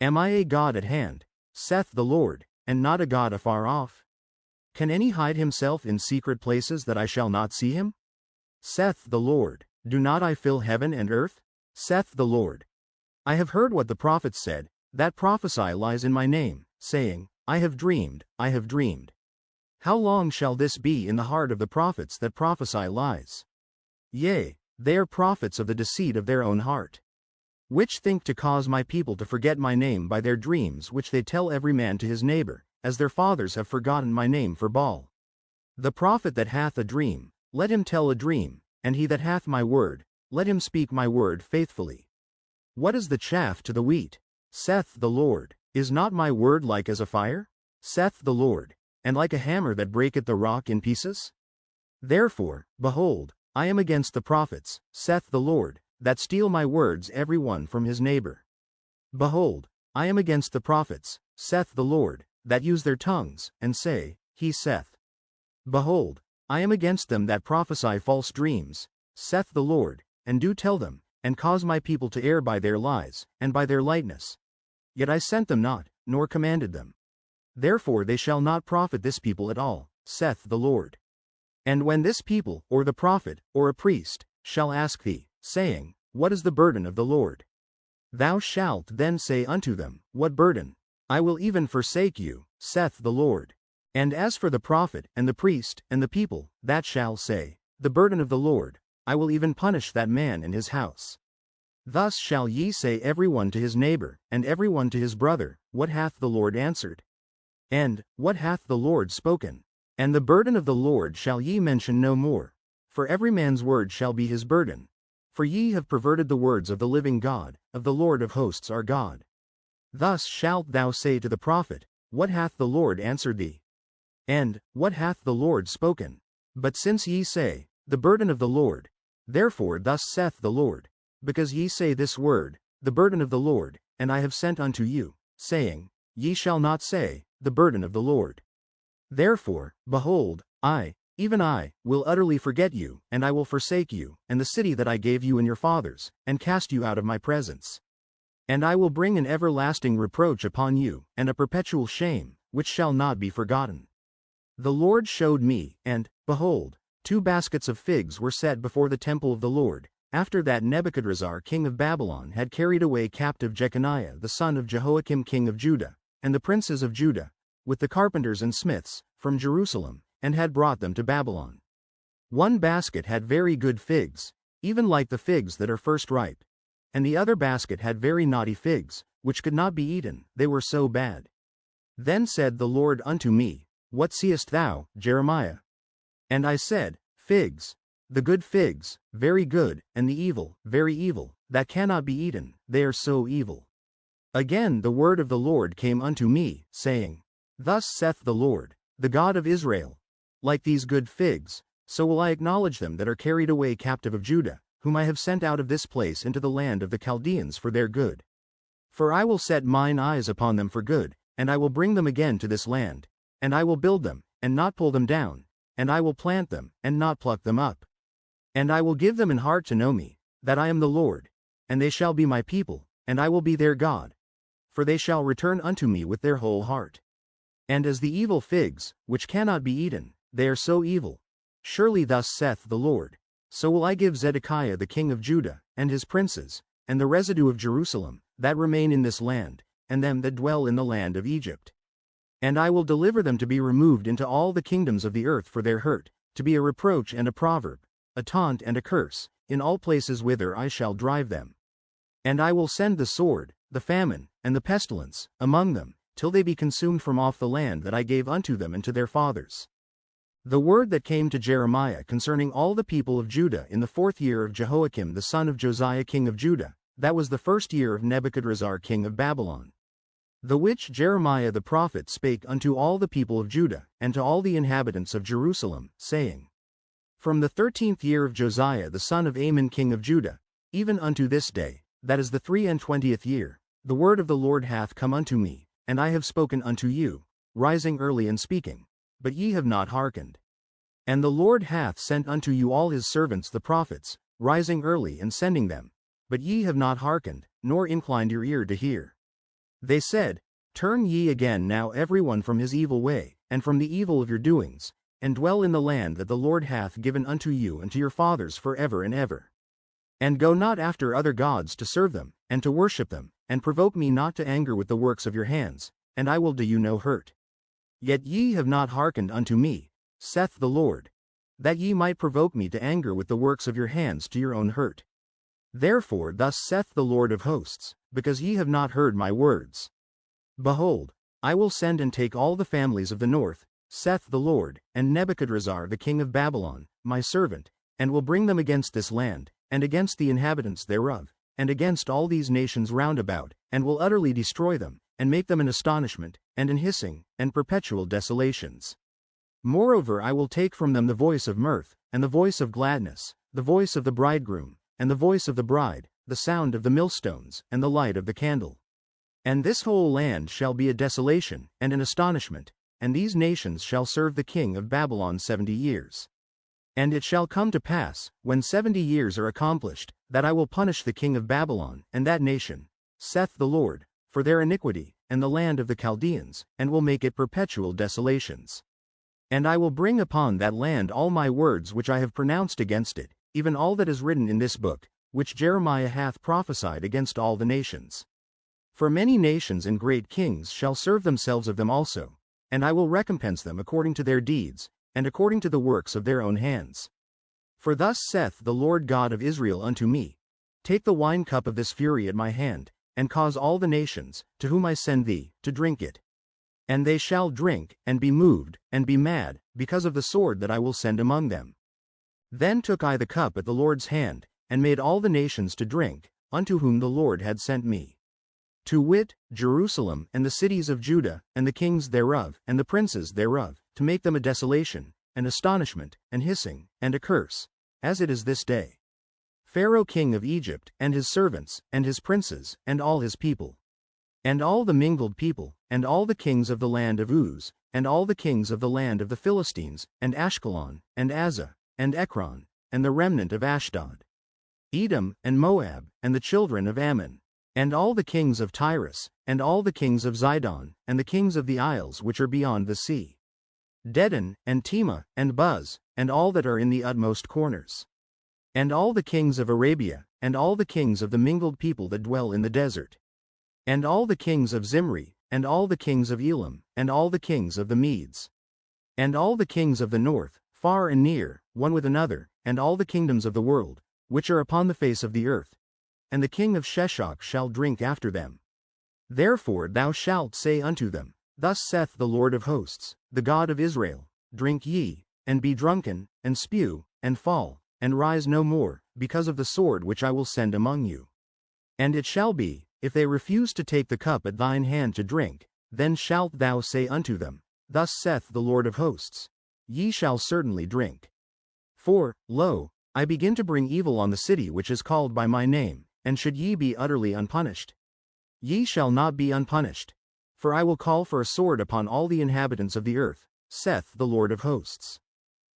Am I a God at hand, saith the Lord, and not a God afar off? Can any hide himself in secret places that I shall not see him? Saith the Lord, Do not I fill heaven and earth? Saith the Lord. I have heard what the prophets said, that prophesy lies in my name, saying, I have dreamed, I have dreamed. How long shall this be in the heart of the prophets that prophesy lies? Yea, they are prophets of the deceit of their own heart, which think to cause my people to forget my name by their dreams which they tell every man to his neighbor, as their fathers have forgotten my name for Baal. The prophet that hath a dream, let him tell a dream, and he that hath my word, let him speak my word faithfully. What is the chaff to the wheat? Saith the Lord. Is not my word like as a fire? Saith the Lord. And like a hammer that breaketh the rock in pieces? Therefore, behold, I am against the prophets, saith the Lord, that steal my words every one from his neighbor. Behold, I am against the prophets, saith the Lord, that use their tongues, and say, He saith. Behold, I am against them that prophesy false dreams, saith the Lord, and do tell them, and cause my people to err by their lies, and by their lightness. Yet I sent them not, nor commanded them. Therefore they shall not profit this people at all, saith the Lord. And when this people, or the prophet, or a priest, shall ask thee, saying, What is the burden of the Lord? Thou shalt then say unto them, What burden? I will even forsake you, saith the Lord. And as for the prophet, and the priest, and the people, that shall say, The burden of the Lord, I will even punish that man and his house. Thus shall ye say every one to his neighbor, and every one to his brother, What hath the Lord answered? And, What hath the Lord spoken? And the burden of the Lord shall ye mention no more. For every man's word shall be his burden. For ye have perverted the words of the living God, of the Lord of hosts our God. Thus shalt thou say to the prophet, What hath the Lord answered thee? And, What hath the Lord spoken? But since ye say, The burden of the Lord, therefore thus saith the Lord, because ye say this word, The burden of the Lord, and I have sent unto you, saying, Ye shall not say, The burden of the Lord. Therefore, behold, I, even I, will utterly forget you, and I will forsake you, and the city that I gave you and your fathers, and cast you out of my presence. And I will bring an everlasting reproach upon you, and a perpetual shame, which shall not be forgotten. The Lord showed me, and, behold, 2 baskets of figs were set before the temple of the Lord, after that Nebuchadrezzar king of Babylon had carried away captive Jeconiah the son of Jehoiakim king of Judah, and the princes of Judah, with the carpenters and smiths, from Jerusalem, and had brought them to Babylon. One basket had very good figs, even like the figs that are first ripe. And the other basket had very naughty figs, which could not be eaten, they were so bad. Then said the Lord unto me, What seest thou, Jeremiah? And I said, Figs. The good figs, very good, and the evil, very evil, that cannot be eaten, they are so evil. Again the word of the Lord came unto me, saying, Thus saith the Lord, the God of Israel, Like these good figs, so will I acknowledge them that are carried away captive of Judah, whom I have sent out of this place into the land of the Chaldeans for their good. For I will set mine eyes upon them for good, and I will bring them again to this land, and I will build them, and not pull them down, and I will plant them, and not pluck them up. And I will give them an heart to know me, that I am the Lord, and they shall be my people, and I will be their God. For they shall return unto me with their whole heart. And as the evil figs, which cannot be eaten, they are so evil. Surely thus saith the Lord, so will I give Zedekiah the king of Judah, and his princes, and the residue of Jerusalem, that remain in this land, and them that dwell in the land of Egypt. And I will deliver them to be removed into all the kingdoms of the earth for their hurt, to be a reproach and a proverb, a taunt and a curse, in all places whither I shall drive them. And I will send the sword, the famine, and the pestilence, among them, till they be consumed from off the land that I gave unto them and to their fathers. The word that came to Jeremiah concerning all the people of Judah in the 4th year of Jehoiakim the son of Josiah king of Judah, that was the 1st year of Nebuchadrezzar king of Babylon. The which Jeremiah the prophet spake unto all the people of Judah, and to all the inhabitants of Jerusalem, saying, From the 13th year of Josiah the son of Amon king of Judah, even unto this day, that is the 23rd year, the word of the Lord hath come unto me, and I have spoken unto you, rising early and speaking, but ye have not hearkened. And the Lord hath sent unto you all his servants the prophets, rising early and sending them, but ye have not hearkened, nor inclined your ear to hear. They said, Turn ye again now every one from his evil way, and from the evil of your doings, and dwell in the land that the Lord hath given unto you and to your fathers for ever and ever. And go not after other gods to serve them, and to worship them, and provoke me not to anger with the works of your hands, and I will do you no hurt. Yet ye have not hearkened unto me, saith the Lord, that ye might provoke me to anger with the works of your hands to your own hurt. Therefore thus saith the Lord of hosts, because ye have not heard my words. Behold, I will send and take all the families of the north, saith the Lord, and Nebuchadrezzar the king of Babylon, my servant, and will bring them against this land, and against the inhabitants thereof, and against all these nations round about, and will utterly destroy them, and make them an astonishment, and an hissing, and perpetual desolations. Moreover I will take from them the voice of mirth, and the voice of gladness, the voice of the bridegroom, and the voice of the bride, the sound of the millstones, and the light of the candle. And this whole land shall be a desolation, and an astonishment, and these nations shall serve the king of Babylon 70 years. And it shall come to pass, when 70 years are accomplished, that I will punish the king of Babylon, and that nation, saith the Lord, for their iniquity, and the land of the Chaldeans, and will make it perpetual desolations. And I will bring upon that land all my words which I have pronounced against it, even all that is written in this book, which Jeremiah hath prophesied against all the nations. For many nations and great kings shall serve themselves of them also, and I will recompense them according to their deeds, and according to the works of their own hands. For thus saith the Lord God of Israel unto me, Take the wine cup of this fury at my hand, and cause all the nations, to whom I send thee, to drink it. And they shall drink, and be moved, and be mad, because of the sword that I will send among them. Then took I the cup at the Lord's hand, and made all the nations to drink, unto whom the Lord had sent me. To wit, Jerusalem, and the cities of Judah, and the kings thereof, and the princes thereof, to make them a desolation, an astonishment, and hissing, and a curse, as it is this day. Pharaoh king of Egypt, and his servants, and his princes, and all his people. And all the mingled people, and all the kings of the land of Uz, and all the kings of the land of the Philistines, and Ashkelon, and Azzah, and Ekron, and the remnant of Ashdod. Edom, and Moab, and the children of Ammon. And all the kings of Tyrus, and all the kings of Zidon, and the kings of the isles which are beyond the sea. Dedan, and Tema, and Buz, and all that are in the utmost corners. And all the kings of Arabia, and all the kings of the mingled people that dwell in the desert. And all the kings of Zimri, and all the kings of Elam, and all the kings of the Medes, and all the kings of the north, far and near, one with another, and all the kingdoms of the world, which are upon the face of the earth. And the king of Sheshach shall drink after them. Therefore thou shalt say unto them, Thus saith the Lord of hosts, the God of Israel, Drink ye, and be drunken, and spew, and fall, and rise no more, because of the sword which I will send among you. And it shall be, if they refuse to take the cup at thine hand to drink, then shalt thou say unto them, Thus saith the Lord of hosts, Ye shall certainly drink. For, lo, I begin to bring evil on the city which is called by my name, and should ye be utterly unpunished? Ye shall not be unpunished. For I will call for a sword upon all the inhabitants of the earth, saith the Lord of hosts.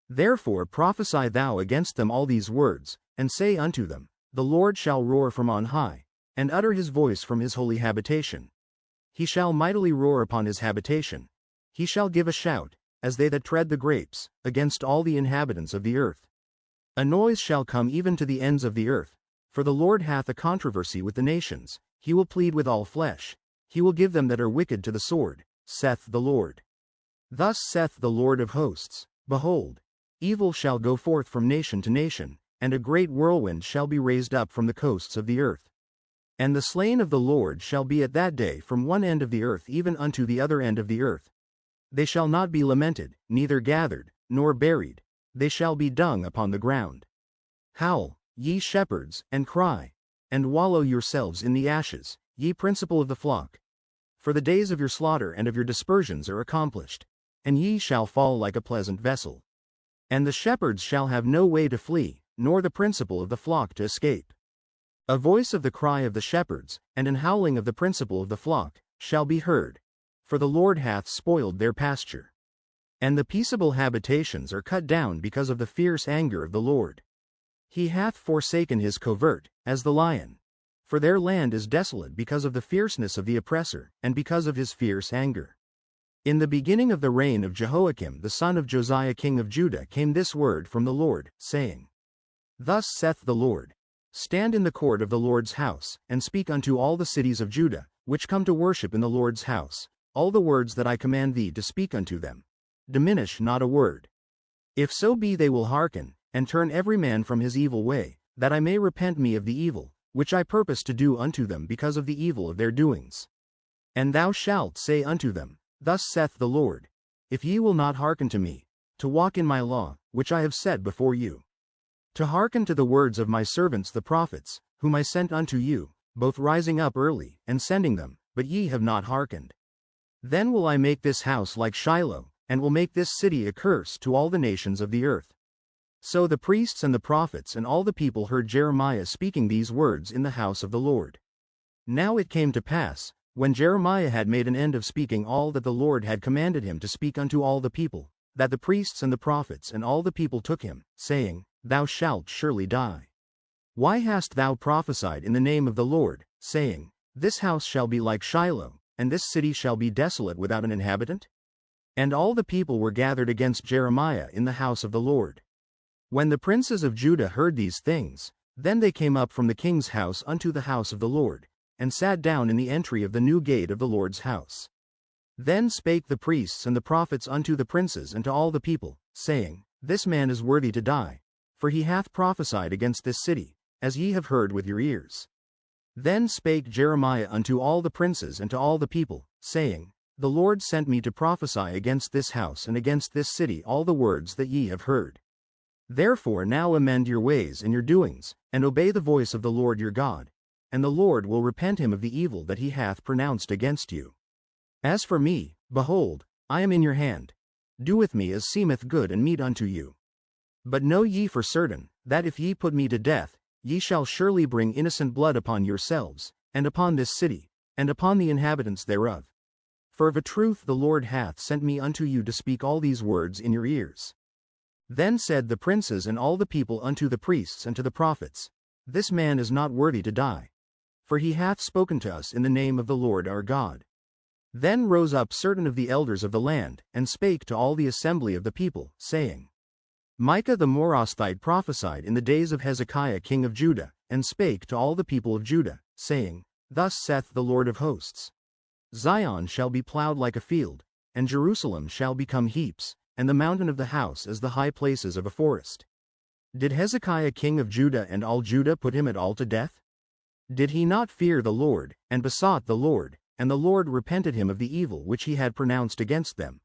Therefore prophesy thou against them all these words, and say unto them, The Lord shall roar from on high, and utter his voice from his holy habitation. He shall mightily roar upon his habitation. He shall give a shout, as they that tread the grapes, against all the inhabitants of the earth. A noise shall come even to the ends of the earth, for the Lord hath a controversy with the nations, he will plead with all flesh, he will give them that are wicked to the sword, saith the Lord. Thus saith the Lord of hosts, Behold, evil shall go forth from nation to nation, and a great whirlwind shall be raised up from the coasts of the earth. And the slain of the Lord shall be at that day from one end of the earth even unto the other end of the earth. They shall not be lamented, neither gathered, nor buried, they shall be dung upon the ground. Howl, ye shepherds, and cry, and wallow yourselves in the ashes, ye principal of the flock. For the days of your slaughter and of your dispersions are accomplished, and ye shall fall like a pleasant vessel. And the shepherds shall have no way to flee, nor the principal of the flock to escape. A voice of the cry of the shepherds, and an howling of the principal of the flock, shall be heard. For the Lord hath spoiled their pasture. And the peaceable habitations are cut down because of the fierce anger of the Lord. He hath forsaken his covert, as the lion. For their land is desolate because of the fierceness of the oppressor, and because of his fierce anger. In the beginning of the reign of Jehoiakim the son of Josiah king of Judah came this word from the Lord, saying, Thus saith the Lord, Stand in the court of the Lord's house, and speak unto all the cities of Judah, which come to worship in the Lord's house, all the words that I command thee to speak unto them. Diminish not a word. If so be they will hearken, and turn every man from his evil way, that I may repent me of the evil, which I purpose to do unto them because of the evil of their doings. And thou shalt say unto them, Thus saith the Lord, If ye will not hearken to me, to walk in my law, which I have set before you, to hearken to the words of my servants the prophets, whom I sent unto you, both rising up early, and sending them, but ye have not hearkened. Then will I make this house like Shiloh, and will make this city a curse to all the nations of the earth. So the priests and the prophets and all the people heard Jeremiah speaking these words in the house of the Lord. Now it came to pass, when Jeremiah had made an end of speaking all that the Lord had commanded him to speak unto all the people, that the priests and the prophets and all the people took him, saying, Thou shalt surely die. Why hast thou prophesied in the name of the Lord, saying, This house shall be like Shiloh, and this city shall be desolate without an inhabitant? And all the people were gathered against Jeremiah in the house of the Lord. When the princes of Judah heard these things, then they came up from the king's house unto the house of the Lord, and sat down in the entry of the new gate of the Lord's house. Then spake the priests and the prophets unto the princes and to all the people, saying, This man is worthy to die, for he hath prophesied against this city, as ye have heard with your ears. Then spake Jeremiah unto all the princes and to all the people, saying, The Lord sent me to prophesy against this house and against this city all the words that ye have heard. Therefore now amend your ways and your doings, and obey the voice of the Lord your God, and the Lord will repent him of the evil that he hath pronounced against you. As for me, behold, I am in your hand. Do with me as seemeth good and meet unto you. But know ye for certain, that if ye put me to death, ye shall surely bring innocent blood upon yourselves, and upon this city, and upon the inhabitants thereof. For of a truth the Lord hath sent me unto you to speak all these words in your ears. Then said the princes and all the people unto the priests and to the prophets, This man is not worthy to die. For he hath spoken to us in the name of the Lord our God. Then rose up certain of the elders of the land, and spake to all the assembly of the people, saying, Micah the Morasthite prophesied in the days of Hezekiah king of Judah, and spake to all the people of Judah, saying, Thus saith the Lord of hosts, Zion shall be plowed like a field, and Jerusalem shall become heaps, and the mountain of the house as the high places of a forest. Did Hezekiah king of Judah and all Judah put him at all to death? Did he not fear the Lord, and besought the Lord, and the Lord repented him of the evil which he had pronounced against them?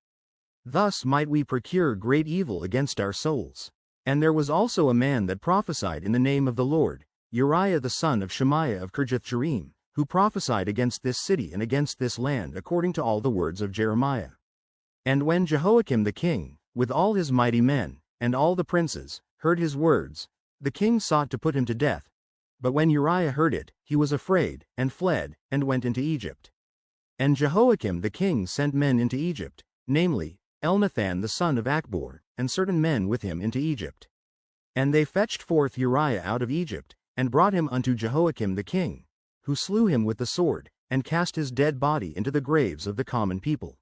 Thus might we procure great evil against our souls. And there was also a man that prophesied in the name of the Lord, Uriah the son of Shemaiah of Kirjath-jearim, who prophesied against this city and against this land according to all the words of Jeremiah. And when Jehoiakim the king, with all his mighty men, and all the princes, heard his words, the king sought to put him to death. But when Uriah heard it, he was afraid, and fled, and went into Egypt. And Jehoiakim the king sent men into Egypt, namely, Elnathan the son of Achbor, and certain men with him into Egypt. And they fetched forth Uriah out of Egypt, and brought him unto Jehoiakim the king, who slew him with the sword, and cast his dead body into the graves of the common people.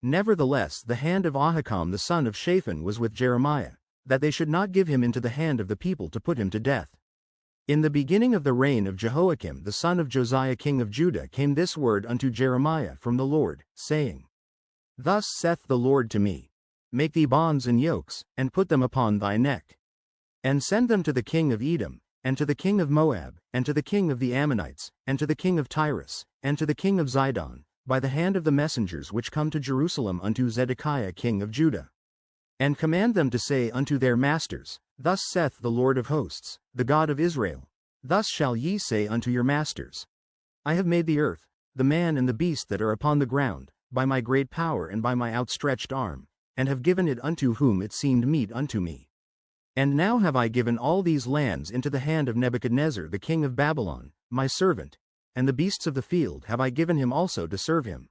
Nevertheless the hand of Ahikam the son of Shaphan was with Jeremiah, that they should not give him into the hand of the people to put him to death. In the beginning of the reign of Jehoiakim the son of Josiah king of Judah came this word unto Jeremiah from the Lord, saying, Thus saith the Lord to me, Make thee bonds and yokes, and put them upon thy neck. And send them to the king of Edom, and to the king of Moab, and to the king of the Ammonites, and to the king of Tyrus, and to the king of Zidon, by the hand of the messengers which come to Jerusalem unto Zedekiah king of Judah. And command them to say unto their masters, Thus saith the Lord of hosts, the God of Israel, Thus shall ye say unto your masters, I have made the earth, the man and the beast that are upon the ground, by my great power and by my outstretched arm, and have given it unto whom it seemed meet unto me. And now have I given all these lands into the hand of Nebuchadnezzar the king of Babylon, my servant, and the beasts of the field have I given him also to serve him.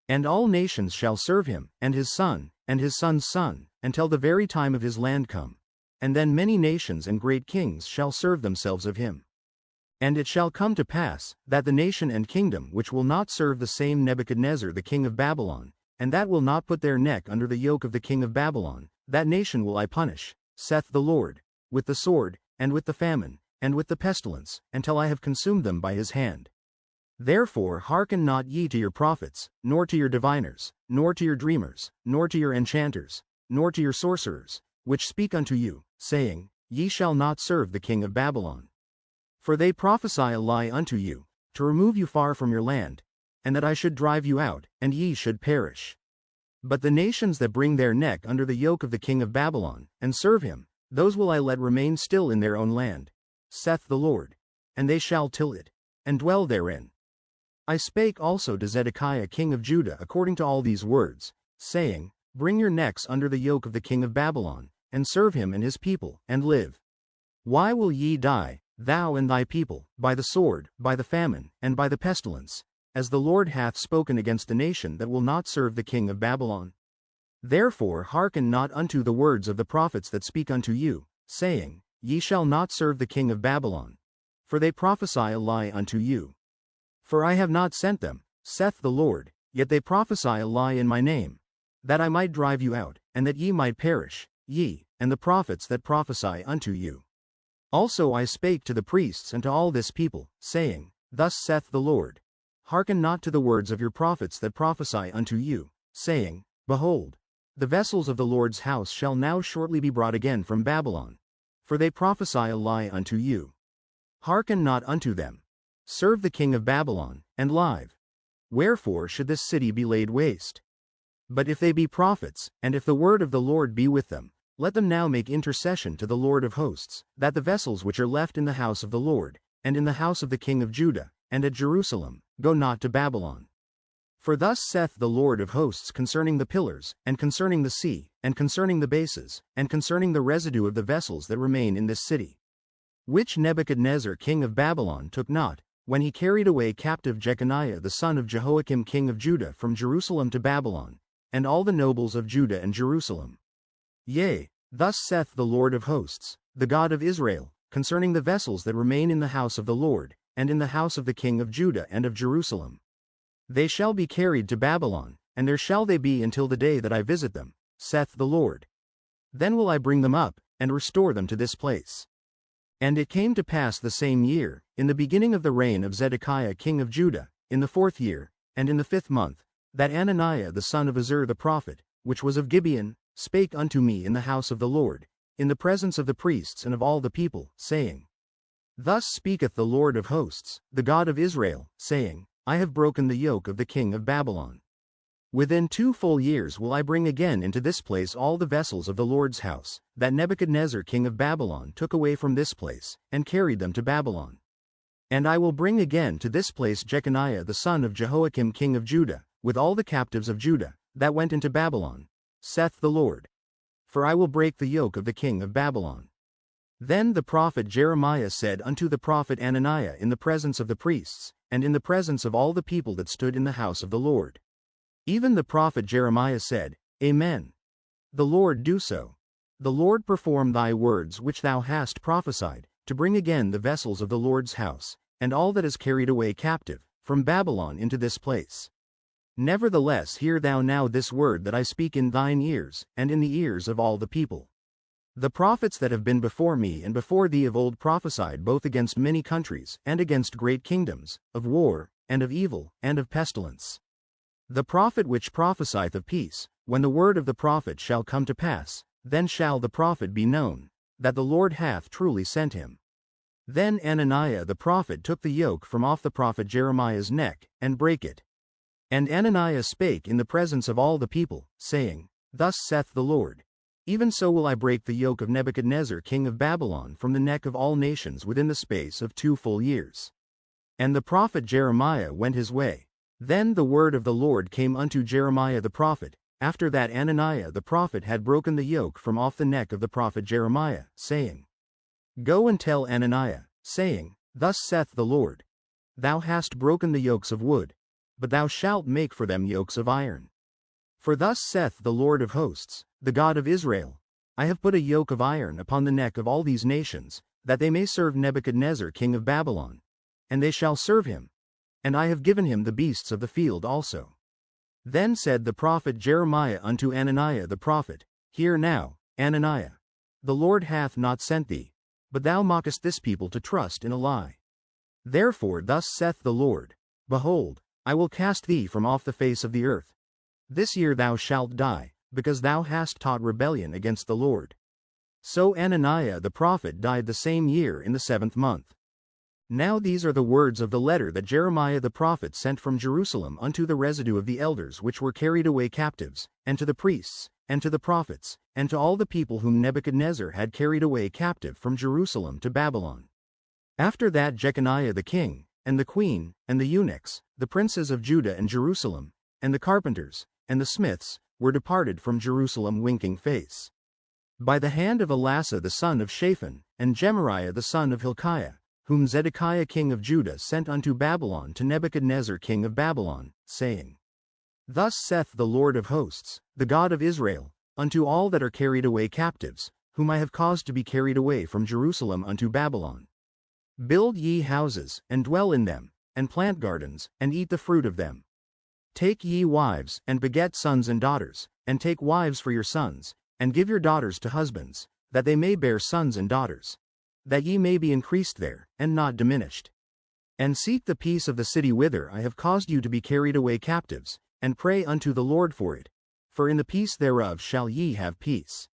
And all nations shall serve him, and his son's son, until the very time of his land come. And then many nations and great kings shall serve themselves of him. And it shall come to pass, that the nation and kingdom which will not serve the same Nebuchadnezzar the king of Babylon, and that will not put their neck under the yoke of the king of Babylon, that nation will I punish, saith the Lord, with the sword, and with the famine, and with the pestilence, until I have consumed them by his hand. Therefore hearken not ye to your prophets, nor to your diviners, nor to your dreamers, nor to your enchanters, nor to your sorcerers, which speak unto you, saying, Ye shall not serve the king of Babylon. For they prophesy a lie unto you, to remove you far from your land, and that I should drive you out, and ye should perish. But the nations that bring their neck under the yoke of the king of Babylon, and serve him, those will I let remain still in their own land, saith the Lord, and they shall till it, and dwell therein. I spake also to Zedekiah king of Judah according to all these words, saying, Bring your necks under the yoke of the king of Babylon, and serve him and his people, and live. Why will ye die, thou and thy people, by the sword, by the famine, and by the pestilence, as the Lord hath spoken against the nation that will not serve the king of Babylon? Therefore hearken not unto the words of the prophets that speak unto you, saying, Ye shall not serve the king of Babylon. For they prophesy a lie unto you. For I have not sent them, saith the Lord, yet they prophesy a lie in my name, that I might drive you out, and that ye might perish, ye, and the prophets that prophesy unto you. Also I spake to the priests and to all this people, saying, Thus saith the Lord, Hearken not to the words of your prophets that prophesy unto you, saying, Behold, the vessels of the Lord's house shall now shortly be brought again from Babylon. For they prophesy a lie unto you. Hearken not unto them. Serve the king of Babylon, and live. Wherefore should this city be laid waste? But if they be prophets, and if the word of the Lord be with them, let them now make intercession to the Lord of hosts, that the vessels which are left in the house of the Lord, and in the house of the king of Judah, and at Jerusalem, go not to Babylon. For thus saith the Lord of hosts concerning the pillars, and concerning the sea, and concerning the bases, and concerning the residue of the vessels that remain in this city, which Nebuchadnezzar king of Babylon took not, when he carried away captive Jeconiah the son of Jehoiakim king of Judah from Jerusalem to Babylon, and all the nobles of Judah and Jerusalem. Yea, thus saith the Lord of hosts, the God of Israel, concerning the vessels that remain in the house of the Lord, and in the house of the king of Judah and of Jerusalem. They shall be carried to Babylon, and there shall they be until the day that I visit them, saith the Lord. Then will I bring them up, and restore them to this place. And it came to pass the same year, in the beginning of the reign of Zedekiah king of Judah, in the 4th year, and in the 5th month, that Ananiah the son of Azur the prophet, which was of Gibeon, spake unto me in the house of the Lord, in the presence of the priests and of all the people, saying, Thus speaketh the Lord of hosts, the God of Israel, saying, I have broken the yoke of the king of Babylon. Within 2 full years will I bring again into this place all the vessels of the Lord's house, that Nebuchadnezzar king of Babylon took away from this place, and carried them to Babylon. And I will bring again to this place Jeconiah the son of Jehoiakim king of Judah, with all the captives of Judah, that went into Babylon, saith the Lord. For I will break the yoke of the king of Babylon. Then the prophet Jeremiah said unto the prophet Ananiah in the presence of the priests, and in the presence of all the people that stood in the house of the Lord. Even the prophet Jeremiah said, Amen. The Lord do so. The Lord perform thy words which thou hast prophesied, to bring again the vessels of the Lord's house, and all that is carried away captive, from Babylon into this place. Nevertheless hear thou now this word that I speak in thine ears, and in the ears of all the people. The prophets that have been before me and before thee of old prophesied both against many countries, and against great kingdoms, of war, and of evil, and of pestilence. The prophet which prophesieth of peace, when the word of the prophet shall come to pass, then shall the prophet be known, that the Lord hath truly sent him. Then Ananiah the prophet took the yoke from off the prophet Jeremiah's neck, and brake it. And Ananiah spake in the presence of all the people, saying, Thus saith the Lord, Even so will I break the yoke of Nebuchadnezzar king of Babylon from the neck of all nations within the space of 2 full years. And the prophet Jeremiah went his way. Then the word of the Lord came unto Jeremiah the prophet, after that Ananiah the prophet had broken the yoke from off the neck of the prophet Jeremiah, saying, Go and tell Ananiah, saying, Thus saith the Lord, Thou hast broken the yokes of wood, but thou shalt make for them yokes of iron. For thus saith the Lord of hosts, the God of Israel, I have put a yoke of iron upon the neck of all these nations, that they may serve Nebuchadnezzar king of Babylon. And they shall serve him. And I have given him the beasts of the field also. Then said the prophet Jeremiah unto Ananiah the prophet, Hear now, Ananiah. The Lord hath not sent thee, but thou mockest this people to trust in a lie. Therefore thus saith the Lord, Behold, I will cast thee from off the face of the earth. This year thou shalt die, because thou hast taught rebellion against the Lord. So Ananiah the prophet died the same year in the 7th month. Now these are the words of the letter that Jeremiah the prophet sent from Jerusalem unto the residue of the elders which were carried away captives, and to the priests, and to the prophets, and to all the people whom Nebuchadnezzar had carried away captive from Jerusalem to Babylon. After that Jeconiah the king, and the queen, and the eunuchs, the princes of Judah and Jerusalem, and the carpenters, and the smiths, were departed from Jerusalem winking face. By the hand of Elasah the son of Shaphan, and Gemariah the son of Hilkiah, whom Zedekiah king of Judah sent unto Babylon to Nebuchadnezzar king of Babylon, saying, Thus saith the Lord of hosts, the God of Israel, unto all that are carried away captives, whom I have caused to be carried away from Jerusalem unto Babylon. Build ye houses, and dwell in them, and plant gardens, and eat the fruit of them. Take ye wives, and beget sons and daughters, and take wives for your sons, and give your daughters to husbands, that they may bear sons and daughters, that ye may be increased there, and not diminished. And seek the peace of the city whither I have caused you to be carried away captives, and pray unto the Lord for it, for in the peace thereof shall ye have peace.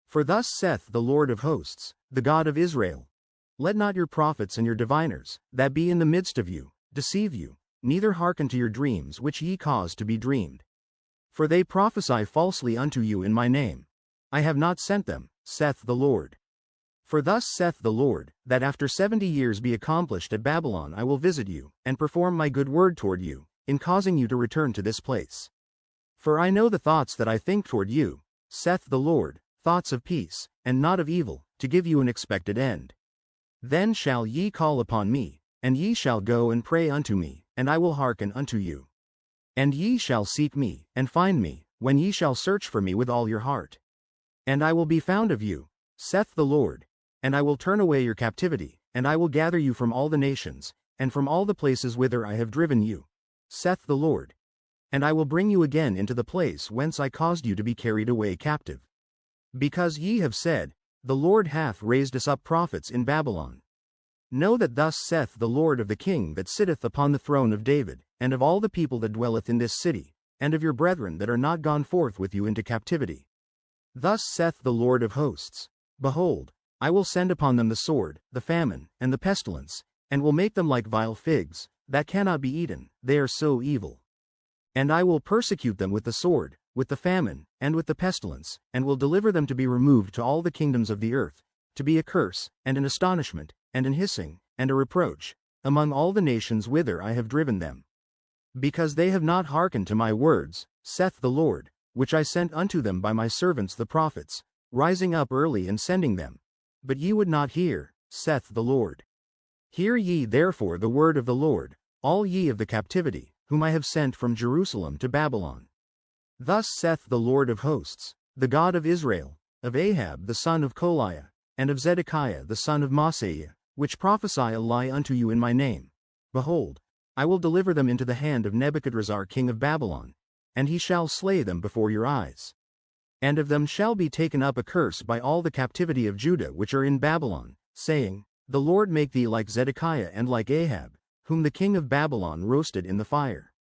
For thus saith the Lord of hosts, the God of Israel, Let not your prophets and your diviners, that be in the midst of you, deceive you, neither hearken to your dreams which ye cause to be dreamed. For they prophesy falsely unto you in my name. I have not sent them, saith the Lord. For thus saith the Lord, that after 70 years be accomplished at Babylon I will visit you, and perform my good word toward you, in causing you to return to this place. For I know the thoughts that I think toward you, saith the Lord, thoughts of peace, and not of evil, to give you an expected end. Then shall ye call upon me, and ye shall go and pray unto me, and I will hearken unto you. And ye shall seek me, and find me, when ye shall search for me with all your heart. And I will be found of you, saith the Lord. And I will turn away your captivity, and I will gather you from all the nations, and from all the places whither I have driven you, saith the Lord. And I will bring you again into the place whence I caused you to be carried away captive. Because ye have said, The Lord hath raised us up prophets in Babylon. Know that thus saith the Lord of the king that sitteth upon the throne of David, and of all the people that dwelleth in this city, and of your brethren that are not gone forth with you into captivity. Thus saith the Lord of hosts, Behold, I will send upon them the sword, the famine, and the pestilence, and will make them like vile figs, that cannot be eaten, they are so evil. And I will persecute them with the sword, with the famine, and with the pestilence, and will deliver them to be removed to all the kingdoms of the earth, to be a curse, and an astonishment, and an hissing, and a reproach, among all the nations whither I have driven them. Because they have not hearkened to my words, saith the Lord, which I sent unto them by my servants the prophets, rising up early and sending them. But ye would not hear, saith the Lord. Hear ye therefore the word of the Lord, all ye of the captivity, whom I have sent from Jerusalem to Babylon. Thus saith the Lord of hosts, the God of Israel, of Ahab the son of Kolaiah, and of Zedekiah the son of Maaseiah, which prophesy a lie unto you in my name. Behold, I will deliver them into the hand of Nebuchadrezzar king of Babylon, and he shall slay them before your eyes. And of them shall be taken up a curse by all the captivity of Judah which are in Babylon, saying, The Lord make thee like Zedekiah and like Ahab, whom the king of Babylon roasted in the fire.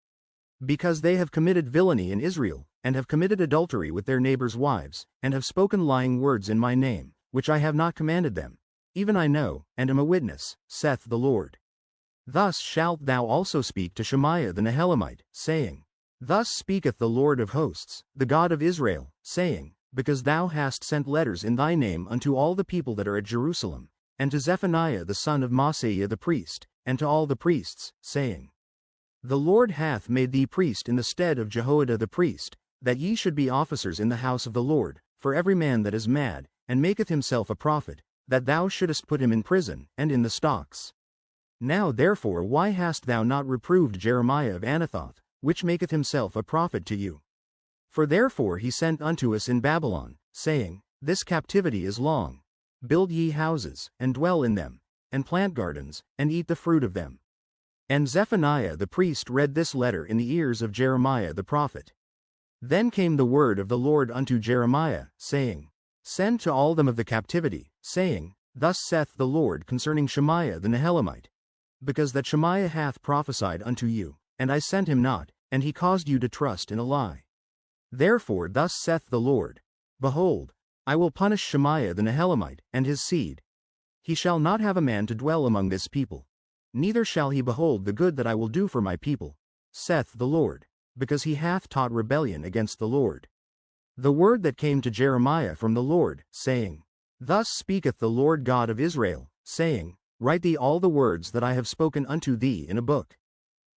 Because they have committed villainy in Israel, and have committed adultery with their neighbors' wives, and have spoken lying words in my name, which I have not commanded them, even I know, and am a witness, saith the Lord. Thus shalt thou also speak to Shemaiah the Nehelamite, saying, Thus speaketh the Lord of hosts, the God of Israel, saying, Because thou hast sent letters in thy name unto all the people that are at Jerusalem, and to Zephaniah the son of Maaseiah the priest, and to all the priests, saying, The Lord hath made thee priest in the stead of Jehoiada the priest, that ye should be officers in the house of the Lord, for every man that is mad, and maketh himself a prophet, that thou shouldest put him in prison, and in the stocks. Now therefore why hast thou not reproved Jeremiah of Anathoth, which maketh himself a prophet to you? For therefore he sent unto us in Babylon, saying, This captivity is long. Build ye houses, and dwell in them, and plant gardens, and eat the fruit of them. And Zephaniah the priest read this letter in the ears of Jeremiah the prophet. Then came the word of the Lord unto Jeremiah, saying, Send to all them of the captivity, saying, Thus saith the Lord concerning Shemaiah the Nehelamite. Because that Shemaiah hath prophesied unto you, and I sent him not, and he caused you to trust in a lie. Therefore thus saith the Lord, Behold, I will punish Shemaiah the Nehelamite, and his seed. He shall not have a man to dwell among this people. Neither shall he behold the good that I will do for my people, saith the Lord, because he hath taught rebellion against the Lord. The word that came to Jeremiah from the Lord, saying, Thus speaketh the Lord God of Israel, saying, Write thee all the words that I have spoken unto thee in a book.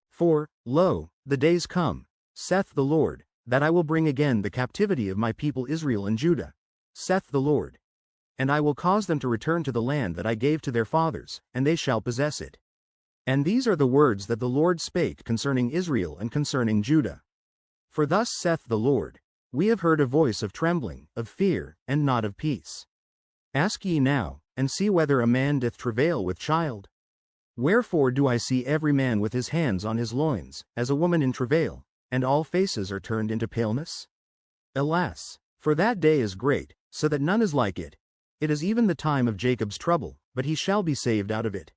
For, lo, the days come, saith the Lord, that I will bring again the captivity of my people Israel and Judah, saith the Lord. And I will cause them to return to the land that I gave to their fathers, and they shall possess it. And these are the words that the Lord spake concerning Israel and concerning Judah. For thus saith the Lord, We have heard a voice of trembling, of fear, and not of peace. Ask ye now, and see whether a man doth travail with child? Wherefore do I see every man with his hands on his loins, as a woman in travail, and all faces are turned into paleness? Alas, for that day is great, so that none is like it. It is even the time of Jacob's trouble, but he shall be saved out of it.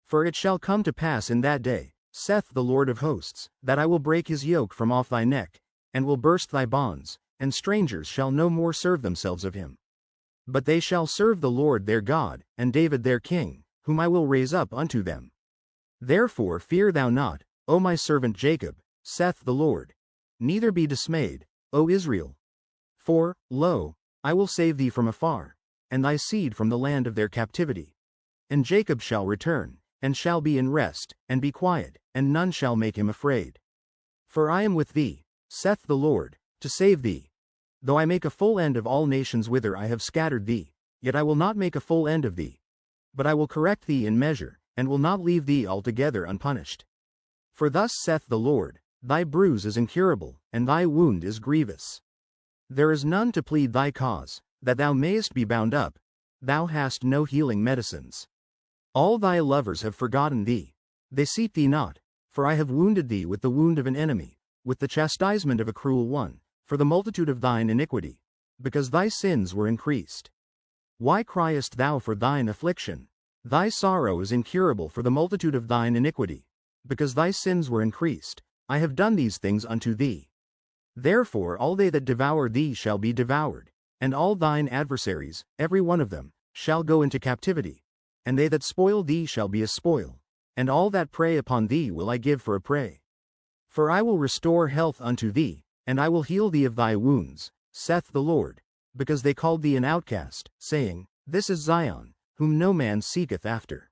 For it shall come to pass in that day, saith the Lord of hosts, that I will break his yoke from off thy neck, and will burst thy bonds, and strangers shall no more serve themselves of him. But they shall serve the Lord their God, and David their king, whom I will raise up unto them. Therefore fear thou not, O my servant Jacob, saith the Lord. Neither be dismayed, O Israel. For, lo, I will save thee from afar, and thy seed from the land of their captivity. And Jacob shall return, and shall be in rest, and be quiet, and none shall make him afraid. For I am with thee, saith the Lord, to save thee. Though I make a full end of all nations whither I have scattered thee, yet I will not make a full end of thee. But I will correct thee in measure, and will not leave thee altogether unpunished. For thus saith the Lord, Thy bruise is incurable, and thy wound is grievous. There is none to plead thy cause, that thou mayest be bound up. Thou hast no healing medicines. All thy lovers have forgotten thee. They seek thee not, for I have wounded thee with the wound of an enemy, with the chastisement of a cruel one, for the multitude of thine iniquity, because thy sins were increased. Why criest thou for thine affliction? Thy sorrow is incurable for the multitude of thine iniquity. Because thy sins were increased, I have done these things unto thee. Therefore all they that devour thee shall be devoured, and all thine adversaries, every one of them, shall go into captivity. And they that spoil thee shall be a spoil, and all that prey upon thee will I give for a prey. For I will restore health unto thee, and I will heal thee of thy wounds, saith the Lord, because they called thee an outcast, saying, This is Zion, whom no man seeketh after.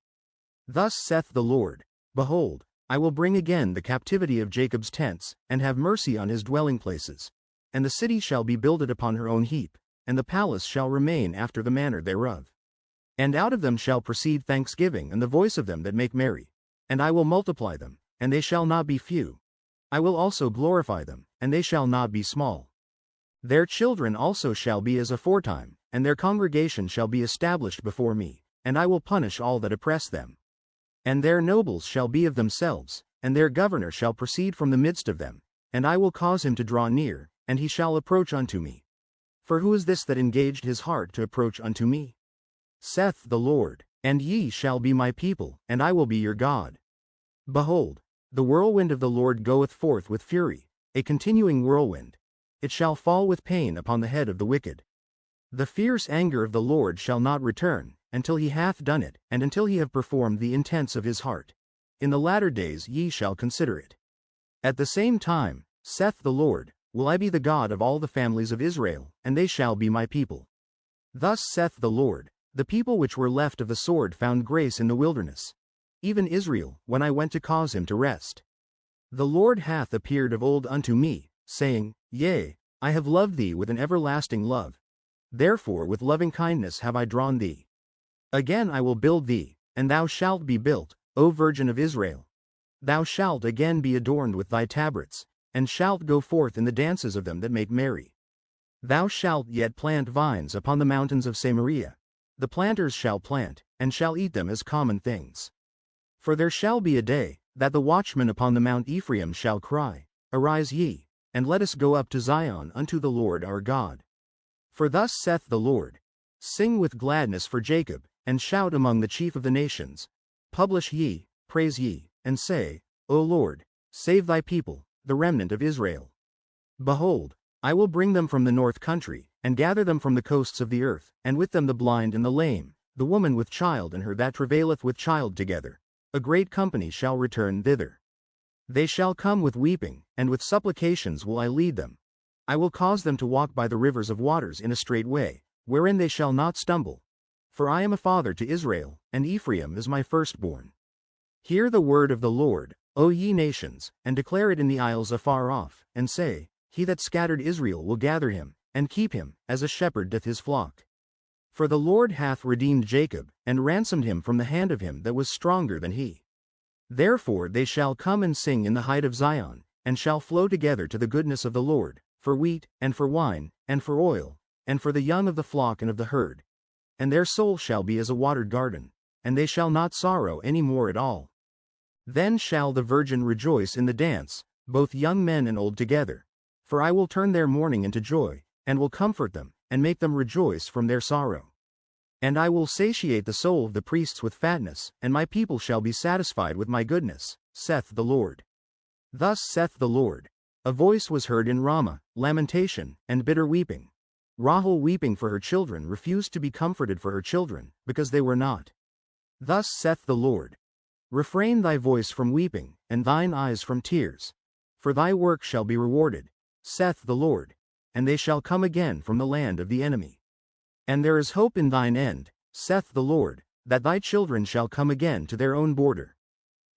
Thus saith the Lord, Behold, I will bring again the captivity of Jacob's tents, and have mercy on his dwelling places. And the city shall be builded upon her own heap, and the palace shall remain after the manner thereof. And out of them shall proceed thanksgiving and the voice of them that make merry. And I will multiply them, and they shall not be few. I will also glorify them, and they shall not be small. Their children also shall be as aforetime, and their congregation shall be established before me, and I will punish all that oppress them. And their nobles shall be of themselves, and their governor shall proceed from the midst of them, and I will cause him to draw near, and he shall approach unto me. For who is this that engaged his heart to approach unto me? Saith the Lord, and ye shall be my people, and I will be your God. Behold, the whirlwind of the Lord goeth forth with fury, a continuing whirlwind. It shall fall with pain upon the head of the wicked. The fierce anger of the Lord shall not return, until he hath done it, and until he have performed the intents of his heart. In the latter days ye shall consider it. At the same time, saith the Lord, will I be the God of all the families of Israel, and they shall be my people. Thus saith the Lord, the people which were left of the sword found grace in the wilderness. Even Israel, when I went to cause him to rest. The Lord hath appeared of old unto me, saying, Yea, I have loved thee with an everlasting love. Therefore with loving kindness have I drawn thee. Again I will build thee, and thou shalt be built, O Virgin of Israel. Thou shalt again be adorned with thy tabrets, and shalt go forth in the dances of them that make merry. Thou shalt yet plant vines upon the mountains of Samaria. The planters shall plant, and shall eat them as common things. For there shall be a day, that the watchmen upon the Mount Ephraim shall cry, Arise ye, and let us go up to Zion unto the Lord our God. For thus saith the Lord, Sing with gladness for Jacob, and shout among the chief of the nations. Publish ye, praise ye, and say, O Lord, save thy people, the remnant of Israel. Behold, I will bring them from the north country, and gather them from the coasts of the earth, and with them the blind and the lame, the woman with child and her that travaileth with child together. A great company shall return thither. They shall come with weeping, and with supplications will I lead them. I will cause them to walk by the rivers of waters in a straight way, wherein they shall not stumble. For I am a father to Israel, and Ephraim is my firstborn. Hear the word of the Lord, O ye nations, and declare it in the isles afar off, and say, He that scattered Israel will gather him, and keep him, as a shepherd doth his flock. For the Lord hath redeemed Jacob, and ransomed him from the hand of him that was stronger than he. Therefore they shall come and sing in the height of Zion, and shall flow together to the goodness of the Lord, for wheat, and for wine, and for oil, and for the young of the flock and of the herd. And their soul shall be as a watered garden, and they shall not sorrow any more at all. Then shall the virgin rejoice in the dance, both young men and old together. For I will turn their mourning into joy, and will comfort them, and make them rejoice from their sorrow. And I will satiate the soul of the priests with fatness, and my people shall be satisfied with my goodness, saith the Lord. Thus saith the Lord, a voice was heard in Ramah, lamentation, and bitter weeping. Rahel weeping for her children refused to be comforted for her children, because they were not. Thus saith the Lord, refrain thy voice from weeping, and thine eyes from tears. For thy work shall be rewarded, saith the Lord, and they shall come again from the land of the enemy. And there is hope in thine end, saith the Lord, that thy children shall come again to their own border.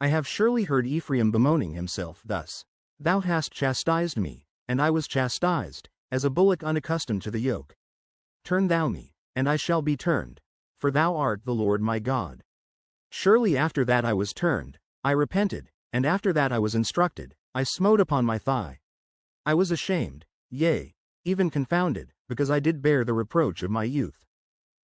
I have surely heard Ephraim bemoaning himself thus, Thou hast chastised me, and I was chastised, as a bullock unaccustomed to the yoke. Turn thou me, and I shall be turned, for thou art the Lord my God. Surely after that I was turned, I repented, and after that I was instructed, I smote upon my thigh. I was ashamed, yea, even confounded, because I did bear the reproach of my youth.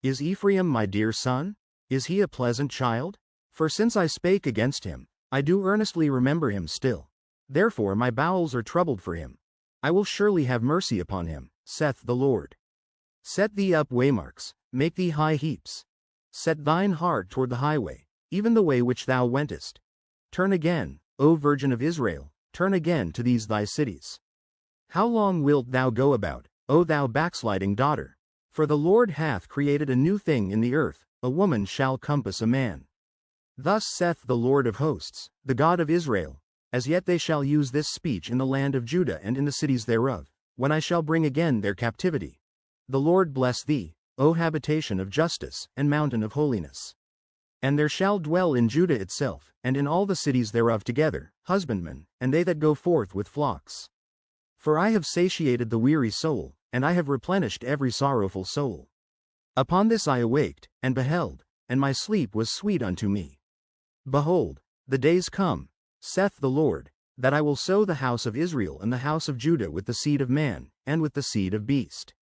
Is Ephraim my dear son? Is he a pleasant child? For since I spake against him, I do earnestly remember him still. Therefore my bowels are troubled for him. I will surely have mercy upon him, saith the Lord. Set thee up waymarks, make thee high heaps. set thine heart toward the highway, even the way which thou wentest. Turn again, O Virgin of Israel, turn again to these thy cities. How long wilt thou go about, O thou backsliding daughter? For the Lord hath created a new thing in the earth, a woman shall compass a man. Thus saith the Lord of hosts, the God of Israel, as yet they shall use this speech in the land of Judah and in the cities thereof, when I shall bring again their captivity. The Lord bless thee, O habitation of justice, and mountain of holiness. And there shall dwell in Judah itself, and in all the cities thereof together, husbandmen, and they that go forth with flocks. For I have satiated the weary soul, and I have replenished every sorrowful soul. Upon this I awaked, and beheld, and my sleep was sweet unto me. Behold, the days come, saith the Lord, that I will sow the house of Israel and the house of Judah with the seed of man, and with the seed of beast.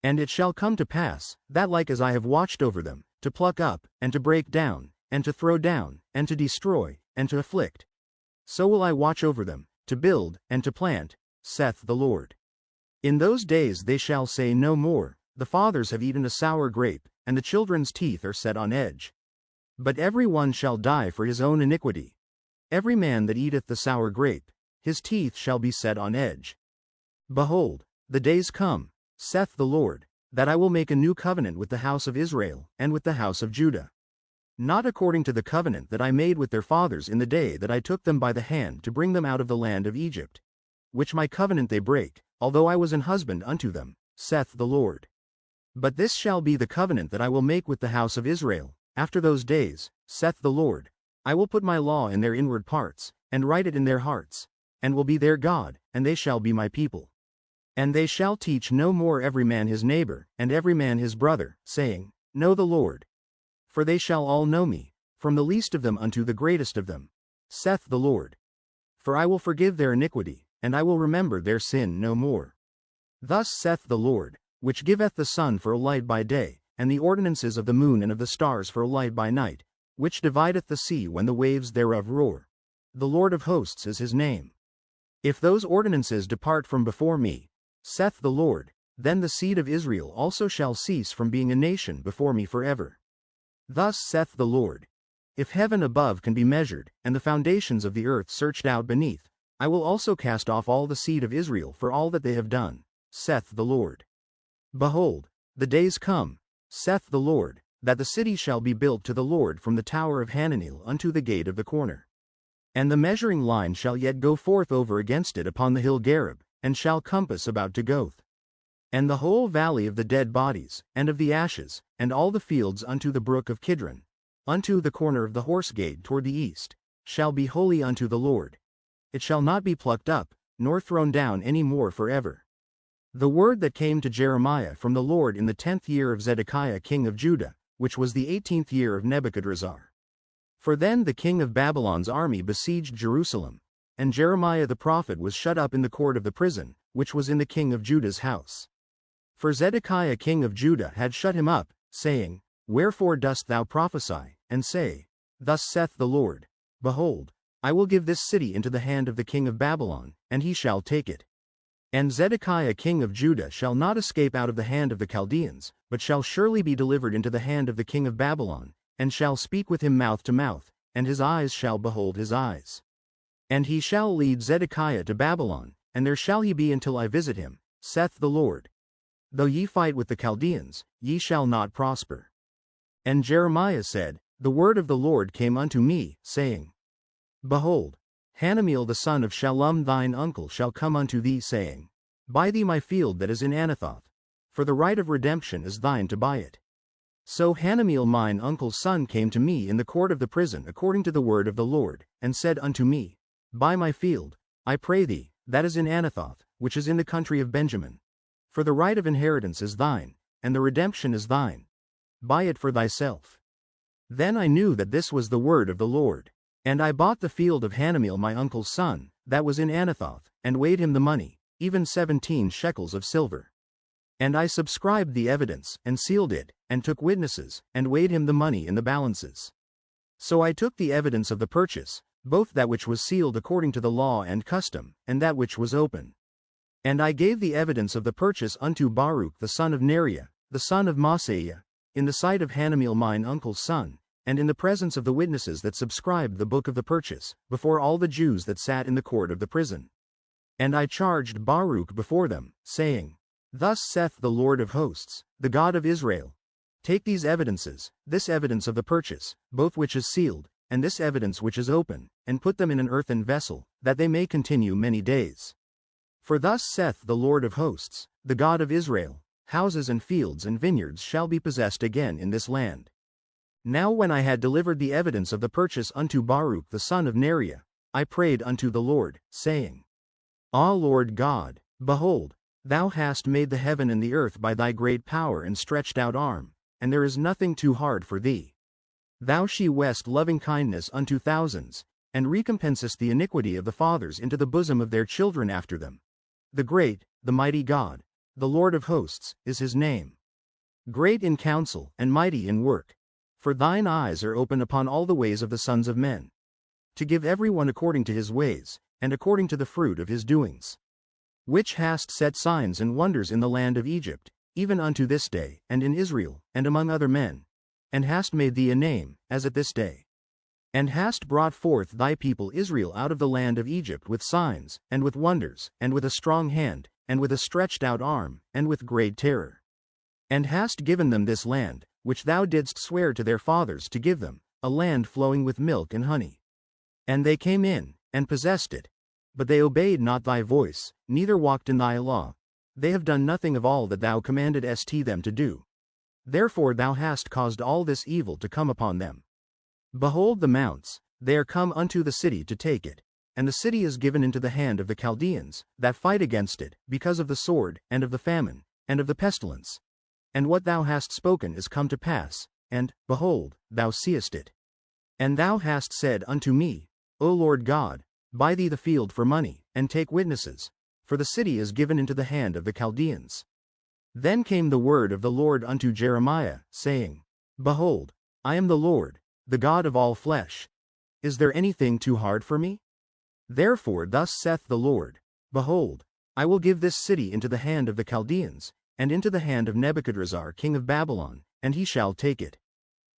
And it shall come to pass, that like as I have watched over them, to pluck up, and to break down, and to throw down, and to destroy, and to afflict, so will I watch over them, to build, and to plant, saith the Lord. In those days they shall say no more, the fathers have eaten a sour grape, and the children's teeth are set on edge. But every one shall die for his own iniquity. Every man that eateth the sour grape, his teeth shall be set on edge. Behold, the days come, saith the Lord, that I will make a new covenant with the house of Israel, and with the house of Judah. Not according to the covenant that I made with their fathers in the day that I took them by the hand to bring them out of the land of Egypt, which my covenant they break, although I was an husband unto them, saith the Lord. But this shall be the covenant that I will make with the house of Israel, after those days, saith the Lord. I will put my law in their inward parts, and write it in their hearts, and will be their God, and they shall be my people. And they shall teach no more every man his neighbor, and every man his brother, saying, Know the Lord. For they shall all know me, from the least of them unto the greatest of them, saith the Lord. For I will forgive their iniquity, and I will remember their sin no more. Thus saith the Lord, which giveth the sun for a light by day, and the ordinances of the moon and of the stars for a light by night, which divideth the sea when the waves thereof roar. The Lord of hosts is his name. If those ordinances depart from before me, saith the Lord, then the seed of Israel also shall cease from being a nation before me forever. Thus saith the Lord, if heaven above can be measured, and the foundations of the earth searched out beneath, I will also cast off all the seed of Israel for all that they have done, saith the Lord. Behold, the days come, saith the Lord, that the city shall be built to the Lord from the tower of Hananel unto the gate of the corner. And the measuring line shall yet go forth over against it upon the hill Gareb, and shall compass about to Goth. And the whole valley of the dead bodies, and of the ashes, and all the fields unto the brook of Kidron, unto the corner of the horse gate toward the east, shall be holy unto the Lord. It shall not be plucked up, nor thrown down any more forever. The word that came to Jeremiah from the Lord in the 10th year of Zedekiah king of Judah, which was the 18th year of Nebuchadrezzar. For then the king of Babylon's army besieged Jerusalem, and Jeremiah the prophet was shut up in the court of the prison, which was in the king of Judah's house. For Zedekiah king of Judah had shut him up, saying, Wherefore dost thou prophesy, and say, Thus saith the Lord, Behold, I will give this city into the hand of the king of Babylon, and he shall take it. And Zedekiah king of Judah shall not escape out of the hand of the Chaldeans, but shall surely be delivered into the hand of the king of Babylon, and shall speak with him mouth to mouth, and his eyes shall behold his eyes. And he shall lead Zedekiah to Babylon, and there shall he be until I visit him, saith the Lord. Though ye fight with the Chaldeans, ye shall not prosper. And Jeremiah said, The word of the Lord came unto me, saying, Behold, Hanameel the son of Shallum thine uncle shall come unto thee, saying, Buy thee my field that is in Anathoth, for the right of redemption is thine to buy it. So Hanameel mine uncle's son came to me in the court of the prison according to the word of the Lord, and said unto me, Buy my field, I pray thee, that is in Anathoth, which is in the country of Benjamin. For the right of inheritance is thine, and the redemption is thine. Buy it for thyself. Then I knew that this was the word of the Lord. And I bought the field of Hanameel my uncle's son, that was in Anathoth, and weighed him the money, even 17 shekels of silver. And I subscribed the evidence, and sealed it, and took witnesses, and weighed him the money in the balances. So I took the evidence of the purchase, both that which was sealed according to the law and custom, and that which was open. And I gave the evidence of the purchase unto Baruch the son of Neriah, the son of Maaseiah, in the sight of Hanameel mine uncle's son, and in the presence of the witnesses that subscribed the book of the purchase, before all the Jews that sat in the court of the prison. And I charged Baruch before them, saying, Thus saith the Lord of hosts, the God of Israel, Take these evidences, this evidence of the purchase, both which is sealed, and this evidence which is open, and put them in an earthen vessel, that they may continue many days. For thus saith the Lord of hosts, the God of Israel, Houses and fields and vineyards shall be possessed again in this land. Now when I had delivered the evidence of the purchase unto Baruch the son of Neriah, I prayed unto the Lord, saying, Ah Lord God, behold, thou hast made the heaven and the earth by thy great power and stretched out arm, and there is nothing too hard for thee. Thou shewest loving kindness unto thousands, and recompensest the iniquity of the fathers into the bosom of their children after them. The great, the mighty God, the Lord of hosts, is his name. Great in counsel and mighty in work. For thine eyes are open upon all the ways of the sons of men, to give every one according to his ways, and according to the fruit of his doings. Which hast set signs and wonders in the land of Egypt, even unto this day, and in Israel, and among other men, and hast made thee a name, as at this day. And hast brought forth thy people Israel out of the land of Egypt with signs, and with wonders, and with a strong hand, and with a stretched out arm, and with great terror. And hast given them this land, which thou didst swear to their fathers to give them, a land flowing with milk and honey. And they came in, and possessed it. But they obeyed not thy voice, neither walked in thy law. They have done nothing of all that thou commandedst them to do. Therefore thou hast caused all this evil to come upon them. Behold the mounts, they are come unto the city to take it, and the city is given into the hand of the Chaldeans, that fight against it, because of the sword, and of the famine, and of the pestilence. And what thou hast spoken is come to pass, and, behold, thou seest it. And thou hast said unto me, O Lord God, buy thee the field for money, and take witnesses, for the city is given into the hand of the Chaldeans. Then came the word of the Lord unto Jeremiah, saying, Behold, I am the Lord, the God of all flesh. Is there anything too hard for me? Therefore thus saith the Lord, Behold, I will give this city into the hand of the Chaldeans, and into the hand of Nebuchadrezzar king of Babylon, and he shall take it.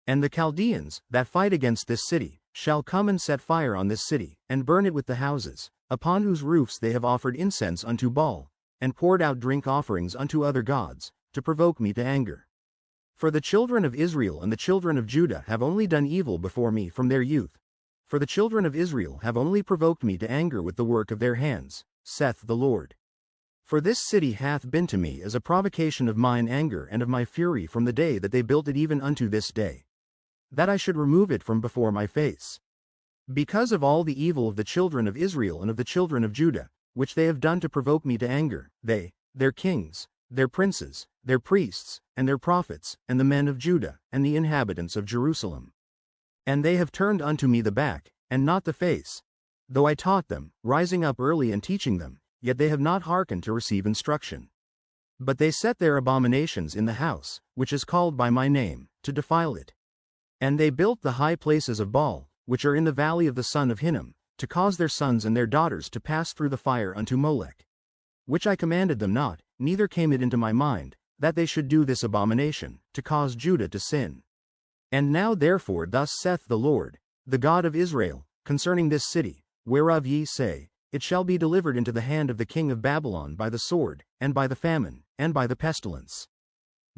And the Chaldeans, that fight against this city, shall come and set fire on this city, and burn it with the houses, upon whose roofs they have offered incense unto Baal, and poured out drink offerings unto other gods, to provoke me to anger. For the children of Israel and the children of Judah have only done evil before me from their youth. For the children of Israel have only provoked me to anger with the work of their hands, saith the Lord. For this city hath been to me as a provocation of mine anger and of my fury from the day that they built it even unto this day, that I should remove it from before my face. Because of all the evil of the children of Israel and of the children of Judah, which they have done to provoke me to anger, they, their kings, their princes, their priests, and their prophets, and the men of Judah, and the inhabitants of Jerusalem. And they have turned unto me the back, and not the face. Though I taught them, rising up early and teaching them, yet they have not hearkened to receive instruction. But they set their abominations in the house, which is called by my name, to defile it. And they built the high places of Baal, which are in the valley of the son of Hinnom, to cause their sons and their daughters to pass through the fire unto Molech. Which I commanded them not, neither came it into my mind, that they should do this abomination, to cause Judah to sin. And now therefore thus saith the Lord, the God of Israel, concerning this city, whereof ye say, It shall be delivered into the hand of the king of Babylon by the sword, and by the famine, and by the pestilence.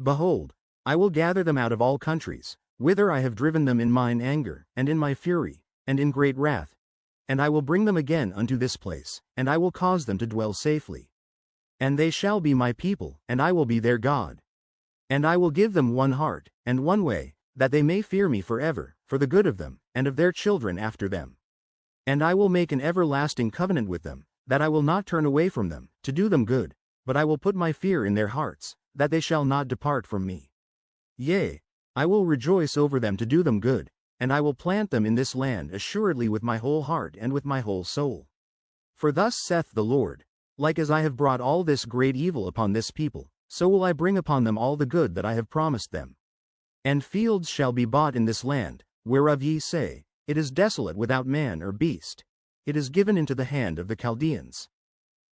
Behold, I will gather them out of all countries, whither I have driven them in mine anger, and in my fury, and in great wrath. And I will bring them again unto this place, and I will cause them to dwell safely. And they shall be my people, and I will be their God. And I will give them one heart, and one way, that they may fear me forever, for the good of them, and of their children after them. And I will make an everlasting covenant with them, that I will not turn away from them, to do them good, but I will put my fear in their hearts, that they shall not depart from me. Yea, I will rejoice over them to do them good, and I will plant them in this land assuredly with my whole heart and with my whole soul. For thus saith the Lord, like as I have brought all this great evil upon this people, so will I bring upon them all the good that I have promised them. And fields shall be bought in this land, whereof ye say, It is desolate without man or beast. It is given into the hand of the Chaldeans.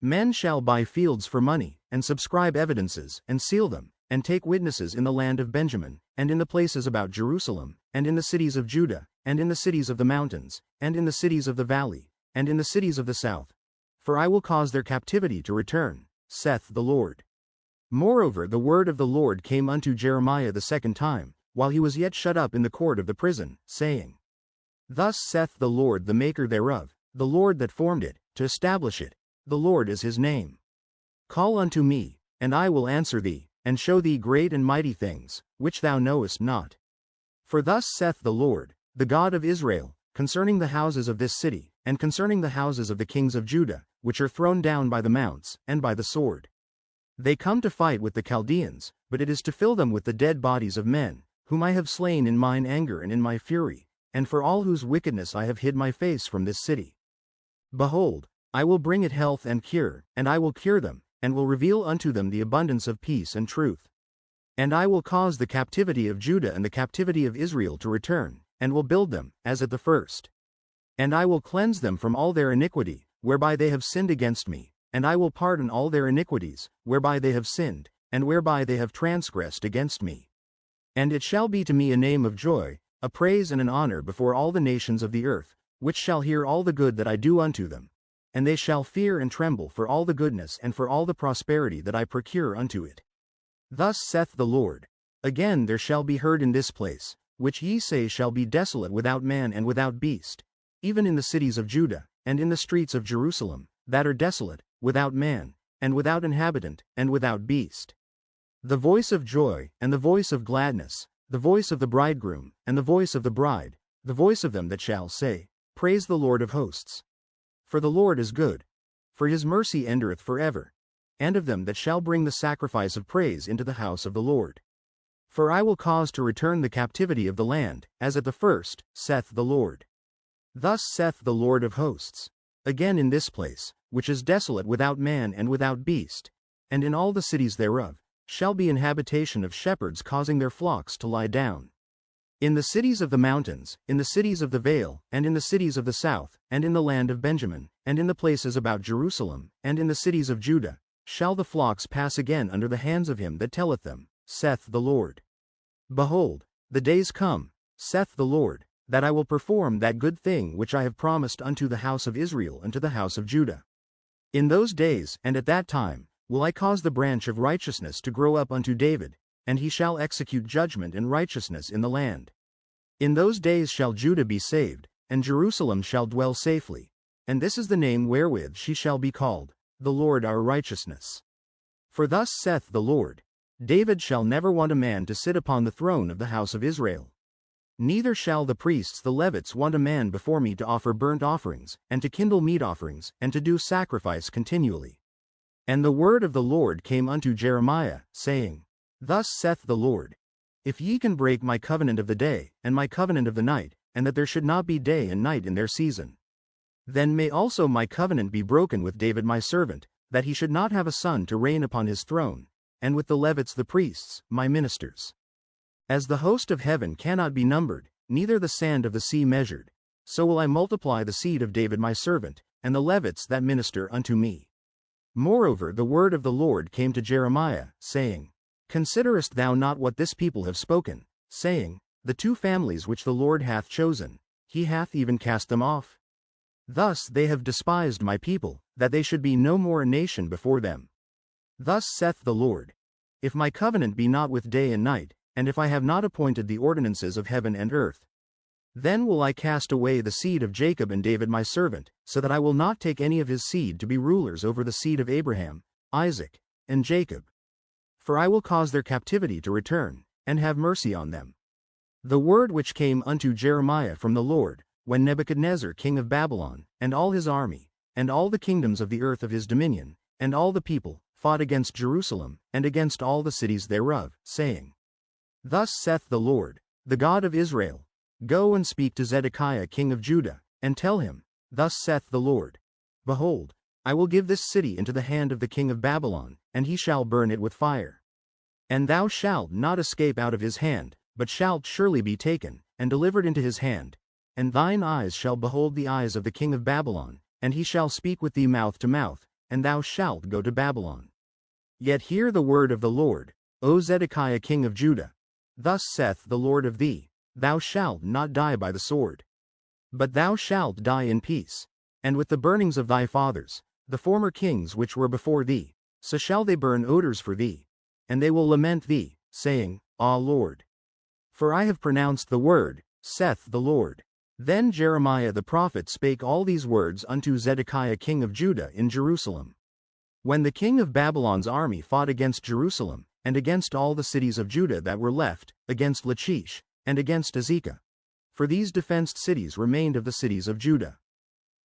Men shall buy fields for money, and subscribe evidences, and seal them, and take witnesses in the land of Benjamin, and in the places about Jerusalem, and in the cities of Judah, and in the cities of the mountains, and in the cities of the valley, and in the cities of the south. For I will cause their captivity to return, saith the Lord. Moreover the word of the Lord came unto Jeremiah the second time, while he was yet shut up in the court of the prison, saying, Thus saith the Lord the Maker thereof, the Lord that formed it, to establish it, the Lord is his name. Call unto me, and I will answer thee, and show thee great and mighty things, which thou knowest not. For thus saith the Lord, the God of Israel, concerning the houses of this city, and concerning the houses of the kings of Judah, which are thrown down by the mounts, and by the sword. They come to fight with the Chaldeans, but it is to fill them with the dead bodies of men, whom I have slain in mine anger and in my fury, and for all whose wickedness I have hid my face from this city. Behold, I will bring it health and cure, and I will cure them, and will reveal unto them the abundance of peace and truth. And I will cause the captivity of Judah and the captivity of Israel to return, and will build them, as at the first. And I will cleanse them from all their iniquity, whereby they have sinned against me, and I will pardon all their iniquities, whereby they have sinned, and whereby they have transgressed against me. And it shall be to me a name of joy, a praise and an honor before all the nations of the earth, which shall hear all the good that I do unto them. And they shall fear and tremble for all the goodness and for all the prosperity that I procure unto it. Thus saith the Lord, Again there shall be heard in this place, which ye say shall be desolate without man and without beast, even in the cities of Judah, and in the streets of Jerusalem, that are desolate, without man, and without inhabitant, and without beast. The voice of joy, and the voice of gladness, the voice of the bridegroom, and the voice of the bride, the voice of them that shall say, Praise the Lord of hosts. For the Lord is good, for his mercy endureth forever, and of them that shall bring the sacrifice of praise into the house of the Lord. For I will cause to return the captivity of the land, as at the first, saith the Lord. Thus saith the Lord of hosts, Again in this place, which is desolate without man and without beast, and in all the cities thereof, shall be an habitation of shepherds causing their flocks to lie down. In the cities of the mountains, in the cities of the vale, and in the cities of the south, and in the land of Benjamin, and in the places about Jerusalem, and in the cities of Judah, shall the flocks pass again under the hands of him that telleth them, saith the Lord. Behold, the days come, saith the Lord, that I will perform that good thing which I have promised unto the house of Israel and to the house of Judah. In those days and at that time, will I cause the branch of righteousness to grow up unto David, and he shall execute judgment and righteousness in the land. In those days shall Judah be saved, and Jerusalem shall dwell safely, and this is the name wherewith she shall be called, the Lord our righteousness. For thus saith the Lord, David shall never want a man to sit upon the throne of the house of Israel. Neither shall the priests the Levites want a man before me to offer burnt offerings, and to kindle meat offerings, and to do sacrifice continually. And the word of the Lord came unto Jeremiah, saying, Thus saith the Lord, If ye can break my covenant of the day, and my covenant of the night, and that there should not be day and night in their season, then may also my covenant be broken with David my servant, that he should not have a son to reign upon his throne, and with the Levites the priests, my ministers. As the host of heaven cannot be numbered, neither the sand of the sea measured, so will I multiply the seed of David my servant, and the Levites that minister unto me. Moreover the word of the Lord came to Jeremiah, saying, Considerest thou not what this people have spoken, saying, The two families which the Lord hath chosen, he hath even cast them off? Thus they have despised my people, that they should be no more a nation before them. Thus saith the Lord, If my covenant be not with day and night, and if I have not appointed the ordinances of heaven and earth, then will I cast away the seed of Jacob and David my servant, so that I will not take any of his seed to be rulers over the seed of Abraham, Isaac, and Jacob. For I will cause their captivity to return, and have mercy on them. The word which came unto Jeremiah from the Lord, when Nebuchadnezzar king of Babylon, and all his army, and all the kingdoms of the earth of his dominion, and all the people, fought against Jerusalem, and against all the cities thereof, saying, Thus saith the Lord, the God of Israel, Go and speak to Zedekiah king of Judah, and tell him, Thus saith the Lord, Behold, I will give this city into the hand of the king of Babylon, and he shall burn it with fire. And thou shalt not escape out of his hand, but shalt surely be taken, and delivered into his hand, and thine eyes shall behold the eyes of the king of Babylon, and he shall speak with thee mouth to mouth, and thou shalt go to Babylon. Yet hear the word of the Lord, O Zedekiah king of Judah. Thus saith the Lord of thee, Thou shalt not die by the sword. But thou shalt die in peace, and with the burnings of thy fathers, the former kings which were before thee, so shall they burn odors for thee, and they will lament thee, saying, Ah Lord. For I have pronounced the word, saith the Lord. Then Jeremiah the prophet spake all these words unto Zedekiah king of Judah in Jerusalem. When the king of Babylon's army fought against Jerusalem, and against all the cities of Judah that were left, against Lachish, and against Azekah. For these defenced cities remained of the cities of Judah.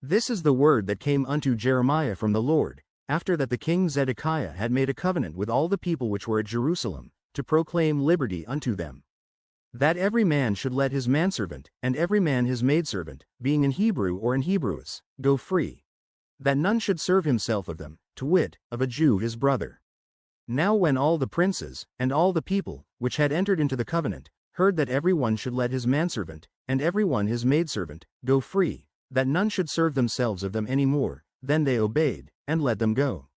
This is the word that came unto Jeremiah from the Lord, after that the king Zedekiah had made a covenant with all the people which were at Jerusalem, to proclaim liberty unto them. That every man should let his manservant, and every man his maidservant, being an Hebrew or an Hebrews, go free. That none should serve himself of them, to wit, of a Jew his brother. Now when all the princes, and all the people, which had entered into the covenant, heard that every one should let his manservant, and every one his maidservant, go free, that none should serve themselves of them any more, then they obeyed, and let them go.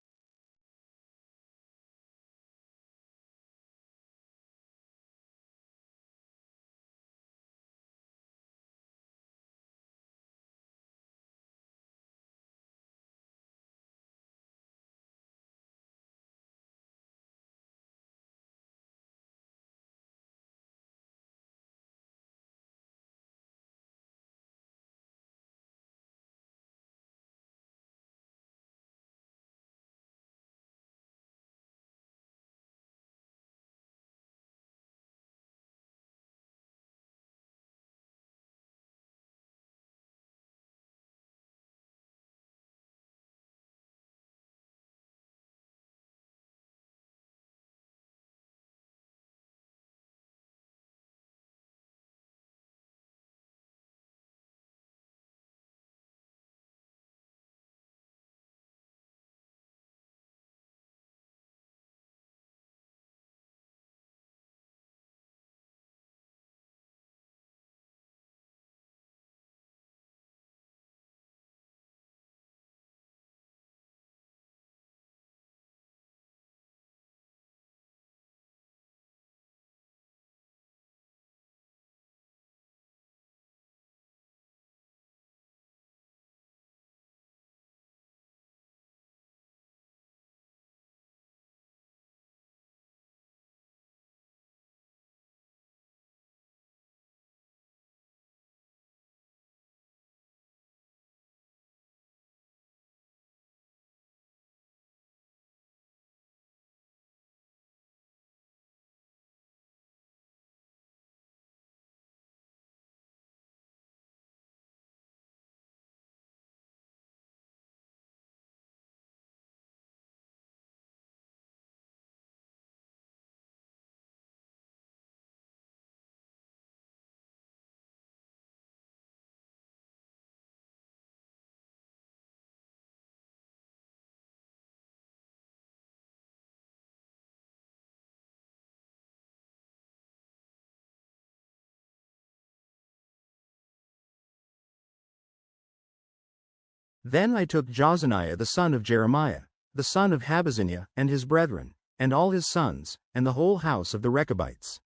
Then I took Jozaniah the son of Jeremiah, the son of Habazziniah, and his brethren, and all his sons, and the whole house of the Rechabites.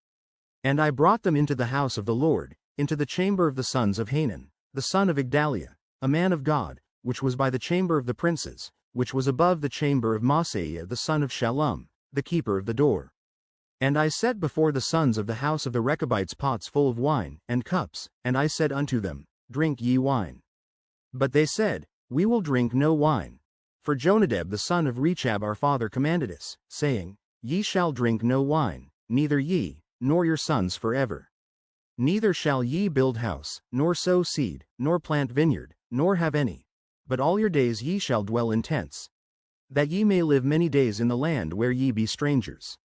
And I brought them into the house of the Lord, into the chamber of the sons of Hanan, the son of Igdaliah, a man of God, which was by the chamber of the princes, which was above the chamber of Maaseiah the son of Shallum, the keeper of the door. And I set before the sons of the house of the Rechabites pots full of wine, and cups, and I said unto them, Drink ye wine. But they said, We will drink no wine. For Jonadab the son of Rechab our father commanded us, saying, Ye shall drink no wine, neither ye, nor your sons forever. Neither shall ye build house, nor sow seed, nor plant vineyard, nor have any. But all your days ye shall dwell in tents, that ye may live many days in the land where ye be strangers.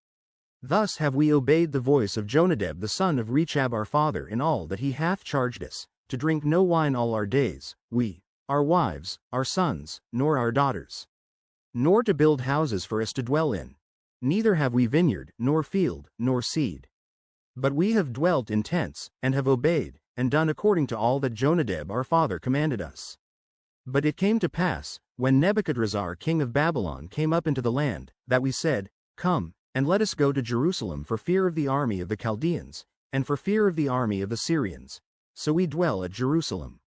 Thus have we obeyed the voice of Jonadab the son of Rechab our father in all that he hath charged us, to drink no wine all our days, we, our wives, our sons, nor our daughters. Nor to build houses for us to dwell in. Neither have we vineyard, nor field, nor seed. But we have dwelt in tents, and have obeyed, and done according to all that Jonadab our father commanded us. But it came to pass, when Nebuchadrezzar king of Babylon came up into the land, that we said, Come, and let us go to Jerusalem for fear of the army of the Chaldeans, and for fear of the army of the Syrians. So we dwell at Jerusalem.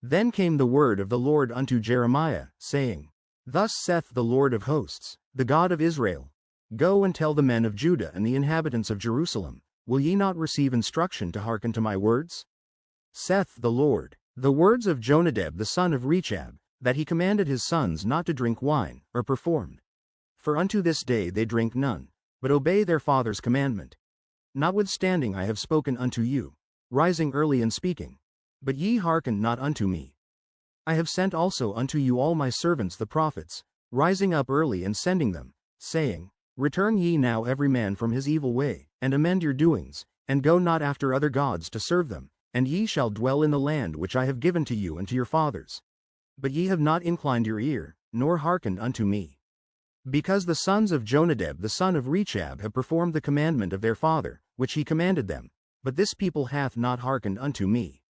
Then came the word of the Lord unto Jeremiah, saying, Thus saith the Lord of hosts, the God of Israel, Go and tell the men of Judah and the inhabitants of Jerusalem, Will ye not receive instruction to hearken to my words? Saith the Lord, the words of Jonadab the son of Rechab, that he commanded his sons not to drink wine, or performed. For unto this day they drink none, but obey their father's commandment. Notwithstanding I have spoken unto you, rising early and speaking, but ye hearken not unto me. I have sent also unto you all my servants the prophets, rising up early and sending them, saying, Return ye now every man from his evil way, and amend your doings, and go not after other gods to serve them, and ye shall dwell in the land which I have given to you and to your fathers. But ye have not inclined your ear, nor hearkened unto me. Because the sons of Jonadab the son of Rechab have performed the commandment of their father, which he commanded them, but this people hath not hearkened unto me.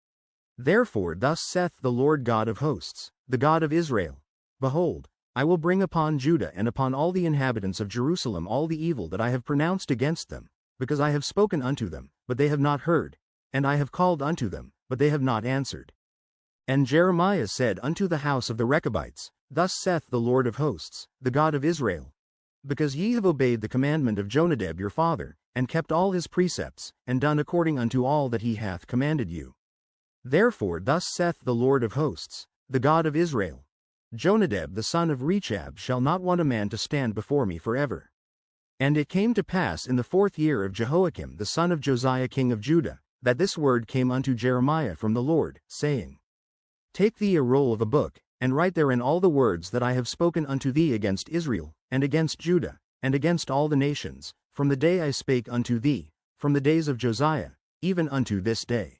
Therefore thus saith the Lord God of hosts, the God of Israel, Behold, I will bring upon Judah and upon all the inhabitants of Jerusalem all the evil that I have pronounced against them, because I have spoken unto them, but they have not heard, and I have called unto them, but they have not answered. And Jeremiah said unto the house of the Rechabites, Thus saith the Lord of hosts, the God of Israel, Because ye have obeyed the commandment of Jonadab your father, and kept all his precepts, and done according unto all that he hath commanded you. Therefore thus saith the Lord of hosts, the God of Israel, Jonadab the son of Rechab shall not want a man to stand before me forever. And it came to pass in the 4th year of Jehoiakim the son of Josiah king of Judah, that this word came unto Jeremiah from the Lord, saying, Take thee a roll of a book, and write therein all the words that I have spoken unto thee against Israel, and against Judah, and against all the nations, from the day I spake unto thee, from the days of Josiah, even unto this day.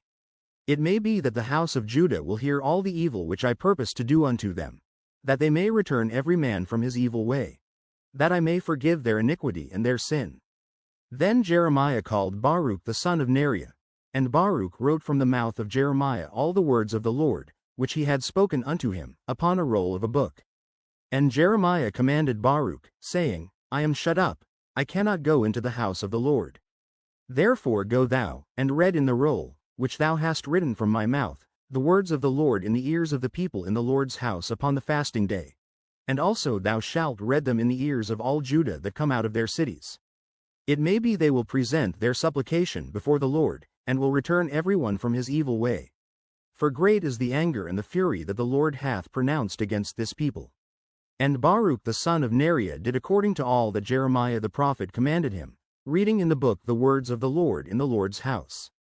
It may be that the house of Judah will hear all the evil which I purpose to do unto them, that they may return every man from his evil way, that I may forgive their iniquity and their sin. Then Jeremiah called Baruch the son of Neriah, and Baruch wrote from the mouth of Jeremiah all the words of the Lord, which he had spoken unto him, upon a roll of a book. And Jeremiah commanded Baruch, saying, I am shut up, I cannot go into the house of the Lord. Therefore go thou, and read in the roll, which thou hast written from my mouth, the words of the Lord in the ears of the people in the Lord's house upon the fasting day. And also thou shalt read them in the ears of all Judah that come out of their cities. It may be they will present their supplication before the Lord, and will return every one from his evil way. For great is the anger and the fury that the Lord hath pronounced against this people. And Baruch the son of Neriah did according to all that Jeremiah the prophet commanded him, reading in the book the words of the Lord in the Lord's house.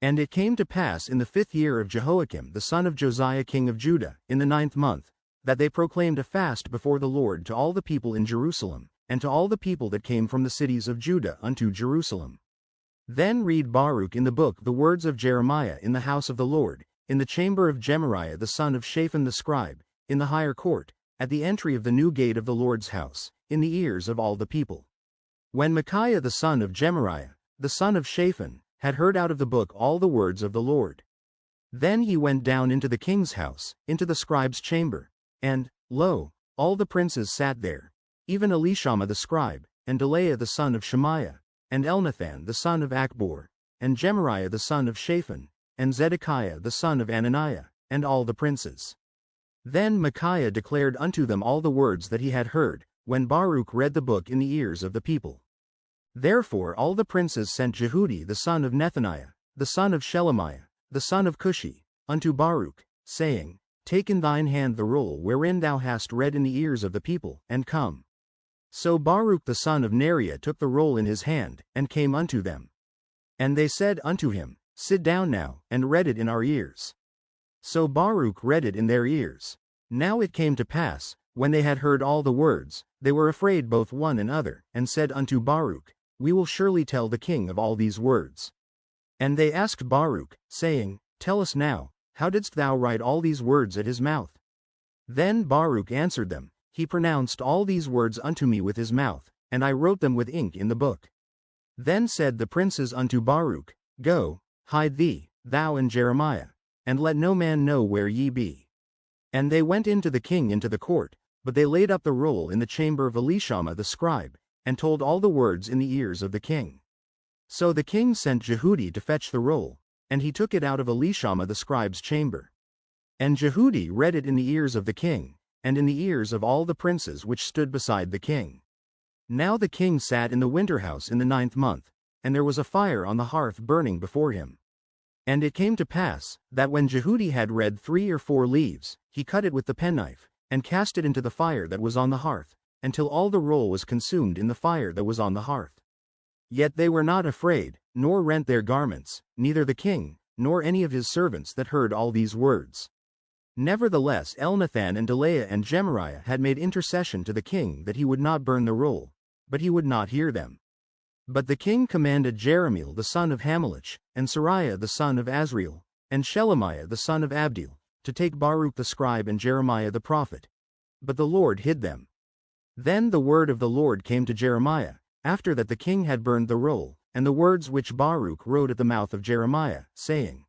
And it came to pass in the 5th year of Jehoiakim the son of Josiah king of Judah, in the 9th month, that they proclaimed a fast before the Lord to all the people in Jerusalem, and to all the people that came from the cities of Judah unto Jerusalem. Then read Baruch in the book the words of Jeremiah in the house of the Lord, in the chamber of Gemariah the son of Shaphan the scribe, in the higher court, at the entry of the new gate of the Lord's house, in the ears of all the people. When Micaiah the son of Gemariah, the son of Shaphan, had heard out of the book all the words of the Lord, then he went down into the king's house, into the scribe's chamber, and, lo, all the princes sat there, even Elishama the scribe, and Delaiah the son of Shemaiah, and Elnathan the son of Achbor, and Gemariah the son of Shaphan, and Zedekiah the son of Ananiah, and all the princes. Then Micaiah declared unto them all the words that he had heard, when Baruch read the book in the ears of the people. Therefore all the princes sent Jehudi the son of Nethaniah, the son of Shelemiah, the son of Cushi, unto Baruch, saying, Take in thine hand the roll wherein thou hast read in the ears of the people, and come. So Baruch the son of Neriah took the roll in his hand, and came unto them. And they said unto him, Sit down now, and read it in our ears. So Baruch read it in their ears. Now it came to pass, when they had heard all the words, they were afraid both one and other, and said unto Baruch, We will surely tell the king of all these words. And they asked Baruch, saying, Tell us now, how didst thou write all these words at his mouth? Then Baruch answered them, He pronounced all these words unto me with his mouth, and I wrote them with ink in the book. Then said the princes unto Baruch, Go, hide thee, thou and Jeremiah, and let no man know where ye be. And they went into the king into the court, but they laid up the roll in the chamber of Elishama the scribe, and told all the words in the ears of the king. So the king sent Jehudi to fetch the roll, and he took it out of Elishama the scribe's chamber. And Jehudi read it in the ears of the king, and in the ears of all the princes which stood beside the king. Now the king sat in the winter house in the 9th month, and there was a fire on the hearth burning before him. And it came to pass, that when Jehudi had read 3 or 4 leaves, he cut it with the penknife, and cast it into the fire that was on the hearth, until all the roll was consumed in the fire that was on the hearth. Yet they were not afraid, nor rent their garments, neither the king, nor any of his servants that heard all these words. Nevertheless Elnathan and Delaiah and Gemariah had made intercession to the king that he would not burn the roll, but he would not hear them. But the king commanded Jerahmeel the son of Hamelech, and Seraiah the son of Azriel, and Shelemiah the son of Abdeel, to take Baruch the scribe and Jeremiah the prophet. But the Lord hid them. Then the word of the Lord came to Jeremiah, after that the king had burned the roll, and the words which Baruch wrote at the mouth of Jeremiah, saying,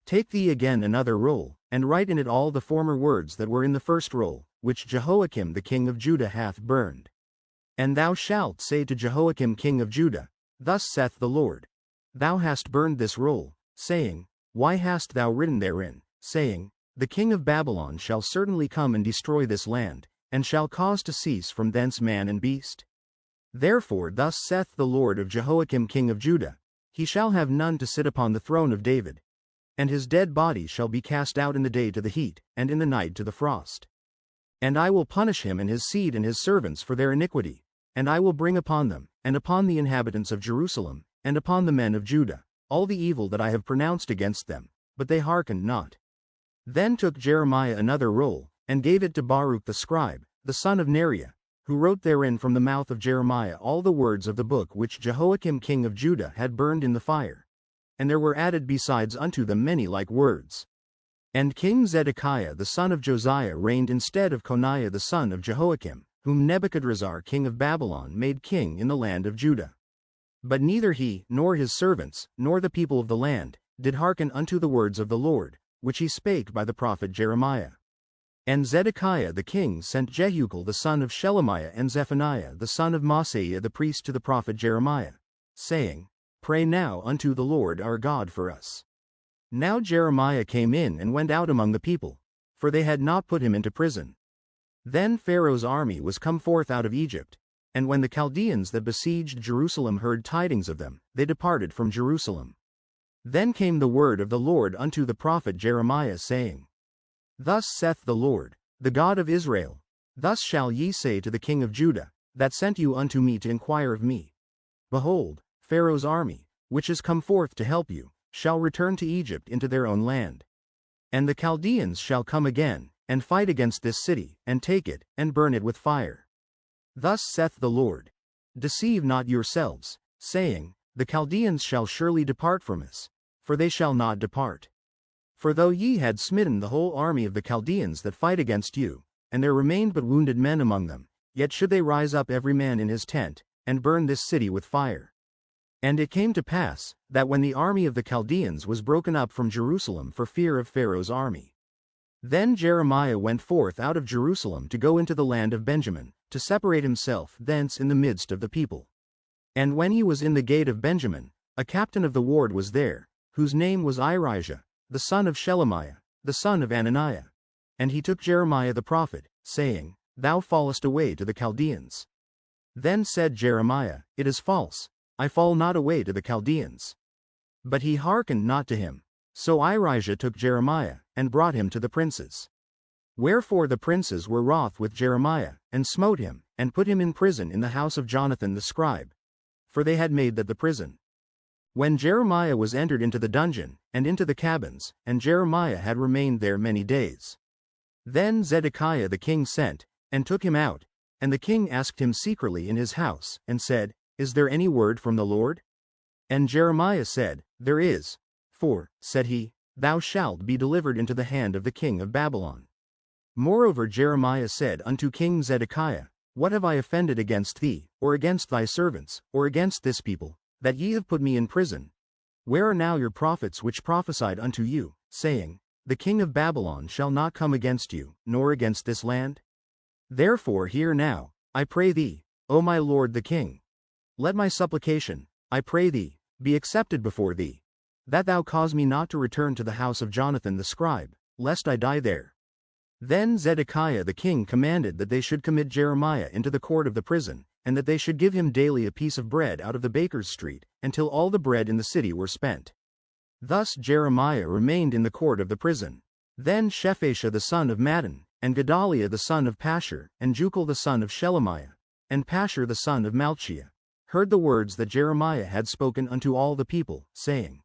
Take thee again another roll, and write in it all the former words that were in the first roll, which Jehoiakim the king of Judah hath burned. And thou shalt say to Jehoiakim king of Judah, Thus saith the Lord, Thou hast burned this roll, saying, Why hast thou written therein, saying, The king of Babylon shall certainly come and destroy this land, and shall cause to cease from thence man and beast? Therefore thus saith the Lord of Jehoiakim king of Judah, He shall have none to sit upon the throne of David, and his dead body shall be cast out in the day to the heat, and in the night to the frost. And I will punish him and his seed and his servants for their iniquity, and I will bring upon them, and upon the inhabitants of Jerusalem, and upon the men of Judah, all the evil that I have pronounced against them, but they hearkened not. Then took Jeremiah another roll, and gave it to Baruch the scribe, the son of Neriah, who wrote therein from the mouth of Jeremiah all the words of the book which Jehoiakim king of Judah had burned in the fire. And there were added besides unto them many like words. And King Zedekiah the son of Josiah reigned instead of Coniah the son of Jehoiakim, whom Nebuchadrezzar king of Babylon made king in the land of Judah. But neither he, nor his servants, nor the people of the land, did hearken unto the words of the Lord, which he spake by the prophet Jeremiah. And Zedekiah the king sent Jehucal the son of Shelemiah and Zephaniah the son of Maaseiah the priest to the prophet Jeremiah, saying, Pray now unto the Lord our God for us. Now Jeremiah came in and went out among the people, for they had not put him into prison. Then Pharaoh's army was come forth out of Egypt, and when the Chaldeans that besieged Jerusalem heard tidings of them, they departed from Jerusalem. Then came the word of the Lord unto the prophet Jeremiah, saying, Thus saith the Lord, the God of Israel, Thus shall ye say to the king of Judah, that sent you unto me to inquire of me, Behold, Pharaoh's army, which is come forth to help you, shall return to Egypt into their own land. And the Chaldeans shall come again, and fight against this city, and take it, and burn it with fire. Thus saith the Lord, Deceive not yourselves, saying, The Chaldeans shall surely depart from us, for they shall not depart. For though ye had smitten the whole army of the Chaldeans that fight against you, and there remained but wounded men among them, yet should they rise up every man in his tent, and burn this city with fire. And it came to pass, that when the army of the Chaldeans was broken up from Jerusalem for fear of Pharaoh's army, then Jeremiah went forth out of Jerusalem to go into the land of Benjamin, to separate himself thence in the midst of the people. And when he was in the gate of Benjamin, a captain of the ward was there, whose name was Irijah, the son of Shelemiah, the son of Ananiah. And he took Jeremiah the prophet, saying, Thou fallest away to the Chaldeans. Then said Jeremiah, It is false, I fall not away to the Chaldeans. But he hearkened not to him. So Irijah took Jeremiah, and brought him to the princes. Wherefore the princes were wroth with Jeremiah, and smote him, and put him in prison in the house of Jonathan the scribe. For they had made that the prison. When Jeremiah was entered into the dungeon, and into the cabins, and Jeremiah had remained there many days. Then Zedekiah the king sent, and took him out, and the king asked him secretly in his house, and said, Is there any word from the Lord? And Jeremiah said, There is. For, said he, Thou shalt be delivered into the hand of the king of Babylon. Moreover Jeremiah said unto King Zedekiah, What have I offended against thee, or against thy servants, or against this people, that ye have put me in prison? Where are now your prophets which prophesied unto you, saying, The king of Babylon shall not come against you, nor against this land? Therefore hear now, I pray thee, O my lord the king, let my supplication, I pray thee, be accepted before thee, that thou cause me not to return to the house of Jonathan the scribe, lest I die there. Then Zedekiah the king commanded that they should commit Jeremiah into the court of the prison, and that they should give him daily a piece of bread out of the baker's street, until all the bread in the city were spent. Thus Jeremiah remained in the court of the prison. Then Shephatiah the son of Mattan, and Gedaliah the son of Pashur, and Jucal the son of Shelemiah, and Pashur the son of Malchiah, heard the words that Jeremiah had spoken unto all the people, saying,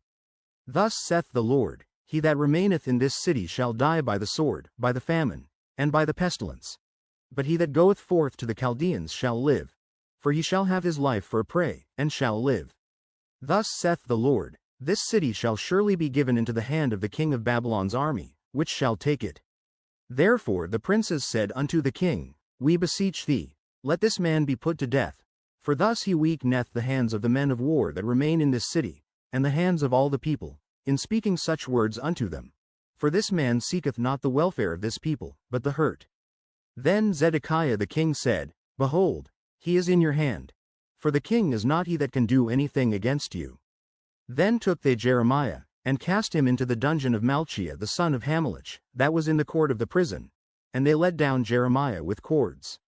Thus saith the Lord, He that remaineth in this city shall die by the sword, by the famine, and by the pestilence. But he that goeth forth to the Chaldeans shall live, for he shall have his life for a prey, and shall live. Thus saith the Lord, This city shall surely be given into the hand of the king of Babylon's army, which shall take it. Therefore the princes said unto the king, We beseech thee, let this man be put to death, for thus he weakeneth the hands of the men of war that remain in this city, and the hands of all the people, in speaking such words unto them. For this man seeketh not the welfare of this people, but the hurt. Then Zedekiah the king said, Behold, he is in your hand, for the king is not he that can do anything against you. Then took they Jeremiah, and cast him into the dungeon of Malchiah the son of Hamelech, that was in the court of the prison, and they let down Jeremiah with cords.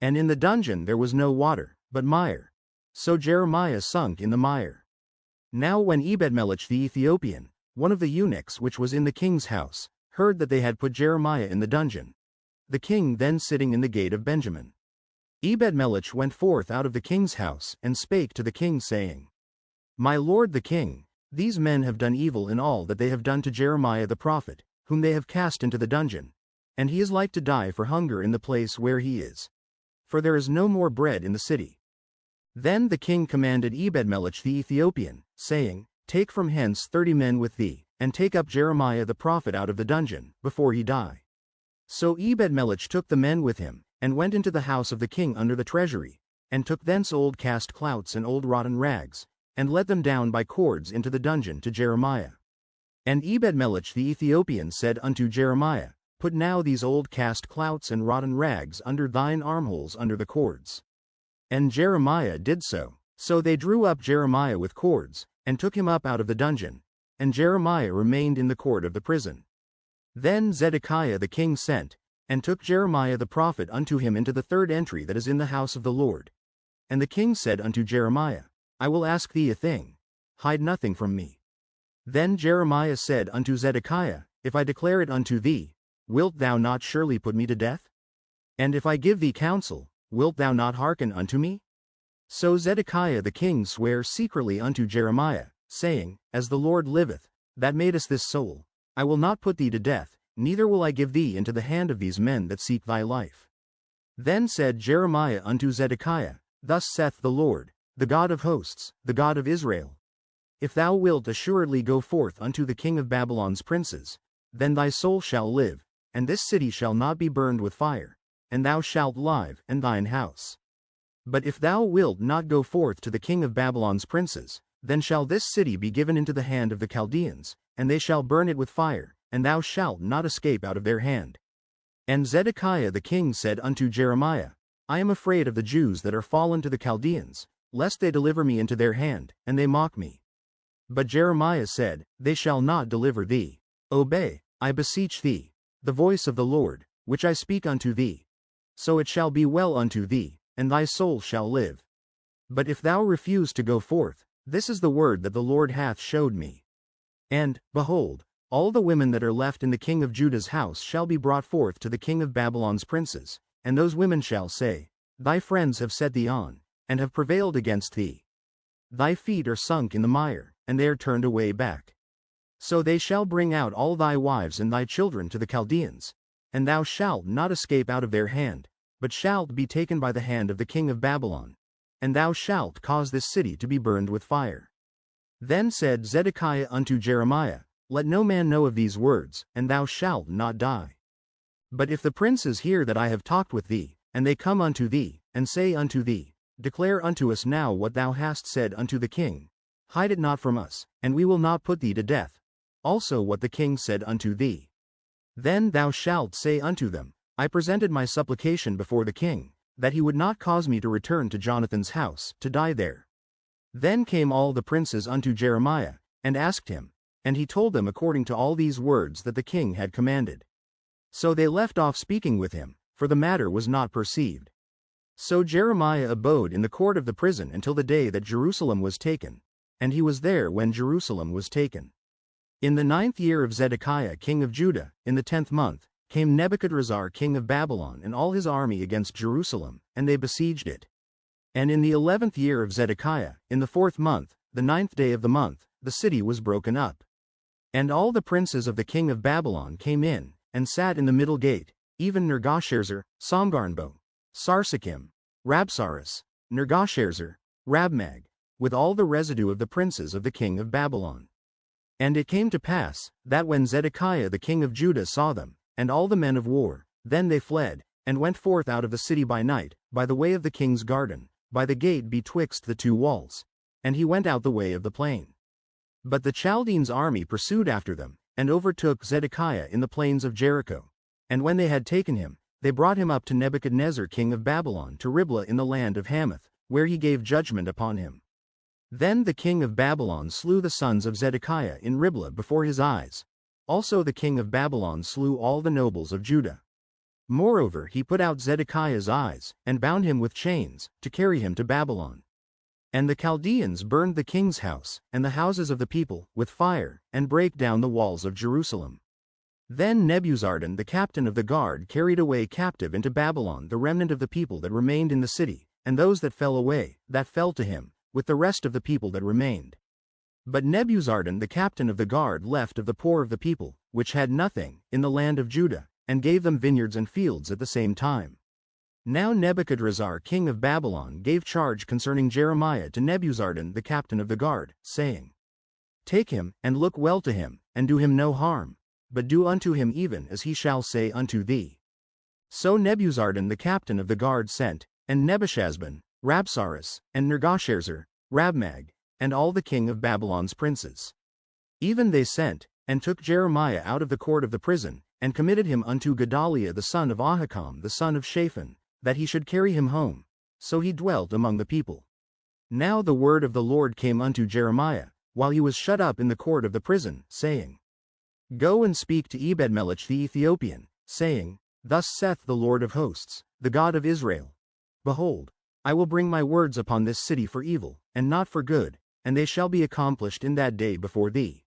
And in the dungeon there was no water, but mire. So Jeremiah sunk in the mire. Now when Ebedmelech the Ethiopian, one of the eunuchs which was in the king's house, heard that they had put Jeremiah in the dungeon, the king then sitting in the gate of Benjamin, Ebedmelech went forth out of the king's house, and spake to the king, saying, My lord the king, these men have done evil in all that they have done to Jeremiah the prophet, whom they have cast into the dungeon, and he is like to die for hunger in the place where he is. For there is no more bread in the city. Then the king commanded Ebedmelech the Ethiopian, saying, Take from hence 30 men with thee, and take up Jeremiah the prophet out of the dungeon, before he die. So Ebedmelech took the men with him, and went into the house of the king under the treasury, and took thence old cast clouts and old rotten rags, and let them down by cords into the dungeon to Jeremiah. And Ebedmelech the Ethiopian said unto Jeremiah, Put now these old cast clouts and rotten rags under thine armholes under the cords. And Jeremiah did so. So they drew up Jeremiah with cords, and took him up out of the dungeon, and Jeremiah remained in the court of the prison. Then Zedekiah the king sent, and took Jeremiah the prophet unto him into the third entry that is in the house of the Lord. And the king said unto Jeremiah, I will ask thee a thing, hide nothing from me. Then Jeremiah said unto Zedekiah, If I declare it unto thee, wilt thou not surely put me to death? And if I give thee counsel, wilt thou not hearken unto me? So Zedekiah the king sware secretly unto Jeremiah, saying, As the Lord liveth, that madest this soul, I will not put thee to death, neither will I give thee into the hand of these men that seek thy life. Then said Jeremiah unto Zedekiah, Thus saith the Lord, the God of hosts, the God of Israel, If thou wilt assuredly go forth unto the king of Babylon's princes, then thy soul shall live, and this city shall not be burned with fire, and thou shalt live, and thine house. But if thou wilt not go forth to the king of Babylon's princes, then shall this city be given into the hand of the Chaldeans, and they shall burn it with fire, and thou shalt not escape out of their hand. And Zedekiah the king said unto Jeremiah, I am afraid of the Jews that are fallen to the Chaldeans, lest they deliver me into their hand, and they mock me. But Jeremiah said, They shall not deliver thee. Obey, I beseech thee, the voice of the Lord, which I speak unto thee. So it shall be well unto thee, and thy soul shall live. But if thou refuse to go forth, this is the word that the Lord hath showed me. And, behold, all the women that are left in the king of Judah's house shall be brought forth to the king of Babylon's princes, and those women shall say, Thy friends have set thee on, and have prevailed against thee. Thy feet are sunk in the mire, and they are turned away back. So they shall bring out all thy wives and thy children to the Chaldeans, and thou shalt not escape out of their hand, but shalt be taken by the hand of the king of Babylon, and thou shalt cause this city to be burned with fire. Then said Zedekiah unto Jeremiah, Let no man know of these words, and thou shalt not die. But if the princes hear that I have talked with thee, and they come unto thee, and say unto thee, Declare unto us now what thou hast said unto the king, hide it not from us, and we will not put thee to death, also what the king said unto thee. Then thou shalt say unto them, I presented my supplication before the king, that he would not cause me to return to Jonathan's house, to die there. Then came all the princes unto Jeremiah, and asked him, and he told them according to all these words that the king had commanded. So they left off speaking with him, for the matter was not perceived. So Jeremiah abode in the court of the prison until the day that Jerusalem was taken, and he was there when Jerusalem was taken. In the 9th year of Zedekiah king of Judah, in the 10th month, came Nebuchadrezzar king of Babylon and all his army against Jerusalem, and they besieged it. And in the 11th year of Zedekiah, in the 4th month, the 9th day of the month, the city was broken up. And all the princes of the king of Babylon came in, and sat in the middle gate, even Nergashazzar, Samgarnbo, Sarsakim, Rabsaris, Nergashazzar, Rabmag, with all the residue of the princes of the king of Babylon. And it came to pass, that when Zedekiah the king of Judah saw them, and all the men of war, then they fled, and went forth out of the city by night, by the way of the king's garden, by the gate betwixt the two walls, and he went out the way of the plain. But the Chaldeans' army pursued after them, and overtook Zedekiah in the plains of Jericho. And when they had taken him, they brought him up to Nebuchadnezzar king of Babylon to Riblah in the land of Hamath, where he gave judgment upon him. Then the king of Babylon slew the sons of Zedekiah in Riblah before his eyes. Also the king of Babylon slew all the nobles of Judah. Moreover he put out Zedekiah's eyes, and bound him with chains, to carry him to Babylon. And the Chaldeans burned the king's house, and the houses of the people, with fire, and brake down the walls of Jerusalem. Then Nebuzaradan the captain of the guard carried away captive into Babylon the remnant of the people that remained in the city, and those that fell away, that fell to him, with the rest of the people that remained. But Nebuzaradan the captain of the guard left of the poor of the people, which had nothing, in the land of Judah, and gave them vineyards and fields at the same time. Now Nebuchadrezzar king of Babylon gave charge concerning Jeremiah to Nebuzaradan the captain of the guard, saying, Take him, and look well to him, and do him no harm, but do unto him even as he shall say unto thee. So Nebuzaradan the captain of the guard sent, and Nebuchadnezzar, Rabsaris, and Nergashazzar, Rabmag, and all the king of Babylon's princes. Even they sent, and took Jeremiah out of the court of the prison, and committed him unto Gedaliah the son of Ahikam the son of Shaphan, that he should carry him home. So he dwelt among the people. Now the word of the Lord came unto Jeremiah, while he was shut up in the court of the prison, saying, Go and speak to Ebedmelech the Ethiopian, saying, Thus saith the Lord of hosts, the God of Israel, Behold, I will bring my words upon this city for evil, and not for good, and they shall be accomplished in that day before thee.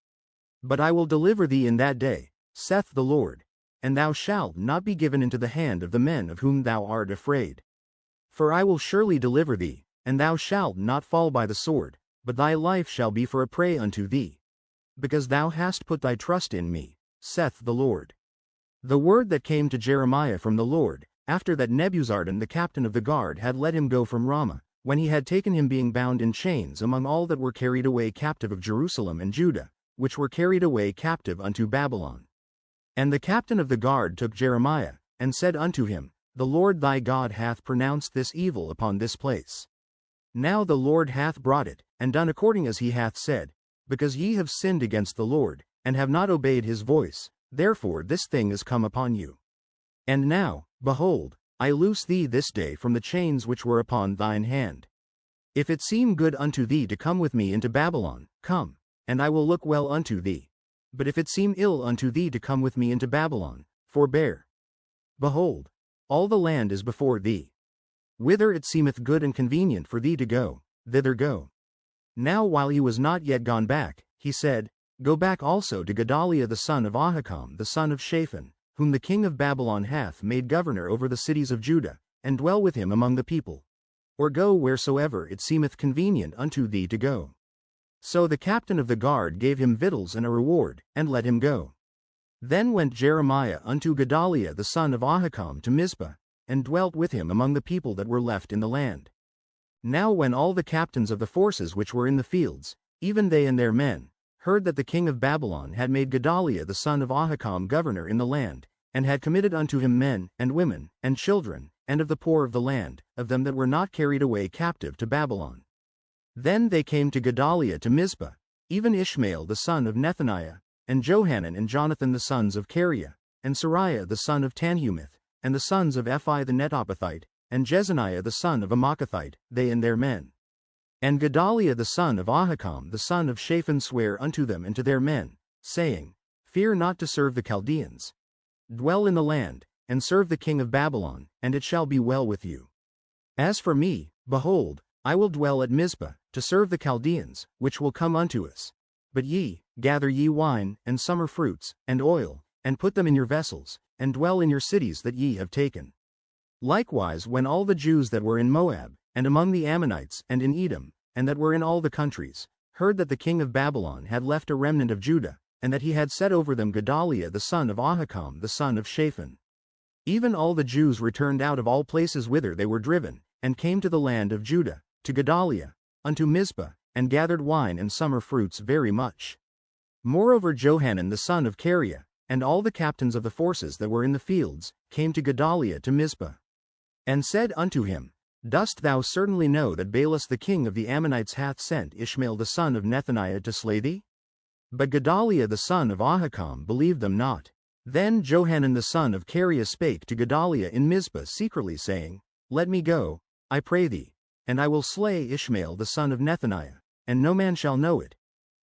But I will deliver thee in that day, saith the Lord, and thou shalt not be given into the hand of the men of whom thou art afraid. For I will surely deliver thee, and thou shalt not fall by the sword, but thy life shall be for a prey unto thee. Because thou hast put thy trust in me, saith the Lord. The word that came to Jeremiah from the Lord, after that Nebuzaradan the captain of the guard had let him go from Ramah, when he had taken him being bound in chains among all that were carried away captive of Jerusalem and Judah, which were carried away captive unto Babylon. And the captain of the guard took Jeremiah, and said unto him, The Lord thy God hath pronounced this evil upon this place. Now the Lord hath brought it, and done according as he hath said, because ye have sinned against the Lord, and have not obeyed his voice, therefore this thing is come upon you. And now, behold, I loose thee this day from the chains which were upon thine hand. If it seem good unto thee to come with me into Babylon, come, and I will look well unto thee. But if it seem ill unto thee to come with me into Babylon, forbear. Behold, all the land is before thee. Whither it seemeth good and convenient for thee to go, thither go. Now while he was not yet gone back, he said, Go back also to Gedaliah the son of Ahikam the son of Shaphan, whom the king of Babylon hath made governor over the cities of Judah, and dwell with him among the people. Or go wheresoever it seemeth convenient unto thee to go. So the captain of the guard gave him victuals and a reward, and let him go. Then went Jeremiah unto Gedaliah the son of Ahikam to Mizpah, and dwelt with him among the people that were left in the land. Now when all the captains of the forces which were in the fields, even they and their men, heard that the king of Babylon had made Gedaliah the son of Ahikam governor in the land, and had committed unto him men, and women, and children, and of the poor of the land, of them that were not carried away captive to Babylon. Then they came to Gedaliah to Mizpah, even Ishmael the son of Nethaniah, and Johanan and Jonathan the sons of Kareah, and Sariah the son of Tanhumeth, and the sons of Ephi the Netophathite, and Jezaniah the son of a Maacathite, they and their men. And Gedaliah the son of Ahikam the son of Shaphan sware unto them and to their men, saying, Fear not to serve the Chaldeans. Dwell in the land, and serve the king of Babylon, and it shall be well with you. As for me, behold, I will dwell at Mizpah, to serve the Chaldeans, which will come unto us. But ye, gather ye wine, and summer fruits, and oil, and put them in your vessels, and dwell in your cities that ye have taken. Likewise when all the Jews that were in Moab, and among the Ammonites, and in Edom, and that were in all the countries, heard that the king of Babylon had left a remnant of Judah, and that he had set over them Gedaliah the son of Ahikam the son of Shaphan. Even all the Jews returned out of all places whither they were driven, and came to the land of Judah, to Gedaliah, unto Mizpah, and gathered wine and summer fruits very much. Moreover Johanan the son of Kareah, and all the captains of the forces that were in the fields, came to Gedaliah to Mizpah, and said unto him, Dost thou certainly know that Baalis the king of the Ammonites hath sent Ishmael the son of Nethaniah to slay thee? But Gedaliah the son of Ahikam believed them not. Then Johanan the son of Kareah spake to Gedaliah in Mizpah secretly, saying, Let me go, I pray thee, and I will slay Ishmael the son of Nethaniah, and no man shall know it.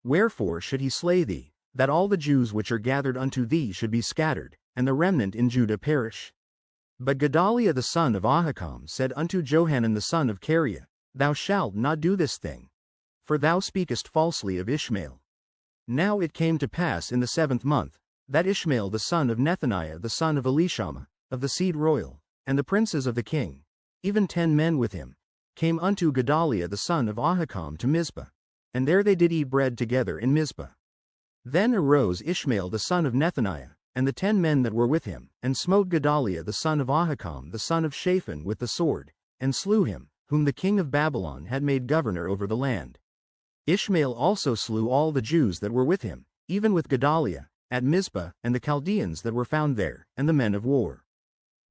Wherefore should he slay thee, that all the Jews which are gathered unto thee should be scattered, and the remnant in Judah perish? But Gedaliah the son of Ahikam said unto Johanan the son of Kareah, Thou shalt not do this thing, for thou speakest falsely of Ishmael. Now it came to pass in the 7th month, that Ishmael the son of Nethaniah the son of Elishama, of the seed royal, and the princes of the king, even 10 men with him, came unto Gedaliah the son of Ahikam to Mizpah, and there they did eat bread together in Mizpah. Then arose Ishmael the son of Nethaniah, and the 10 men that were with him, and smote Gedaliah the son of Ahikam the son of Shaphan with the sword, and slew him, whom the king of Babylon had made governor over the land. Ishmael also slew all the Jews that were with him, even with Gedaliah, at Mizpah, and the Chaldeans that were found there, and the men of war.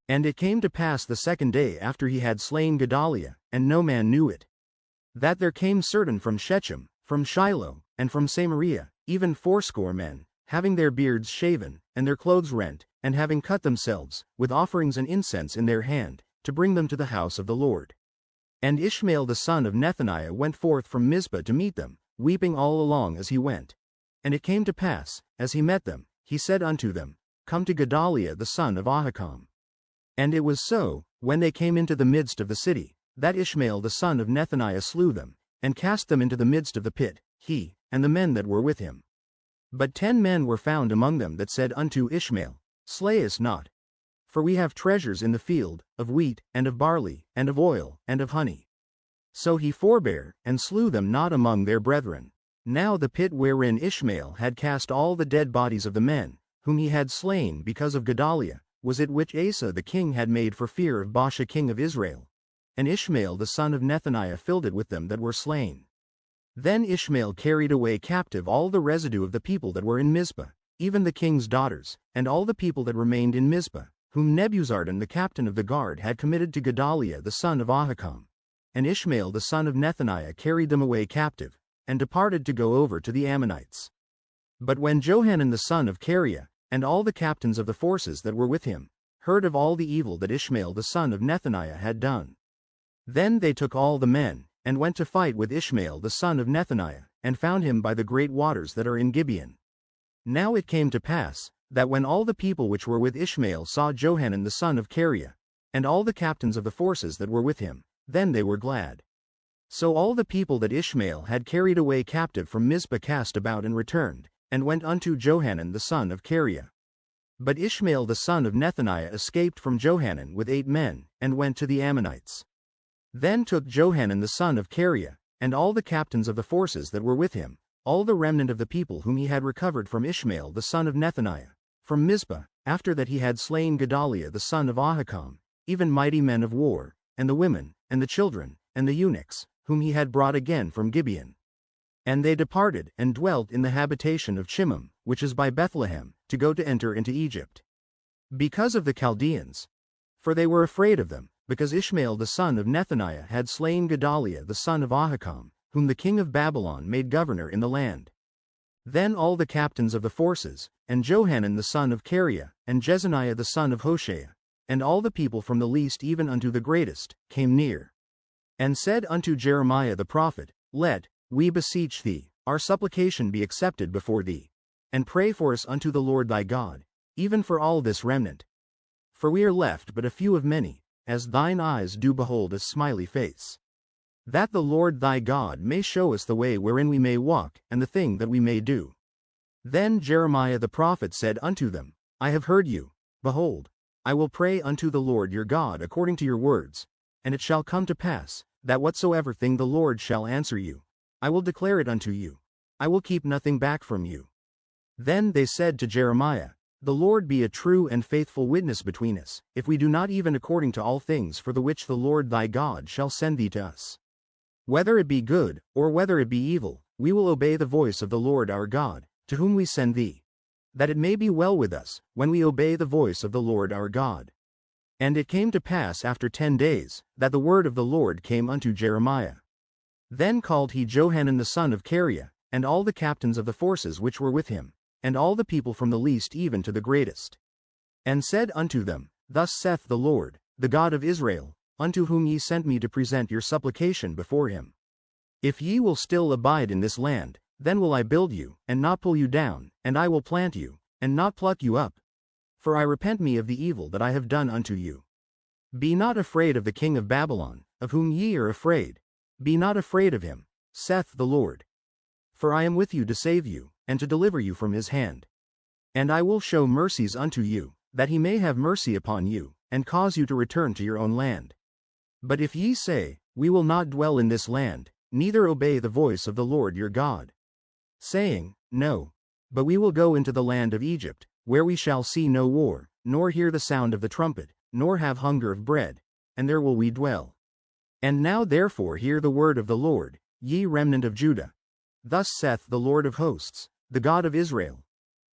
And it came to pass the 2nd day after he had slain Gedaliah, and no man knew it, that there came certain from Shechem, from Shiloh, and from Samaria, even 80 men, having their beards shaven, and their clothes rent, and having cut themselves, with offerings and incense in their hand, to bring them to the house of the Lord. And Ishmael the son of Nethaniah went forth from Mizpah to meet them, weeping all along as he went. And it came to pass, as he met them, he said unto them, Come to Gedaliah the son of Ahikam. And it was so, when they came into the midst of the city, that Ishmael the son of Nethaniah slew them, and cast them into the midst of the pit, he, and the men that were with him. But 10 men were found among them that said unto Ishmael, Slay us not. For we have treasures in the field, of wheat, and of barley, and of oil, and of honey. So he forbare, and slew them not among their brethren. Now the pit wherein Ishmael had cast all the dead bodies of the men, whom he had slain because of Gedaliah, was it which Asa the king had made for fear of Baasha king of Israel. And Ishmael the son of Nethaniah filled it with them that were slain. Then Ishmael carried away captive all the residue of the people that were in Mizpah, even the king's daughters, and all the people that remained in Mizpah, whom Nebuzaradan the captain of the guard had committed to Gedaliah the son of Ahikam. And Ishmael the son of Nethaniah carried them away captive, and departed to go over to the Ammonites. But when Johanan the son of Kareah, and all the captains of the forces that were with him, heard of all the evil that Ishmael the son of Nethaniah had done, then they took all the men, and went to fight with Ishmael the son of Nethaniah, and found him by the great waters that are in Gibeon. Now it came to pass, that when all the people which were with Ishmael saw Johanan the son of Kareah, and all the captains of the forces that were with him, then they were glad. So all the people that Ishmael had carried away captive from Mizpah cast about and returned, and went unto Johanan the son of Kareah. But Ishmael the son of Nethaniah escaped from Johanan with 8 men, and went to the Ammonites. Then took Johanan the son of Kareah, and all the captains of the forces that were with him, all the remnant of the people whom he had recovered from Ishmael the son of Nethaniah, from Mizpah, after that he had slain Gedaliah the son of Ahikam, even mighty men of war, and the women, and the children, and the eunuchs, whom he had brought again from Gibeon. And they departed, and dwelt in the habitation of Chimham, which is by Bethlehem, to go to enter into Egypt, because of the Chaldeans. For they were afraid of them, because Ishmael the son of Nethaniah had slain Gedaliah the son of Ahikam, whom the king of Babylon made governor in the land. Then all the captains of the forces, and Johanan the son of Kareah, and Jezaniah the son of Hoshea, and all the people from the least even unto the greatest, came near, and said unto Jeremiah the prophet, Let, we beseech thee, our supplication be accepted before thee, and pray for us unto the Lord thy God, even for all this remnant. For we are left but a few of many, as thine eyes do behold a smiley face. That the Lord thy God may show us the way wherein we may walk, and the thing that we may do. Then Jeremiah the prophet said unto them, I have heard you. Behold, I will pray unto the Lord your God according to your words, and it shall come to pass, that whatsoever thing the Lord shall answer you, I will declare it unto you. I will keep nothing back from you. Then they said to Jeremiah, The Lord be a true and faithful witness between us, if we do not even according to all things for the which the Lord thy God shall send thee to us. Whether it be good, or whether it be evil, we will obey the voice of the Lord our God, to whom we send thee, that it may be well with us, when we obey the voice of the Lord our God. And it came to pass after 10 days, that the word of the Lord came unto Jeremiah. Then called he Johanan the son of Kareah, and all the captains of the forces which were with him, and all the people from the least even to the greatest, and said unto them, Thus saith the Lord, the God of Israel, unto whom ye sent me to present your supplication before him. If ye will still abide in this land, then will I build you, and not pull you down, and I will plant you, and not pluck you up. For I repent me of the evil that I have done unto you. Be not afraid of the king of Babylon, of whom ye are afraid. Be not afraid of him, saith the Lord. For I am with you to save you, and to deliver you from his hand. And I will show mercies unto you, that he may have mercy upon you, and cause you to return to your own land. But if ye say, We will not dwell in this land, neither obey the voice of the Lord your God, saying, No, but we will go into the land of Egypt, where we shall see no war, nor hear the sound of the trumpet, nor have hunger of bread, and there will we dwell. And now therefore hear the word of the Lord, ye remnant of Judah. Thus saith the Lord of hosts, the God of Israel,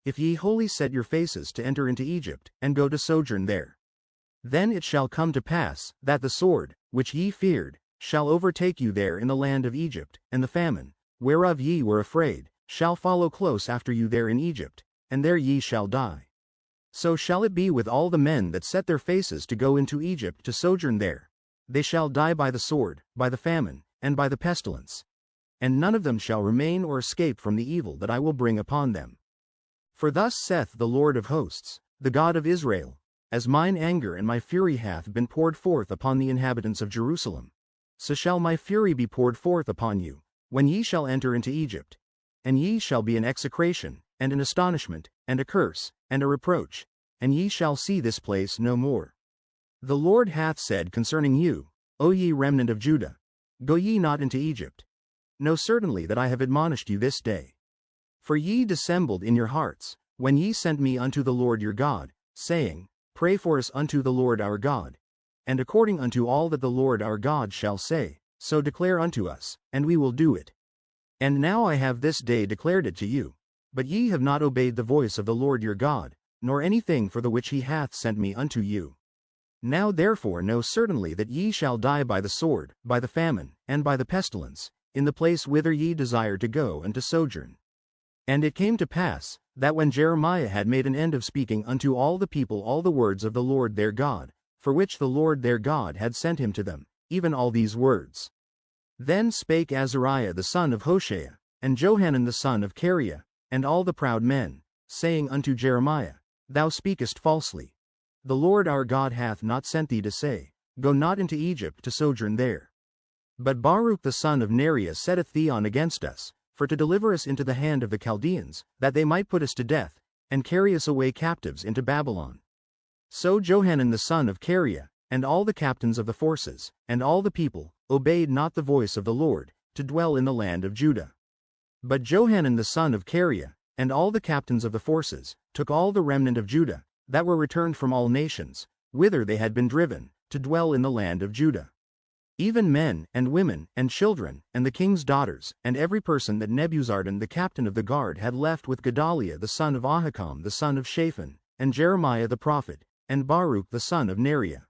If ye wholly set your faces to enter into Egypt, and go to sojourn there, then it shall come to pass, that the sword, which ye feared, shall overtake you there in the land of Egypt, and the famine, whereof ye were afraid, shall follow close after you there in Egypt, and there ye shall die. So shall it be with all the men that set their faces to go into Egypt to sojourn there. They shall die by the sword, by the famine, and by the pestilence. And none of them shall remain or escape from the evil that I will bring upon them. For thus saith the Lord of hosts, the God of Israel, As mine anger and my fury hath been poured forth upon the inhabitants of Jerusalem, so shall my fury be poured forth upon you, when ye shall enter into Egypt. And ye shall be an execration, and an astonishment, and a curse, and a reproach, and ye shall see this place no more. The Lord hath said concerning you, O ye remnant of Judah, Go ye not into Egypt. Know certainly that I have admonished you this day. For ye dissembled in your hearts, when ye sent me unto the Lord your God, saying, Pray for us unto the Lord our God. And according unto all that the Lord our God shall say, so declare unto us, and we will do it. And now I have this day declared it to you. But ye have not obeyed the voice of the Lord your God, nor anything for the which he hath sent me unto you. Now therefore know certainly that ye shall die by the sword, by the famine, and by the pestilence, in the place whither ye desire to go and to sojourn. And it came to pass, that when Jeremiah had made an end of speaking unto all the people all the words of the Lord their God, for which the Lord their God had sent him to them, even all these words. Then spake Azariah the son of Hoshea, and Johanan the son of Kareah, and all the proud men, saying unto Jeremiah, Thou speakest falsely. The Lord our God hath not sent thee to say, Go not into Egypt to sojourn there. But Baruch the son of Neriah setteth thee on against us, for to deliver us into the hand of the Chaldeans, that they might put us to death, and carry us away captives into Babylon. So Johanan the son of Kareah, and all the captains of the forces, and all the people, obeyed not the voice of the Lord, to dwell in the land of Judah. But Johanan the son of Kareah, and all the captains of the forces, took all the remnant of Judah, that were returned from all nations, whither they had been driven, to dwell in the land of Judah. Even men, and women, and children, and the king's daughters, and every person that Nebuzaradan the captain of the guard had left with Gedaliah the son of Ahikam the son of Shaphan, and Jeremiah the prophet, and Baruch the son of Neriah.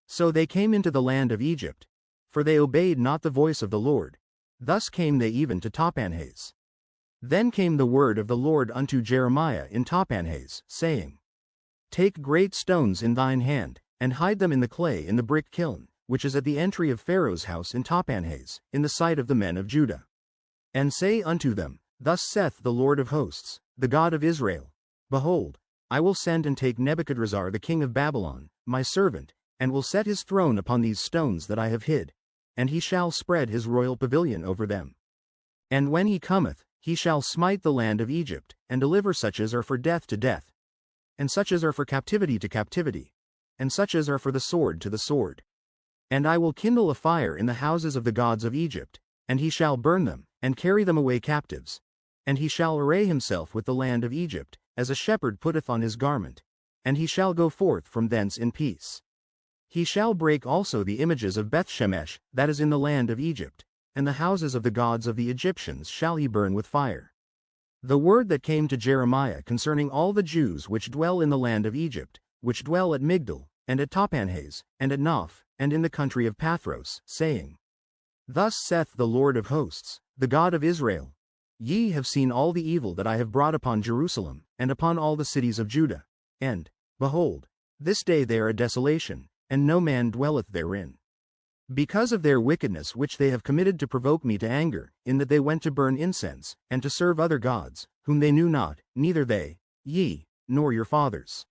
So they came into the land of Egypt, for they obeyed not the voice of the Lord. Thus came they even to Tahpanhes. Then came the word of the Lord unto Jeremiah in Tahpanhes, saying, Take great stones in thine hand, and hide them in the clay in the brick kiln, which is at the entry of Pharaoh's house in Tahpanhes, in the sight of the men of Judah. And say unto them, Thus saith the Lord of hosts, the God of Israel, Behold, I will send and take Nebuchadrezzar the king of Babylon, my servant, and will set his throne upon these stones that I have hid, and he shall spread his royal pavilion over them. And when he cometh, he shall smite the land of Egypt, and deliver such as are for death to death, and such as are for captivity to captivity, and such as are for the sword to the sword. And I will kindle a fire in the houses of the gods of Egypt, and he shall burn them, and carry them away captives. And he shall array himself with the land of Egypt, as a shepherd putteth on his garment, and he shall go forth from thence in peace. He shall break also the images of Bethshemesh, that is in the land of Egypt, and the houses of the gods of the Egyptians shall he burn with fire. The word that came to Jeremiah concerning all the Jews which dwell in the land of Egypt, which dwell at Migdol, and at Tahpanhes, and at Noph, and in the country of Pathros, saying, Thus saith the Lord of hosts, the God of Israel, Ye have seen all the evil that I have brought upon Jerusalem, and upon all the cities of Judah, and, behold, this day they are a desolation, and no man dwelleth therein. Because of their wickedness which they have committed to provoke me to anger, in that they went to burn incense, and to serve other gods, whom they knew not, neither they, ye, nor your fathers.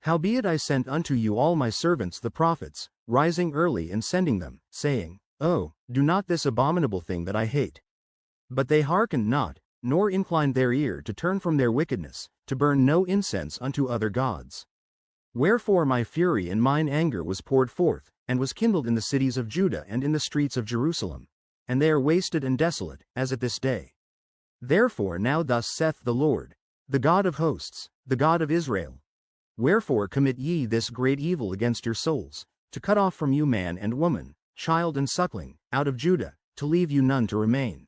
Howbeit I sent unto you all my servants the prophets, rising early and sending them, saying, Oh, do not this abominable thing that I hate. But they hearkened not, nor inclined their ear to turn from their wickedness, to burn no incense unto other gods. Wherefore my fury and mine anger was poured forth, and was kindled in the cities of Judah and in the streets of Jerusalem, and they are wasted and desolate, as at this day. Therefore now thus saith the Lord, the God of hosts, the God of Israel, Wherefore commit ye this great evil against your souls, to cut off from you man and woman, child and suckling, out of Judah, to leave you none to remain.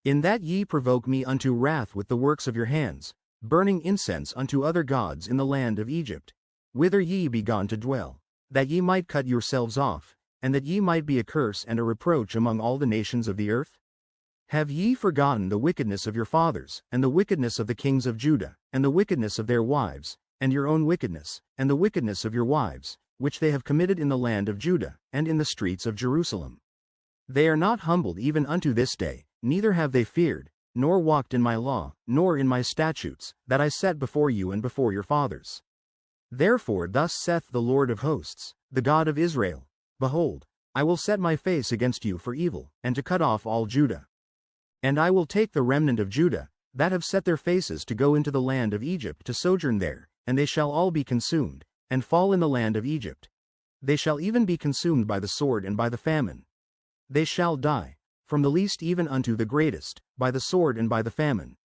In that ye provoke me unto wrath with the works of your hands, burning incense unto other gods in the land of Egypt, whither ye be gone to dwell, that ye might cut yourselves off, and that ye might be a curse and a reproach among all the nations of the earth? Have ye forgotten the wickedness of your fathers, and the wickedness of the kings of Judah, and the wickedness of their wives, and your own wickedness, and the wickedness of your wives, which they have committed in the land of Judah, and in the streets of Jerusalem? They are not humbled even unto this day, neither have they feared, nor walked in my law, nor in my statutes, that I set before you and before your fathers. Therefore thus saith the Lord of hosts, the God of Israel, Behold, I will set my face against you for evil, and to cut off all Judah. And I will take the remnant of Judah, that have set their faces to go into the land of Egypt to sojourn there, and they shall all be consumed, and fall in the land of Egypt. They shall even be consumed by the sword and by the famine. They shall die, from the least even unto the greatest, by the sword and by the famine.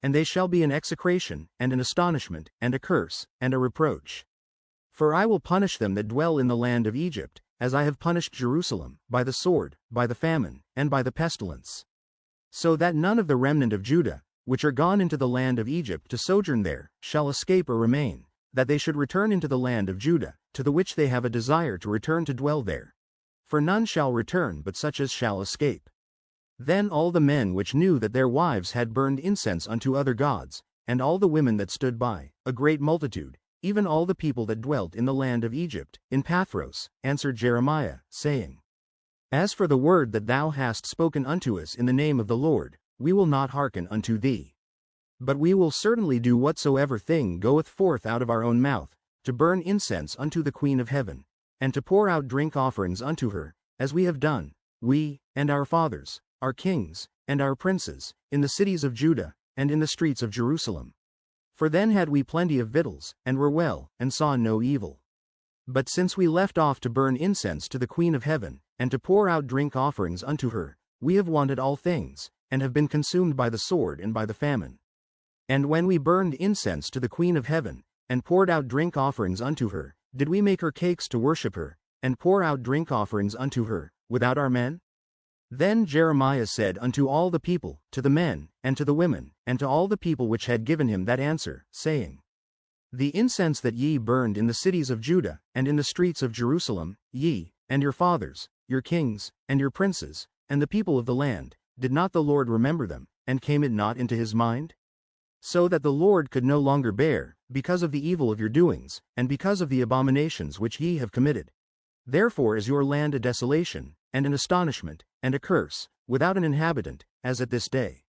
And they shall be an execration, and an astonishment, and a curse, and a reproach. For I will punish them that dwell in the land of Egypt, as I have punished Jerusalem, by the sword, by the famine, and by the pestilence. So that none of the remnant of Judah, which are gone into the land of Egypt to sojourn there, shall escape or remain, that they should return into the land of Judah, to the which they have a desire to return to dwell there. For none shall return but such as shall escape. Then all the men which knew that their wives had burned incense unto other gods, and all the women that stood by, a great multitude, even all the people that dwelt in the land of Egypt, in Pathros, answered Jeremiah, saying, As for the word that thou hast spoken unto us in the name of the Lord, we will not hearken unto thee. But we will certainly do whatsoever thing goeth forth out of our own mouth, to burn incense unto the Queen of heaven, and to pour out drink offerings unto her, as we have done, we, and our fathers, our kings, and our princes, in the cities of Judah, and in the streets of Jerusalem. For then had we plenty of victuals, and were well, and saw no evil. But since we left off to burn incense to the Queen of heaven, and to pour out drink offerings unto her, we have wanted all things, and have been consumed by the sword and by the famine. And when we burned incense to the Queen of heaven, and poured out drink offerings unto her, did we make her cakes to worship her, and pour out drink offerings unto her, without our men? Then Jeremiah said unto all the people, to the men, and to the women, and to all the people which had given him that answer, saying, The incense that ye burned in the cities of Judah, and in the streets of Jerusalem, ye, and your fathers, your kings, and your princes, and the people of the land, did not the Lord remember them, and came it not into his mind? So that the Lord could no longer bear, because of the evil of your doings, and because of the abominations which ye have committed. Therefore is your land a desolation, and an astonishment, and a curse, without an inhabitant, as at this day.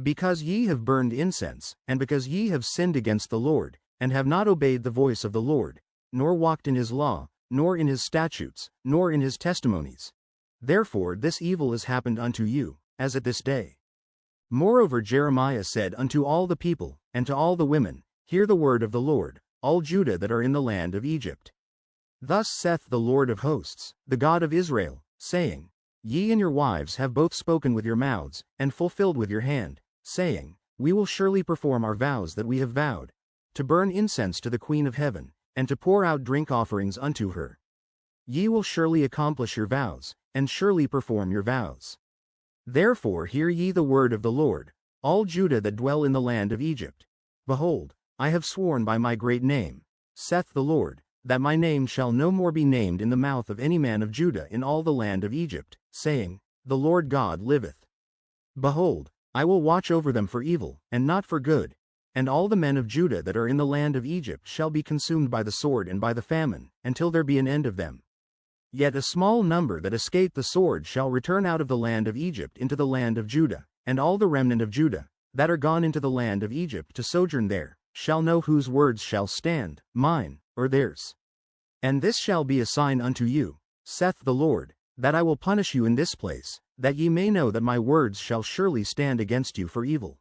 Because ye have burned incense, and because ye have sinned against the Lord, and have not obeyed the voice of the Lord, nor walked in his law, nor in his statutes, nor in his testimonies. Therefore this evil is happened unto you, as at this day. Moreover Jeremiah said unto all the people, and to all the women, Hear the word of the Lord, all Judah that are in the land of Egypt. Thus saith the Lord of hosts, the God of Israel, saying, Ye and your wives have both spoken with your mouths, and fulfilled with your hand, saying, We will surely perform our vows that we have vowed, to burn incense to the Queen of heaven, and to pour out drink offerings unto her. Ye will surely accomplish your vows, and surely perform your vows. Therefore hear ye the word of the Lord, all Judah that dwell in the land of Egypt. Behold, I have sworn by my great name, saith the Lord, that my name shall no more be named in the mouth of any man of Judah in all the land of Egypt, saying, The Lord God liveth. Behold, I will watch over them for evil, and not for good, and all the men of Judah that are in the land of Egypt shall be consumed by the sword and by the famine, until there be an end of them. Yet a small number that escape the sword shall return out of the land of Egypt into the land of Judah, and all the remnant of Judah, that are gone into the land of Egypt to sojourn there, shall know whose words shall stand, mine, or theirs. And this shall be a sign unto you, saith the Lord, that I will punish you in this place, that ye may know that my words shall surely stand against you for evil.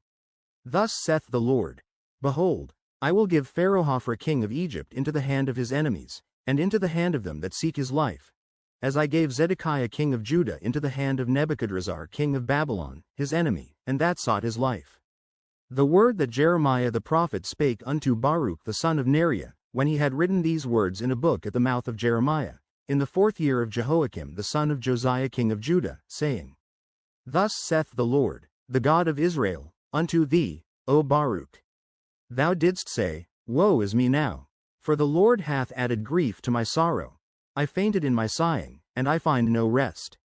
Thus saith the Lord, Behold, I will give Pharaoh king of Egypt into the hand of his enemies, and into the hand of them that seek his life, as I gave Zedekiah king of Judah into the hand of Nebuchadrezzar king of Babylon, his enemy, and that sought his life. The word that Jeremiah the prophet spake unto Baruch the son of Neriah, when he had written these words in a book at the mouth of Jeremiah, in the 4th year of Jehoiakim the son of Josiah king of Judah, saying, Thus saith the Lord, the God of Israel, unto thee, O Baruch. Thou didst say, Woe is me now, for the Lord hath added grief to my sorrow. I fainted in my sighing, and I find no rest.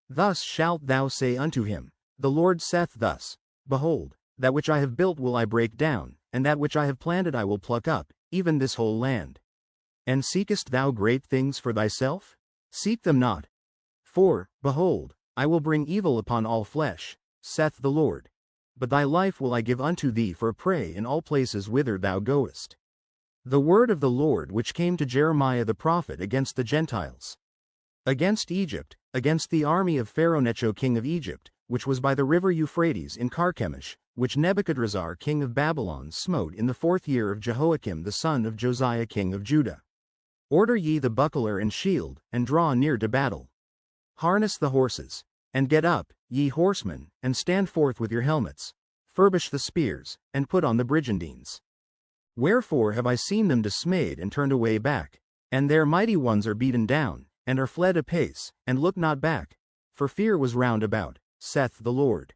Thus shalt thou say unto him, The Lord saith thus, Behold, that which I have built will I break down, and that which I have planted I will pluck up, even this whole land. And seekest thou great things for thyself? Seek them not. For, behold, I will bring evil upon all flesh, saith the Lord. But thy life will I give unto thee for a prey in all places whither thou goest. The word of the Lord which came to Jeremiah the prophet against the Gentiles. Against Egypt, against the army of Pharaoh king of Egypt, which was by the river Euphrates in Carchemish, which Nebuchadrezzar king of Babylon smote in the 4th year of Jehoiakim the son of Josiah king of Judah. Order ye the buckler and shield, and draw near to battle. Harness the horses, and get up, ye horsemen, and stand forth with your helmets. Furbish the spears, and put on the brigandines. Wherefore have I seen them dismayed and turned away back, and their mighty ones are beaten down, and are fled apace, and look not back, for fear was round about, saith the Lord.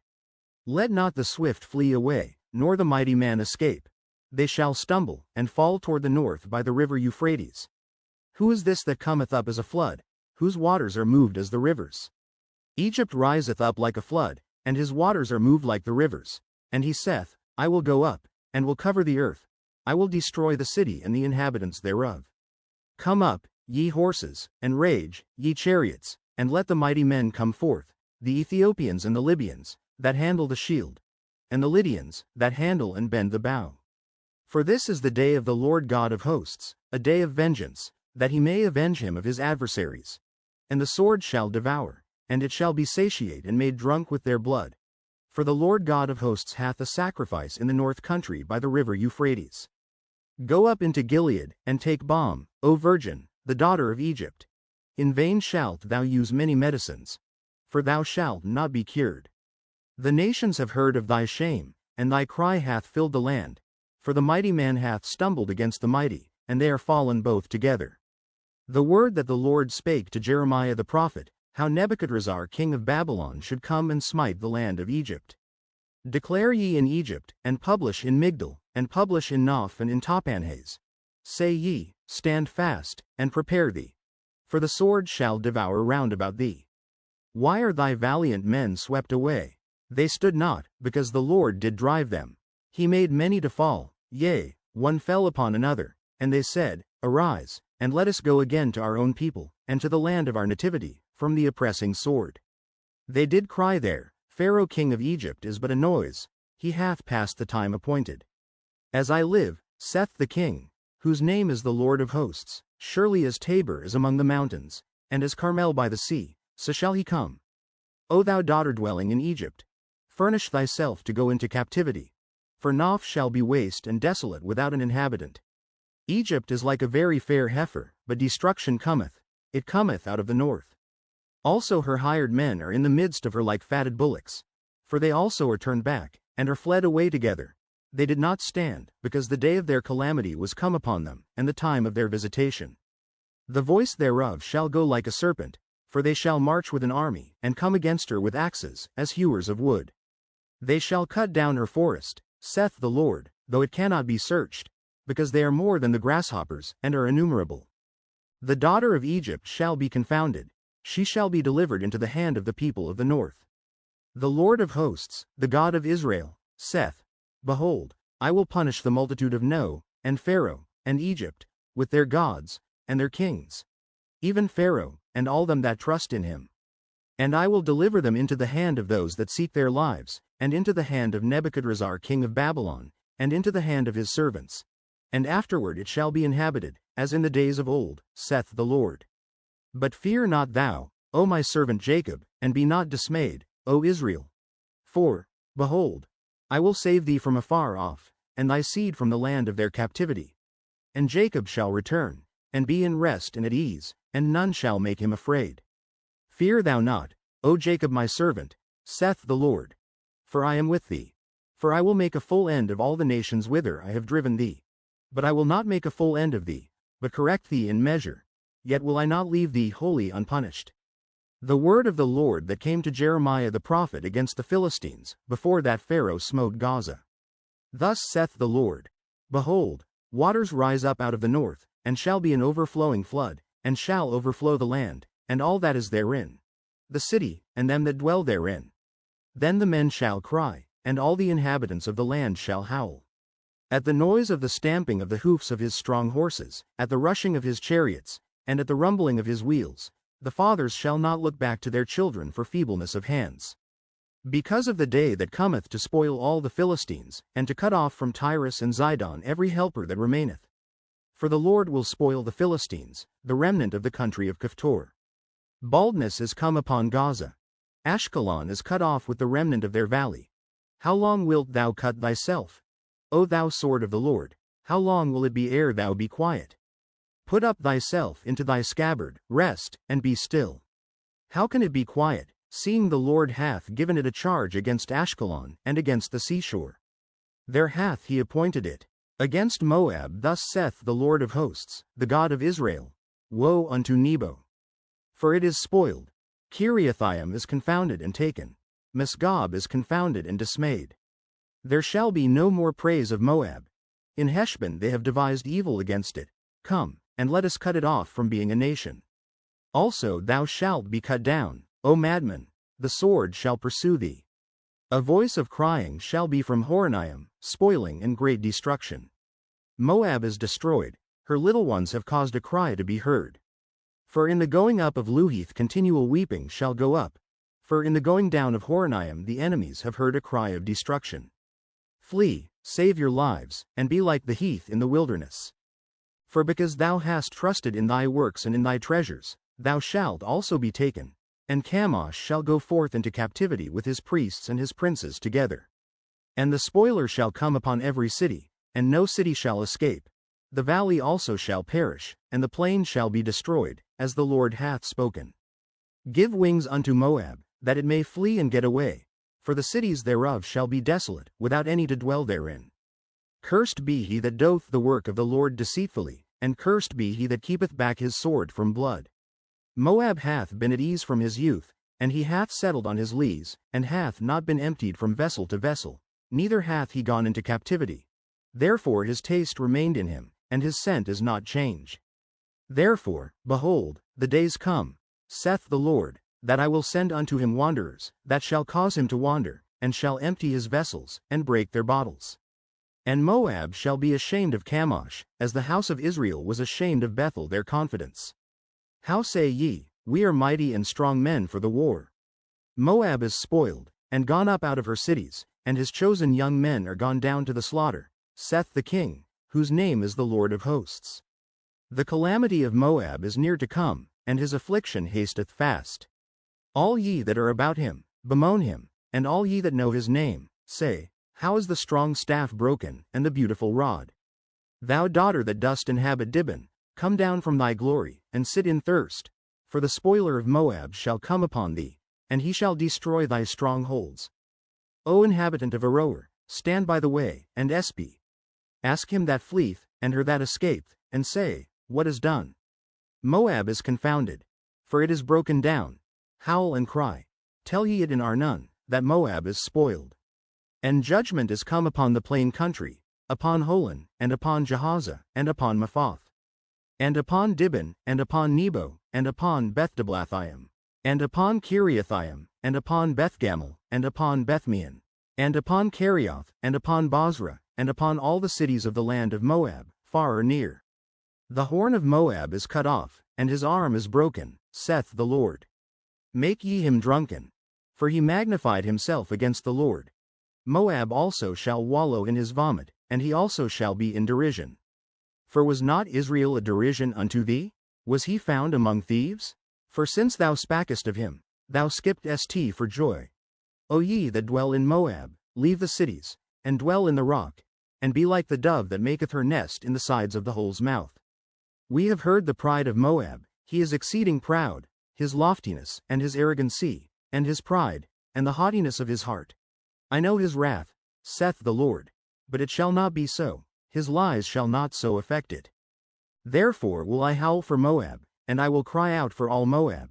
Let not the swift flee away, nor the mighty man escape. They shall stumble, and fall toward the north by the river Euphrates. Who is this that cometh up as a flood, whose waters are moved as the rivers? Egypt riseth up like a flood, and his waters are moved like the rivers. And he saith, I will go up, and will cover the earth. I will destroy the city and the inhabitants thereof. Come up, ye horses, and rage, ye chariots, and let the mighty men come forth, the Ethiopians and the Libyans, that handle the shield, and the Lydians, that handle and bend the bow. For this is the day of the Lord God of hosts, a day of vengeance, that he may avenge him of his adversaries. And the sword shall devour, and it shall be satiate and made drunk with their blood. For the Lord God of hosts hath a sacrifice in the north country by the river Euphrates. Go up into Gilead, and take balm, O virgin, the daughter of Egypt. In vain shalt thou use many medicines, for thou shalt not be cured. The nations have heard of thy shame, and thy cry hath filled the land, for the mighty man hath stumbled against the mighty, and they are fallen both together. The word that the Lord spake to Jeremiah the prophet, how Nebuchadrezzar king of Babylon should come and smite the land of Egypt. Declare ye in Egypt, and publish in Migdol, and publish in Noph and in Tahpanhes. Say ye, Stand fast, and prepare thee. For the sword shall devour round about thee. Why are thy valiant men swept away? They stood not, because the Lord did drive them. He made many to fall, yea, one fell upon another, and they said, Arise, and let us go again to our own people, and to the land of our nativity, from the oppressing sword. They did cry there, Pharaoh king of Egypt is but a noise, he hath passed the time appointed. As I live, saith the king, whose name is the Lord of hosts, surely as Tabor is among the mountains, and as Carmel by the sea, so shall he come. O thou daughter dwelling in Egypt, furnish thyself to go into captivity, for Noph shall be waste and desolate without an inhabitant. Egypt is like a very fair heifer, but destruction cometh, it cometh out of the north. Also her hired men are in the midst of her like fatted bullocks, for they also are turned back, and are fled away together. They did not stand, because the day of their calamity was come upon them, and the time of their visitation. The voice thereof shall go like a serpent, for they shall march with an army, and come against her with axes, as hewers of wood. They shall cut down her forest, saith the Lord, though it cannot be searched, because they are more than the grasshoppers, and are innumerable. The daughter of Egypt shall be confounded, she shall be delivered into the hand of the people of the north. The Lord of hosts, the God of Israel, saith, Behold, I will punish the multitude of No, and Pharaoh, and Egypt, with their gods, and their kings, even Pharaoh, and all them that trust in him. And I will deliver them into the hand of those that seek their lives, and into the hand of Nebuchadrezzar king of Babylon, and into the hand of his servants. And afterward it shall be inhabited, as in the days of old, saith the Lord. But fear not thou, O my servant Jacob, and be not dismayed, O Israel. For, behold, I will save thee from afar off, and thy seed from the land of their captivity. And Jacob shall return, and be in rest and at ease, and none shall make him afraid. Fear thou not, O Jacob my servant, saith the Lord. For I am with thee. For I will make a full end of all the nations whither I have driven thee. But I will not make a full end of thee, but correct thee in measure, yet will I not leave thee wholly unpunished. The word of the Lord that came to Jeremiah the prophet against the Philistines, before that Pharaoh smote Gaza. Thus saith the Lord, Behold, waters rise up out of the north, and shall be an overflowing flood, and shall overflow the land, and all that is therein, the city, and them that dwell therein. Then the men shall cry, and all the inhabitants of the land shall howl. At the noise of the stamping of the hoofs of his strong horses, at the rushing of his chariots, and at the rumbling of his wheels, the fathers shall not look back to their children for feebleness of hands. Because of the day that cometh to spoil all the Philistines, and to cut off from Tyrus and Zidon every helper that remaineth. For the Lord will spoil the Philistines, the remnant of the country of Caphtor. Baldness is come upon Gaza. Ashkelon is cut off with the remnant of their valley. How long wilt thou cut thyself? O thou sword of the Lord, how long will it be ere thou be quiet? Put up thyself into thy scabbard, rest, and be still. How can it be quiet, seeing the Lord hath given it a charge against Ashkelon and against the seashore? There hath he appointed it. Against Moab thus saith the Lord of hosts, the God of Israel, Woe unto Nebo! For it is spoiled. Kiriathaim is confounded and taken. Misgab is confounded and dismayed. There shall be no more praise of Moab. In Heshbon they have devised evil against it. Come, and let us cut it off from being a nation. Also thou shalt be cut down, O madman, the sword shall pursue thee. A voice of crying shall be from Horonaim, spoiling and great destruction. Moab is destroyed, her little ones have caused a cry to be heard. For in the going up of Luhith continual weeping shall go up, for in the going down of Horonaim the enemies have heard a cry of destruction. Flee, save your lives, and be like the heath in the wilderness. For because thou hast trusted in thy works and in thy treasures, thou shalt also be taken, and Chemosh shall go forth into captivity with his priests and his princes together. And the spoiler shall come upon every city, and no city shall escape. The valley also shall perish, and the plain shall be destroyed, as the Lord hath spoken. Give wings unto Moab, that it may flee and get away, for the cities thereof shall be desolate, without any to dwell therein. Cursed be he that doth the work of the Lord deceitfully, and cursed be he that keepeth back his sword from blood. Moab hath been at ease from his youth, and he hath settled on his lees, and hath not been emptied from vessel to vessel, neither hath he gone into captivity. Therefore his taste remained in him, and his scent is not changed. Therefore, behold, the days come, saith the Lord, that I will send unto him wanderers, that shall cause him to wander, and shall empty his vessels, and break their bottles. And Moab shall be ashamed of Chemosh, as the house of Israel was ashamed of Bethel their confidence. How say ye, we are mighty and strong men for the war? Moab is spoiled, and gone up out of her cities, and his chosen young men are gone down to the slaughter, saith the king, whose name is the Lord of hosts. The calamity of Moab is near to come, and his affliction hasteth fast. All ye that are about him, bemoan him, and all ye that know his name, say, how is the strong staff broken, and the beautiful rod? Thou daughter that dost inhabit Dibon, come down from thy glory, and sit in thirst, for the spoiler of Moab shall come upon thee, and he shall destroy thy strongholds. O inhabitant of Aroer, stand by the way, and espy. Ask him that fleeth, and her that escapeth, and say, what is done? Moab is confounded, for it is broken down. Howl and cry. Tell ye it in Arnon, that Moab is spoiled. And judgment is come upon the plain country, upon Holon, and upon Jahaza, and upon Mephoth, and upon Dibon, and upon Nebo, and upon Bethdiblathaim, and upon Kiriathaim, and upon Bethgamel, and upon Bethmeon, and upon Kerioth, and upon Bozrah, and upon all the cities of the land of Moab, far or near. The horn of Moab is cut off, and his arm is broken, saith the Lord. Make ye him drunken, for he magnified himself against the Lord. Moab also shall wallow in his vomit, and he also shall be in derision. For was not Israel a derision unto thee? Was he found among thieves? For since thou spakest of him, thou skippedst for joy. O ye that dwell in Moab, leave the cities, and dwell in the rock, and be like the dove that maketh her nest in the sides of the hole's mouth. We have heard the pride of Moab, he is exceeding proud, his loftiness, and his arrogancy, and his pride, and the haughtiness of his heart. I know his wrath, saith the Lord, but it shall not be so, his lies shall not so affect it. Therefore will I howl for Moab, and I will cry out for all Moab.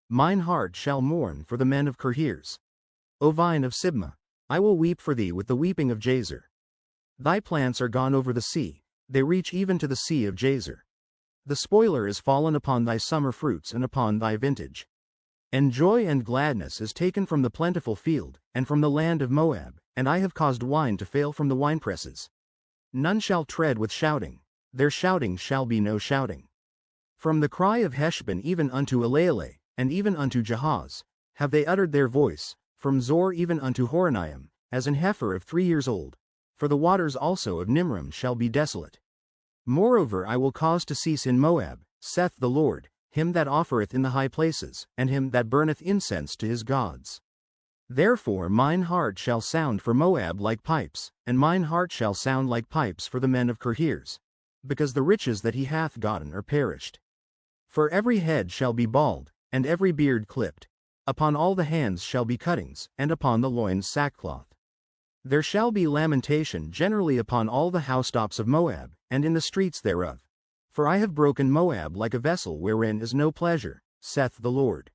Mine heart shall mourn for the men of Kirhirs. O vine of Sibmah, I will weep for thee with the weeping of Jazer. Thy plants are gone over the sea, they reach even to the sea of Jazer. The spoiler is fallen upon thy summer fruits and upon thy vintage. And joy and gladness is taken from the plentiful field, and from the land of Moab, and I have caused wine to fail from the winepresses. None shall tread with shouting, their shouting shall be no shouting. From the cry of Heshbon even unto Elealeh, and even unto Jahaz, have they uttered their voice, from Zor even unto Horonaim, as an heifer of 3 years old, for the waters also of Nimrim shall be desolate. Moreover I will cause to cease in Moab, saith the Lord, him that offereth in the high places, and him that burneth incense to his gods. Therefore mine heart shall sound for Moab like pipes, and mine heart shall sound like pipes for the men of Kirhirs, because the riches that he hath gotten are perished. For every head shall be bald, and every beard clipped, upon all the hands shall be cuttings, and upon the loins sackcloth. There shall be lamentation generally upon all the housetops of Moab, and in the streets thereof. For I have broken Moab like a vessel wherein is no pleasure, saith the Lord.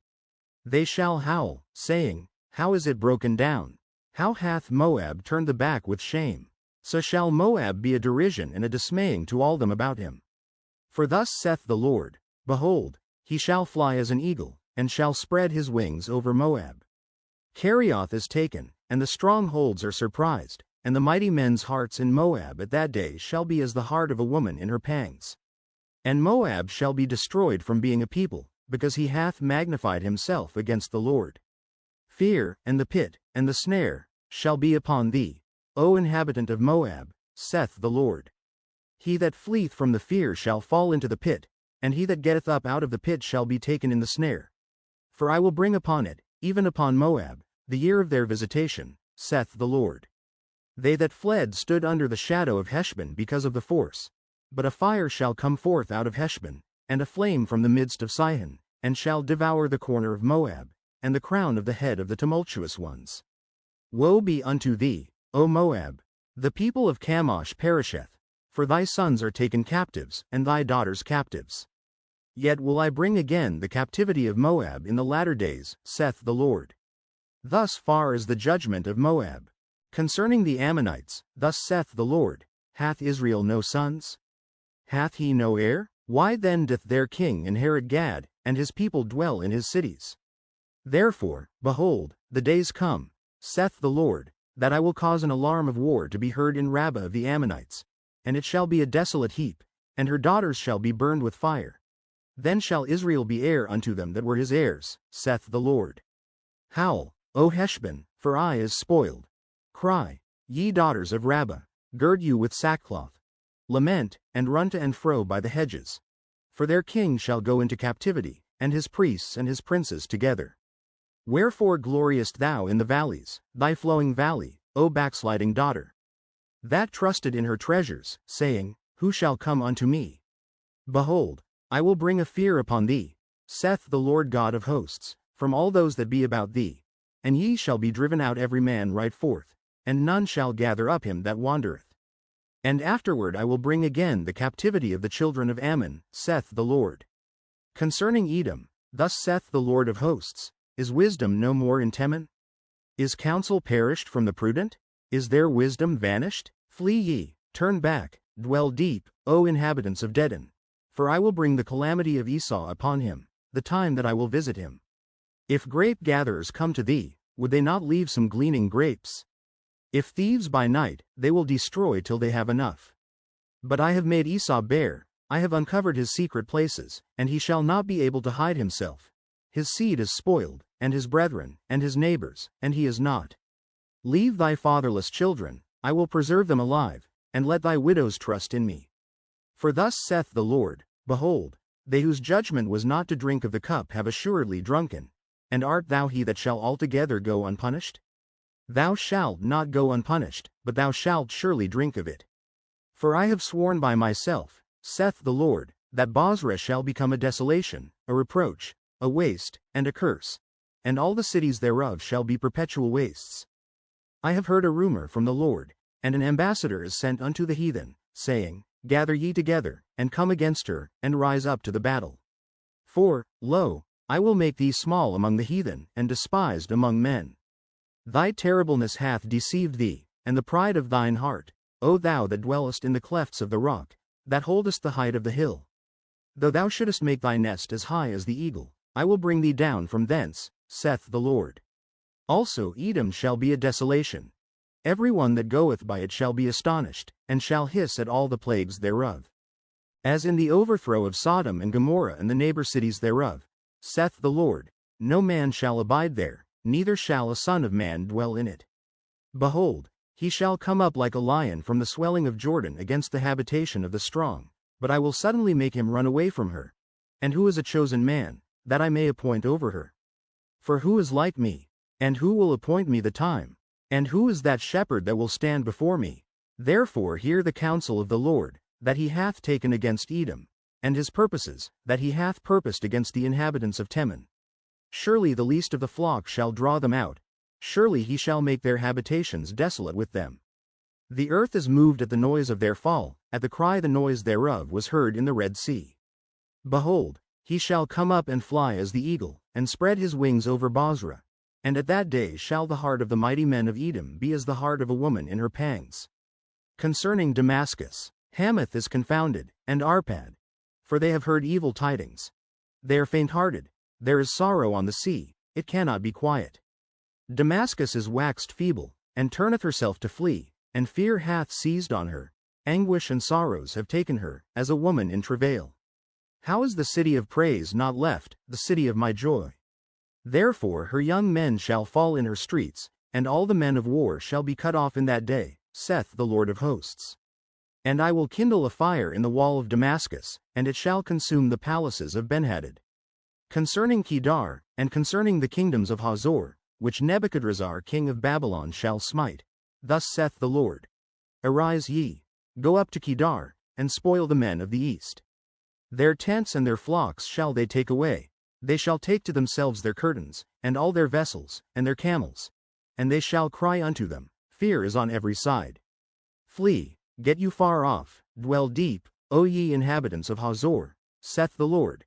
They shall howl, saying, how is it broken down? How hath Moab turned the back with shame? So shall Moab be a derision and a dismaying to all them about him. For thus saith the Lord, behold, he shall fly as an eagle, and shall spread his wings over Moab. Kerioth is taken, and the strongholds are surprised, and the mighty men's hearts in Moab at that day shall be as the heart of a woman in her pangs. And Moab shall be destroyed from being a people, because he hath magnified himself against the Lord. Fear, and the pit, and the snare, shall be upon thee, O inhabitant of Moab, saith the Lord. He that fleeth from the fear shall fall into the pit, and he that getteth up out of the pit shall be taken in the snare. For I will bring upon it, even upon Moab, the year of their visitation, saith the Lord. They that fled stood under the shadow of Heshbon because of the force. But a fire shall come forth out of Heshbon, and a flame from the midst of Sihon, and shall devour the corner of Moab, and the crown of the head of the tumultuous ones. Woe be unto thee, O Moab! The people of Chemosh perisheth, for thy sons are taken captives, and thy daughters captives. Yet will I bring again the captivity of Moab in the latter days, saith the Lord. Thus far is the judgment of Moab. Concerning the Ammonites, thus saith the Lord, hath Israel no sons? Hath he no heir? Why then doth their king inherit Gad, and his people dwell in his cities? Therefore, behold, the days come, saith the Lord, that I will cause an alarm of war to be heard in Rabbah of the Ammonites, and it shall be a desolate heap, and her daughters shall be burned with fire. Then shall Israel be heir unto them that were his heirs, saith the Lord. Howl, O Heshbon, for Ai is spoiled. Cry, ye daughters of Rabbah, gird you with sackcloth. Lament, and run to and fro by the hedges. For their king shall go into captivity, and his priests and his princes together. Wherefore gloriest thou in the valleys, thy flowing valley, O backsliding daughter? That trusted in her treasures, saying, Who shall come unto me? Behold, I will bring a fear upon thee, saith the Lord God of hosts, from all those that be about thee, and ye shall be driven out every man right forth, and none shall gather up him that wandereth. And afterward I will bring again the captivity of the children of Ammon, saith the Lord. Concerning Edom, thus saith the Lord of hosts, is wisdom no more in Teman? Is counsel perished from the prudent? Is their wisdom vanished? Flee ye, turn back, dwell deep, O inhabitants of Dedan. For I will bring the calamity of Esau upon him, the time that I will visit him. If grape gatherers come to thee, would they not leave some gleaning grapes? If thieves by night, they will destroy till they have enough. But I have made Esau bare, I have uncovered his secret places, and he shall not be able to hide himself. His seed is spoiled, and his brethren, and his neighbors, and he is not. Leave thy fatherless children, I will preserve them alive, and let thy widows trust in me. For thus saith the Lord, Behold, they whose judgment was not to drink of the cup have assuredly drunken, and art thou he that shall altogether go unpunished? Thou shalt not go unpunished, but thou shalt surely drink of it. For I have sworn by myself, saith the Lord, that Bozrah shall become a desolation, a reproach, a waste, and a curse, and all the cities thereof shall be perpetual wastes. I have heard a rumor from the Lord, and an ambassador is sent unto the heathen, saying, Gather ye together, and come against her, and rise up to the battle. For, lo, I will make thee small among the heathen, and despised among men. Thy terribleness hath deceived thee, and the pride of thine heart, O thou that dwellest in the clefts of the rock, that holdest the height of the hill. Though thou shouldest make thy nest as high as the eagle, I will bring thee down from thence, saith the Lord. Also Edom shall be a desolation. Every one that goeth by it shall be astonished, and shall hiss at all the plagues thereof. As in the overthrow of Sodom and Gomorrah and the neighbor cities thereof, saith the Lord, no man shall abide there, neither shall a son of man dwell in it. Behold, he shall come up like a lion from the swelling of Jordan against the habitation of the strong, but I will suddenly make him run away from her. And who is a chosen man, that I may appoint over her? For who is like me, and who will appoint me the time? And who is that shepherd that will stand before me? Therefore hear the counsel of the Lord, that he hath taken against Edom, and his purposes, that he hath purposed against the inhabitants of Teman. Surely the least of the flock shall draw them out, surely he shall make their habitations desolate with them. The earth is moved at the noise of their fall, at the cry the noise thereof was heard in the Red Sea. Behold, he shall come up and fly as the eagle, and spread his wings over Bozrah. And at that day shall the heart of the mighty men of Edom be as the heart of a woman in her pangs. Concerning Damascus, Hamath is confounded, and Arpad. For they have heard evil tidings. They are faint-hearted, there is sorrow on the sea, it cannot be quiet. Damascus is waxed feeble, and turneth herself to flee, and fear hath seized on her, anguish and sorrows have taken her, as a woman in travail. How is the city of praise not left, the city of my joy? Therefore her young men shall fall in her streets, and all the men of war shall be cut off in that day, saith the Lord of hosts. And I will kindle a fire in the wall of Damascus, and it shall consume the palaces of Benhadad. Concerning Kedar, and concerning the kingdoms of Hazor, which Nebuchadrezzar king of Babylon shall smite, thus saith the Lord. Arise ye, go up to Kedar, and spoil the men of the east. Their tents and their flocks shall they take away. They shall take to themselves their curtains, and all their vessels, and their camels. And they shall cry unto them, Fear is on every side. Flee, get you far off, dwell deep, O ye inhabitants of Hazor, saith the Lord.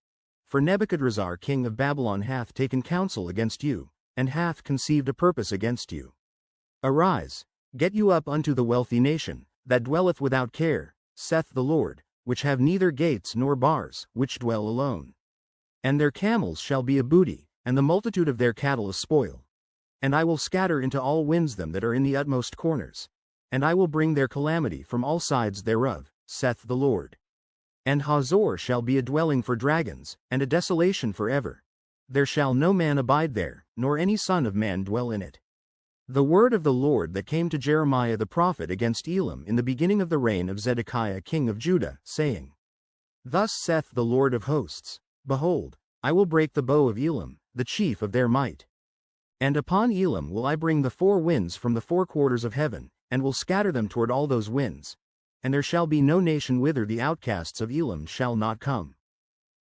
For Nebuchadrezzar king of Babylon hath taken counsel against you, and hath conceived a purpose against you. Arise, get you up unto the wealthy nation, that dwelleth without care, saith the Lord, which have neither gates nor bars, which dwell alone. And their camels shall be a booty, and the multitude of their cattle a spoil. And I will scatter into all winds them that are in the utmost corners. And I will bring their calamity from all sides thereof, saith the Lord. And Hazor shall be a dwelling for dragons, and a desolation for ever. There shall no man abide there, nor any son of man dwell in it. The word of the Lord that came to Jeremiah the prophet against Elam in the beginning of the reign of Zedekiah king of Judah, saying, Thus saith the Lord of hosts, Behold, I will break the bow of Elam, the chief of their might. And upon Elam will I bring the four winds from the four quarters of heaven, and will scatter them toward all those winds. And there shall be no nation whither the outcasts of Elam shall not come.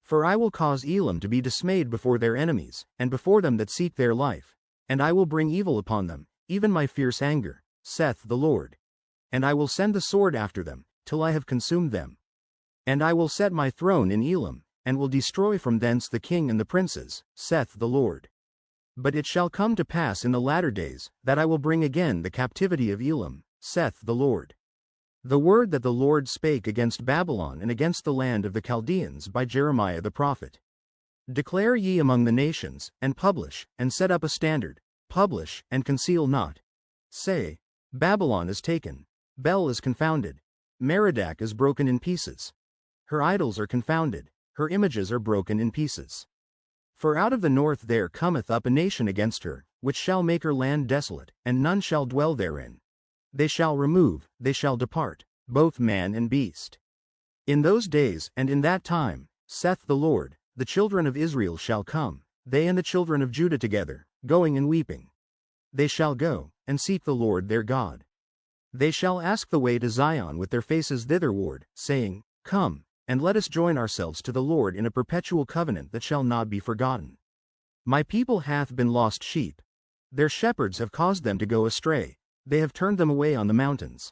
For I will cause Elam to be dismayed before their enemies, and before them that seek their life. And I will bring evil upon them, even my fierce anger, saith the Lord. And I will send the sword after them, till I have consumed them. And I will set my throne in Elam, and will destroy from thence the king and the princes, saith the Lord. But it shall come to pass in the latter days, that I will bring again the captivity of Elam, saith the Lord. The word that the Lord spake against Babylon and against the land of the Chaldeans by Jeremiah the prophet. Declare ye among the nations, and publish, and set up a standard, publish, and conceal not. Say, Babylon is taken, Bel is confounded, Merodach is broken in pieces. Her idols are confounded, her images are broken in pieces. For out of the north there cometh up a nation against her, which shall make her land desolate, and none shall dwell therein. They shall remove, they shall depart, both man and beast. In those days and in that time, saith the Lord, the children of Israel shall come, they and the children of Judah together, going and weeping. They shall go, and seek the Lord their God. They shall ask the way to Zion with their faces thitherward, saying, Come, and let us join ourselves to the Lord in a perpetual covenant that shall not be forgotten. My people hath been lost sheep. Their shepherds have caused them to go astray, they have turned them away on the mountains.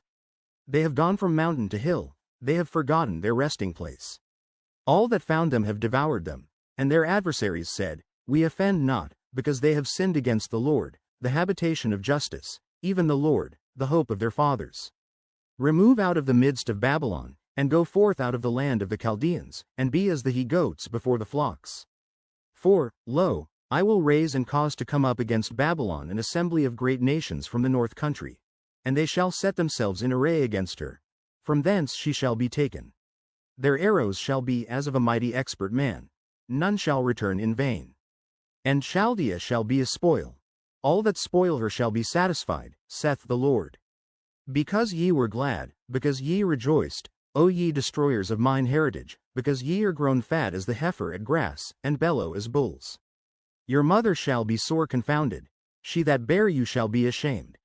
They have gone from mountain to hill, they have forgotten their resting place. All that found them have devoured them, and their adversaries said, We offend not, because they have sinned against the Lord, the habitation of justice, even the Lord, the hope of their fathers. Remove out of the midst of Babylon, and go forth out of the land of the Chaldeans, and be as the he-goats before the flocks. For, lo, I will raise and cause to come up against Babylon an assembly of great nations from the north country, and they shall set themselves in array against her. From thence she shall be taken. Their arrows shall be as of a mighty expert man, none shall return in vain. And Chaldea shall be a spoil. All that spoil her shall be satisfied, saith the Lord. Because ye were glad, because ye rejoiced, O ye destroyers of mine heritage, because ye are grown fat as the heifer at grass, and bellow as bulls. Your mother shall be sore confounded, she that bare you shall be ashamed.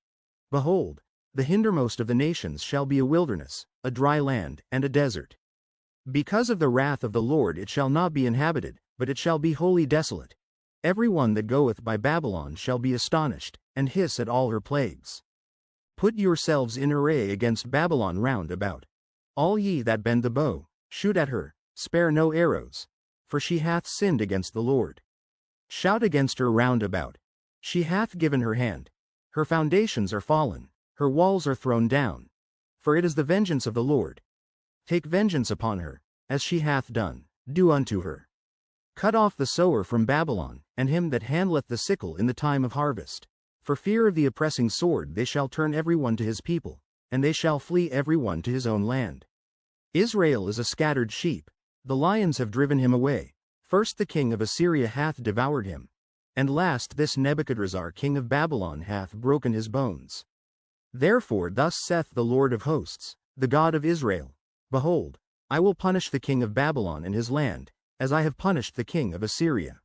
Behold, the hindermost of the nations shall be a wilderness, a dry land, and a desert. Because of the wrath of the Lord it shall not be inhabited, but it shall be wholly desolate. Every one that goeth by Babylon shall be astonished, and hiss at all her plagues. Put yourselves in array against Babylon round about. All ye that bend the bow, shoot at her, spare no arrows, for she hath sinned against the Lord. Shout against her round about. She hath given her hand. Her foundations are fallen, her walls are thrown down. For it is the vengeance of the Lord. Take vengeance upon her, as she hath done, do unto her. Cut off the sower from Babylon, and him that handleth the sickle in the time of harvest. For fear of the oppressing sword they shall turn every one to his people, and they shall flee every one to his own land. Israel is a scattered sheep, the lions have driven him away, first the king of Assyria hath devoured him, and last this Nebuchadrezzar king of Babylon hath broken his bones. Therefore thus saith the Lord of hosts, the God of Israel, Behold, I will punish the king of Babylon and his land, as I have punished the king of Assyria.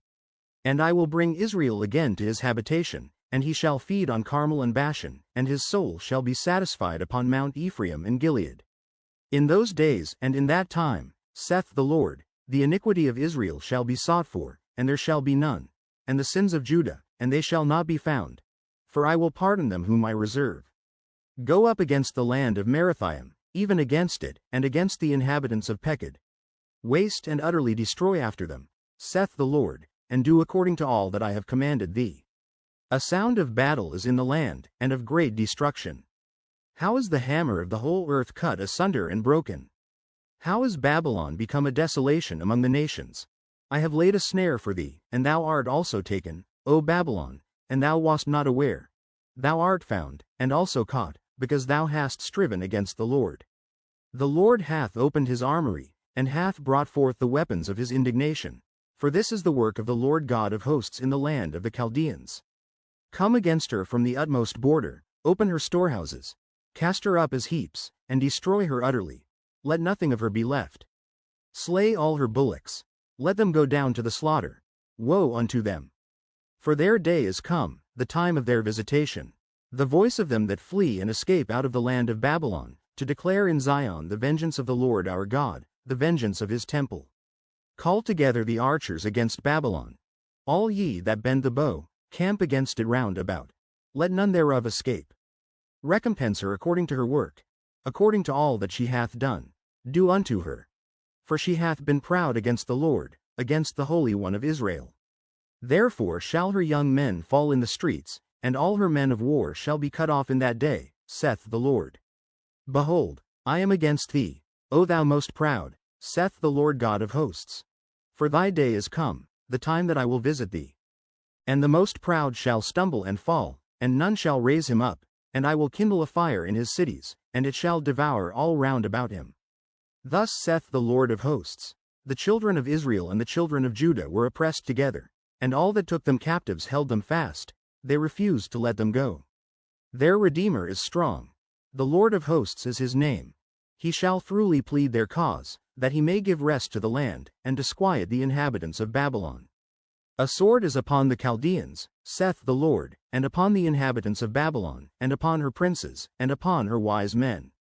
And I will bring Israel again to his habitation, and he shall feed on Carmel and Bashan, and his soul shall be satisfied upon Mount Ephraim and Gilead. In those days and in that time, saith the Lord, the iniquity of Israel shall be sought for, and there shall be none, and the sins of Judah, and they shall not be found. For I will pardon them whom I reserve. Go up against the land of Merathaim, even against it, and against the inhabitants of Pekod. Waste and utterly destroy after them, saith the Lord, and do according to all that I have commanded thee. A sound of battle is in the land, and of great destruction. How is the hammer of the whole earth cut asunder and broken? How is Babylon become a desolation among the nations? I have laid a snare for thee, and thou art also taken, O Babylon, and thou wast not aware. Thou art found, and also caught, because thou hast striven against the Lord. The Lord hath opened his armory, and hath brought forth the weapons of his indignation. For this is the work of the Lord God of hosts in the land of the Chaldeans. Come against her from the utmost border, open her storehouses, cast her up as heaps, and destroy her utterly. Let nothing of her be left. Slay all her bullocks. Let them go down to the slaughter. Woe unto them! For their day is come, the time of their visitation. The voice of them that flee and escape out of the land of Babylon, to declare in Zion the vengeance of the Lord our God, the vengeance of his temple. Call together the archers against Babylon. All ye that bend the bow, camp against it round about. Let none thereof escape. Recompense her according to her work, according to all that she hath done. Do unto her. For she hath been proud against the Lord, against the Holy One of Israel. Therefore shall her young men fall in the streets, and all her men of war shall be cut off in that day, saith the Lord. Behold, I am against thee, O thou most proud, saith the Lord God of hosts. For thy day is come, the time that I will visit thee. And the most proud shall stumble and fall, and none shall raise him up, and I will kindle a fire in his cities, and it shall devour all round about him. Thus saith the Lord of hosts, the children of Israel and the children of Judah were oppressed together, and all that took them captives held them fast, they refused to let them go. Their Redeemer is strong. The Lord of hosts is his name. He shall throughly plead their cause, that he may give rest to the land, and disquiet the inhabitants of Babylon. A sword is upon the Chaldeans, saith the Lord, and upon the inhabitants of Babylon, and upon her princes, and upon her wise men.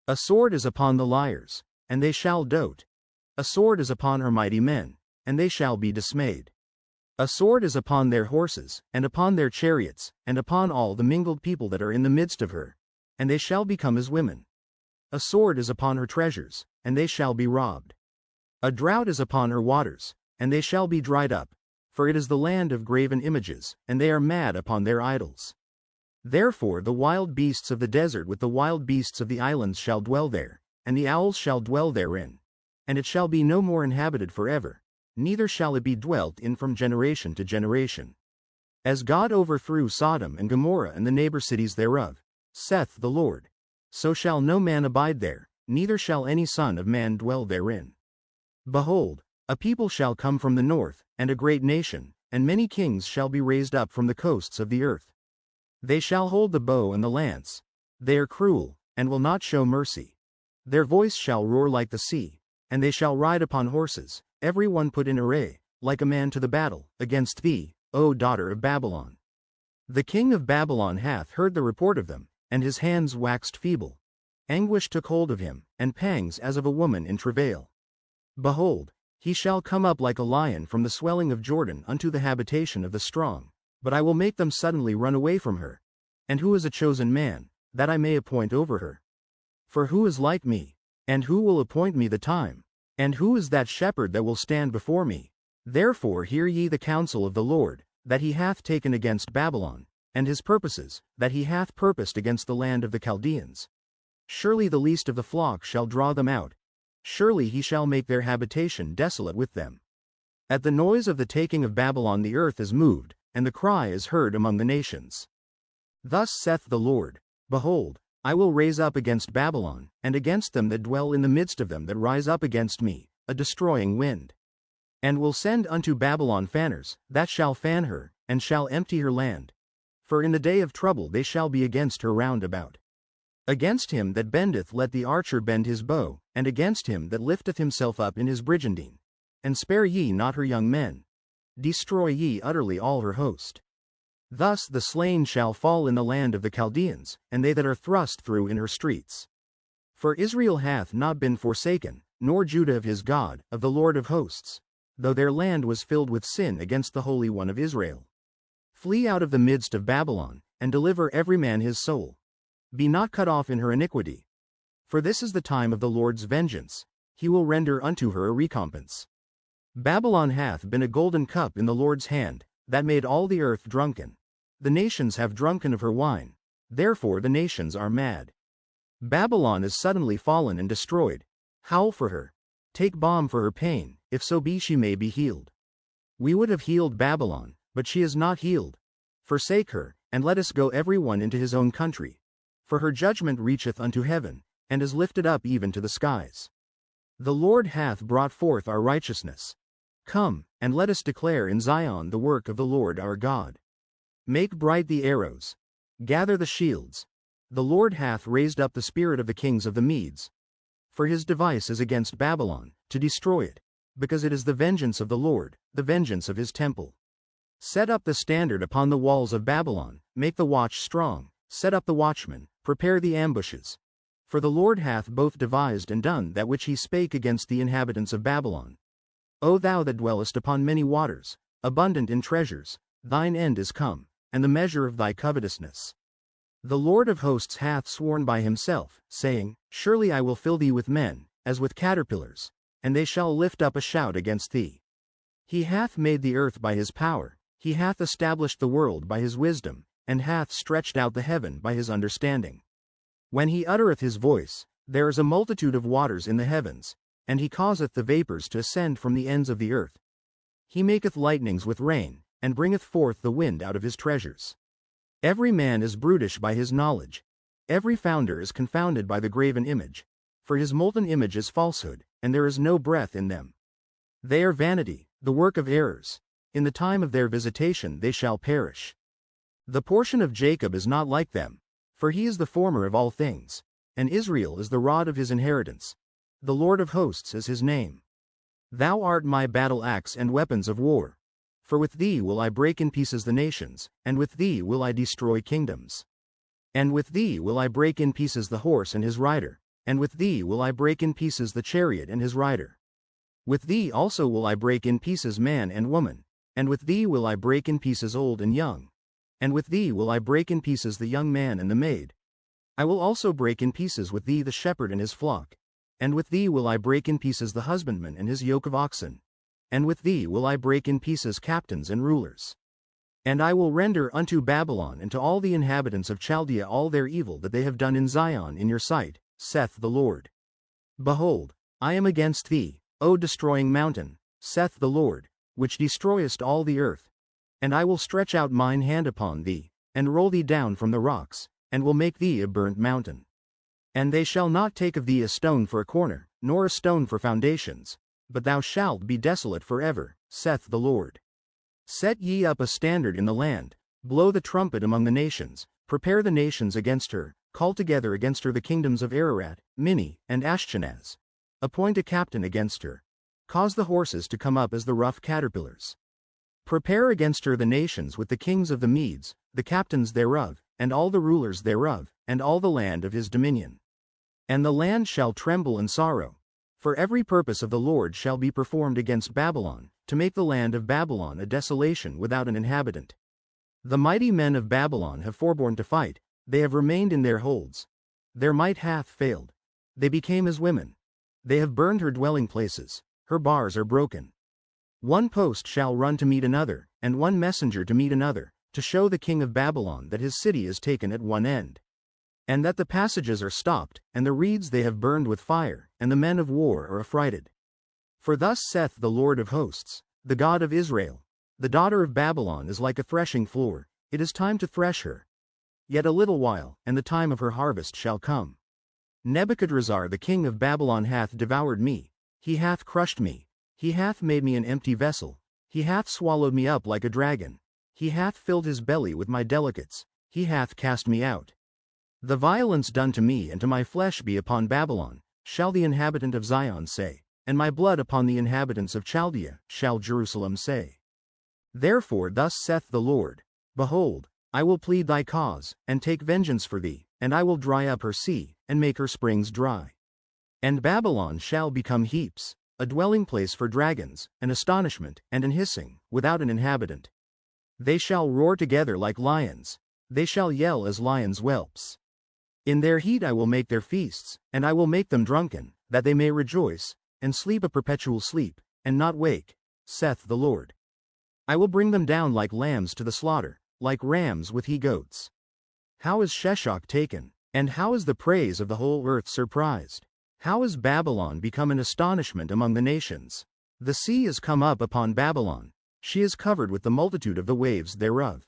A sword is upon the liars, and they shall dote. A sword is upon her mighty men, and they shall be dismayed. A sword is upon their horses, and upon their chariots, and upon all the mingled people that are in the midst of her, and they shall become as women. A sword is upon her treasures, and they shall be robbed. A drought is upon her waters, and they shall be dried up, for it is the land of graven images, and they are mad upon their idols. Therefore the wild beasts of the desert with the wild beasts of the islands shall dwell there, and the owls shall dwell therein. And it shall be no more inhabited forever, neither shall it be dwelt in from generation to generation. As God overthrew Sodom and Gomorrah and the neighbor cities thereof, saith the Lord, so shall no man abide there, neither shall any son of man dwell therein. Behold, a people shall come from the north, and a great nation, and many kings shall be raised up from the coasts of the earth. They shall hold the bow and the lance. They are cruel, and will not show mercy. Their voice shall roar like the sea, and they shall ride upon horses, every one put in array, like a man to the battle, against thee, O daughter of Babylon. The king of Babylon hath heard the report of them, and his hands waxed feeble. Anguish took hold of him, and pangs as of a woman in travail. Behold, he shall come up like a lion from the swelling of Jordan unto the habitation of the strong, but I will make them suddenly run away from her. And who is a chosen man, that I may appoint over her? For who is like me? And who will appoint me the time? And who is that shepherd that will stand before me? Therefore hear ye the counsel of the Lord, that he hath taken against Babylon, and his purposes, that he hath purposed against the land of the Chaldeans. Surely the least of the flock shall draw them out. Surely he shall make their habitation desolate with them. At the noise of the taking of Babylon the earth is moved, and the cry is heard among the nations. Thus saith the Lord, Behold, I will raise up against Babylon, and against them that dwell in the midst of them that rise up against me, a destroying wind. And will send unto Babylon fanners, that shall fan her, and shall empty her land. For in the day of trouble they shall be against her round about. Against him that bendeth let the archer bend his bow, and against him that lifteth himself up in his brigandine. And spare ye not her young men. Destroy ye utterly all her host. Thus the slain shall fall in the land of the Chaldeans, and they that are thrust through in her streets. For Israel hath not been forsaken, nor Judah of his God, of the Lord of hosts, though their land was filled with sin against the Holy One of Israel. Flee out of the midst of Babylon, and deliver every man his soul. Be not cut off in her iniquity. For this is the time of the Lord's vengeance, he will render unto her a recompense. Babylon hath been a golden cup in the Lord's hand, that made all the earth drunken. The nations have drunken of her wine, therefore the nations are mad. Babylon is suddenly fallen and destroyed. Howl for her. Take balm for her pain, if so be she may be healed. We would have healed Babylon, but she is not healed. Forsake her, and let us go every one into his own country. For her judgment reacheth unto heaven, and is lifted up even to the skies. The Lord hath brought forth our righteousness. Come, and let us declare in Zion the work of the Lord our God. Make bright the arrows. Gather the shields. The Lord hath raised up the spirit of the kings of the Medes. For his device is against Babylon, to destroy it, because it is the vengeance of the Lord, the vengeance of his temple. Set up the standard upon the walls of Babylon, make the watch strong, set up the watchmen, prepare the ambushes. For the Lord hath both devised and done that which he spake against the inhabitants of Babylon. O thou that dwellest upon many waters, abundant in treasures, thine end is come, and the measure of thy covetousness. The Lord of hosts hath sworn by himself, saying, Surely I will fill thee with men, as with caterpillars, and they shall lift up a shout against thee. He hath made the earth by his power, he hath established the world by his wisdom, and hath stretched out the heaven by his understanding. When he uttereth his voice, there is a multitude of waters in the heavens, and he causeth the vapors to ascend from the ends of the earth. He maketh lightnings with rain, and bringeth forth the wind out of his treasures. Every man is brutish by his knowledge. Every founder is confounded by the graven image. For his molten image is falsehood, and there is no breath in them. They are vanity, the work of errors. In the time of their visitation they shall perish. The portion of Jacob is not like them, for he is the former of all things, and Israel is the rod of his inheritance. The Lord of hosts is his name. Thou art my battle axe and weapons of war. For with thee will I break in pieces the nations, and with thee will I destroy kingdoms. And with thee will I break in pieces the horse and his rider, and with thee will I break in pieces the chariot and his rider. With thee also will I break in pieces man and woman, and with thee will I break in pieces old and young. And with thee will I break in pieces the young man and the maid. I will also break in pieces with thee the shepherd and his flock. And with thee will I break in pieces the husbandman and his yoke of oxen. And with thee will I break in pieces captains and rulers. And I will render unto Babylon and to all the inhabitants of Chaldea all their evil that they have done in Zion in your sight, saith the Lord. Behold, I am against thee, O destroying mountain, saith the Lord, which destroyest all the earth. And I will stretch out mine hand upon thee, and roll thee down from the rocks, and will make thee a burnt mountain. And they shall not take of thee a stone for a corner, nor a stone for foundations, but thou shalt be desolate forever, saith the Lord. Set ye up a standard in the land, blow the trumpet among the nations, prepare the nations against her, call together against her the kingdoms of Ararat, Minni, and Ashchenaz. Appoint a captain against her. Cause the horses to come up as the rough caterpillars. Prepare against her the nations with the kings of the Medes, the captains thereof, and all the rulers thereof, and all the land of his dominion. And the land shall tremble and sorrow. For every purpose of the Lord shall be performed against Babylon, to make the land of Babylon a desolation without an inhabitant. The mighty men of Babylon have forborne to fight, they have remained in their holds. Their might hath failed. They became as women. They have burned her dwelling places, her bars are broken. One post shall run to meet another, and one messenger to meet another, to show the king of Babylon that his city is taken at one end. And that the passages are stopped, and the reeds they have burned with fire, and the men of war are affrighted. For thus saith the Lord of hosts, the God of Israel, the daughter of Babylon is like a threshing floor, it is time to thresh her. Yet a little while, and the time of her harvest shall come. Nebuchadrezzar the king of Babylon hath devoured me, he hath crushed me, he hath made me an empty vessel, he hath swallowed me up like a dragon, he hath filled his belly with my delicates, he hath cast me out. The violence done to me and to my flesh be upon Babylon, shall the inhabitant of Zion say, and my blood upon the inhabitants of Chaldea, shall Jerusalem say. Therefore thus saith the Lord, Behold, I will plead thy cause, and take vengeance for thee, and I will dry up her sea, and make her springs dry. And Babylon shall become heaps, a dwelling place for dragons, an astonishment, and an hissing, without an inhabitant. They shall roar together like lions, they shall yell as lions' whelps. In their heat I will make their feasts, and I will make them drunken, that they may rejoice, and sleep a perpetual sleep, and not wake, saith the Lord. I will bring them down like lambs to the slaughter, like rams with he-goats. How is Sheshach taken, and how is the praise of the whole earth surprised? How is Babylon become an astonishment among the nations? The sea is come up upon Babylon, she is covered with the multitude of the waves thereof.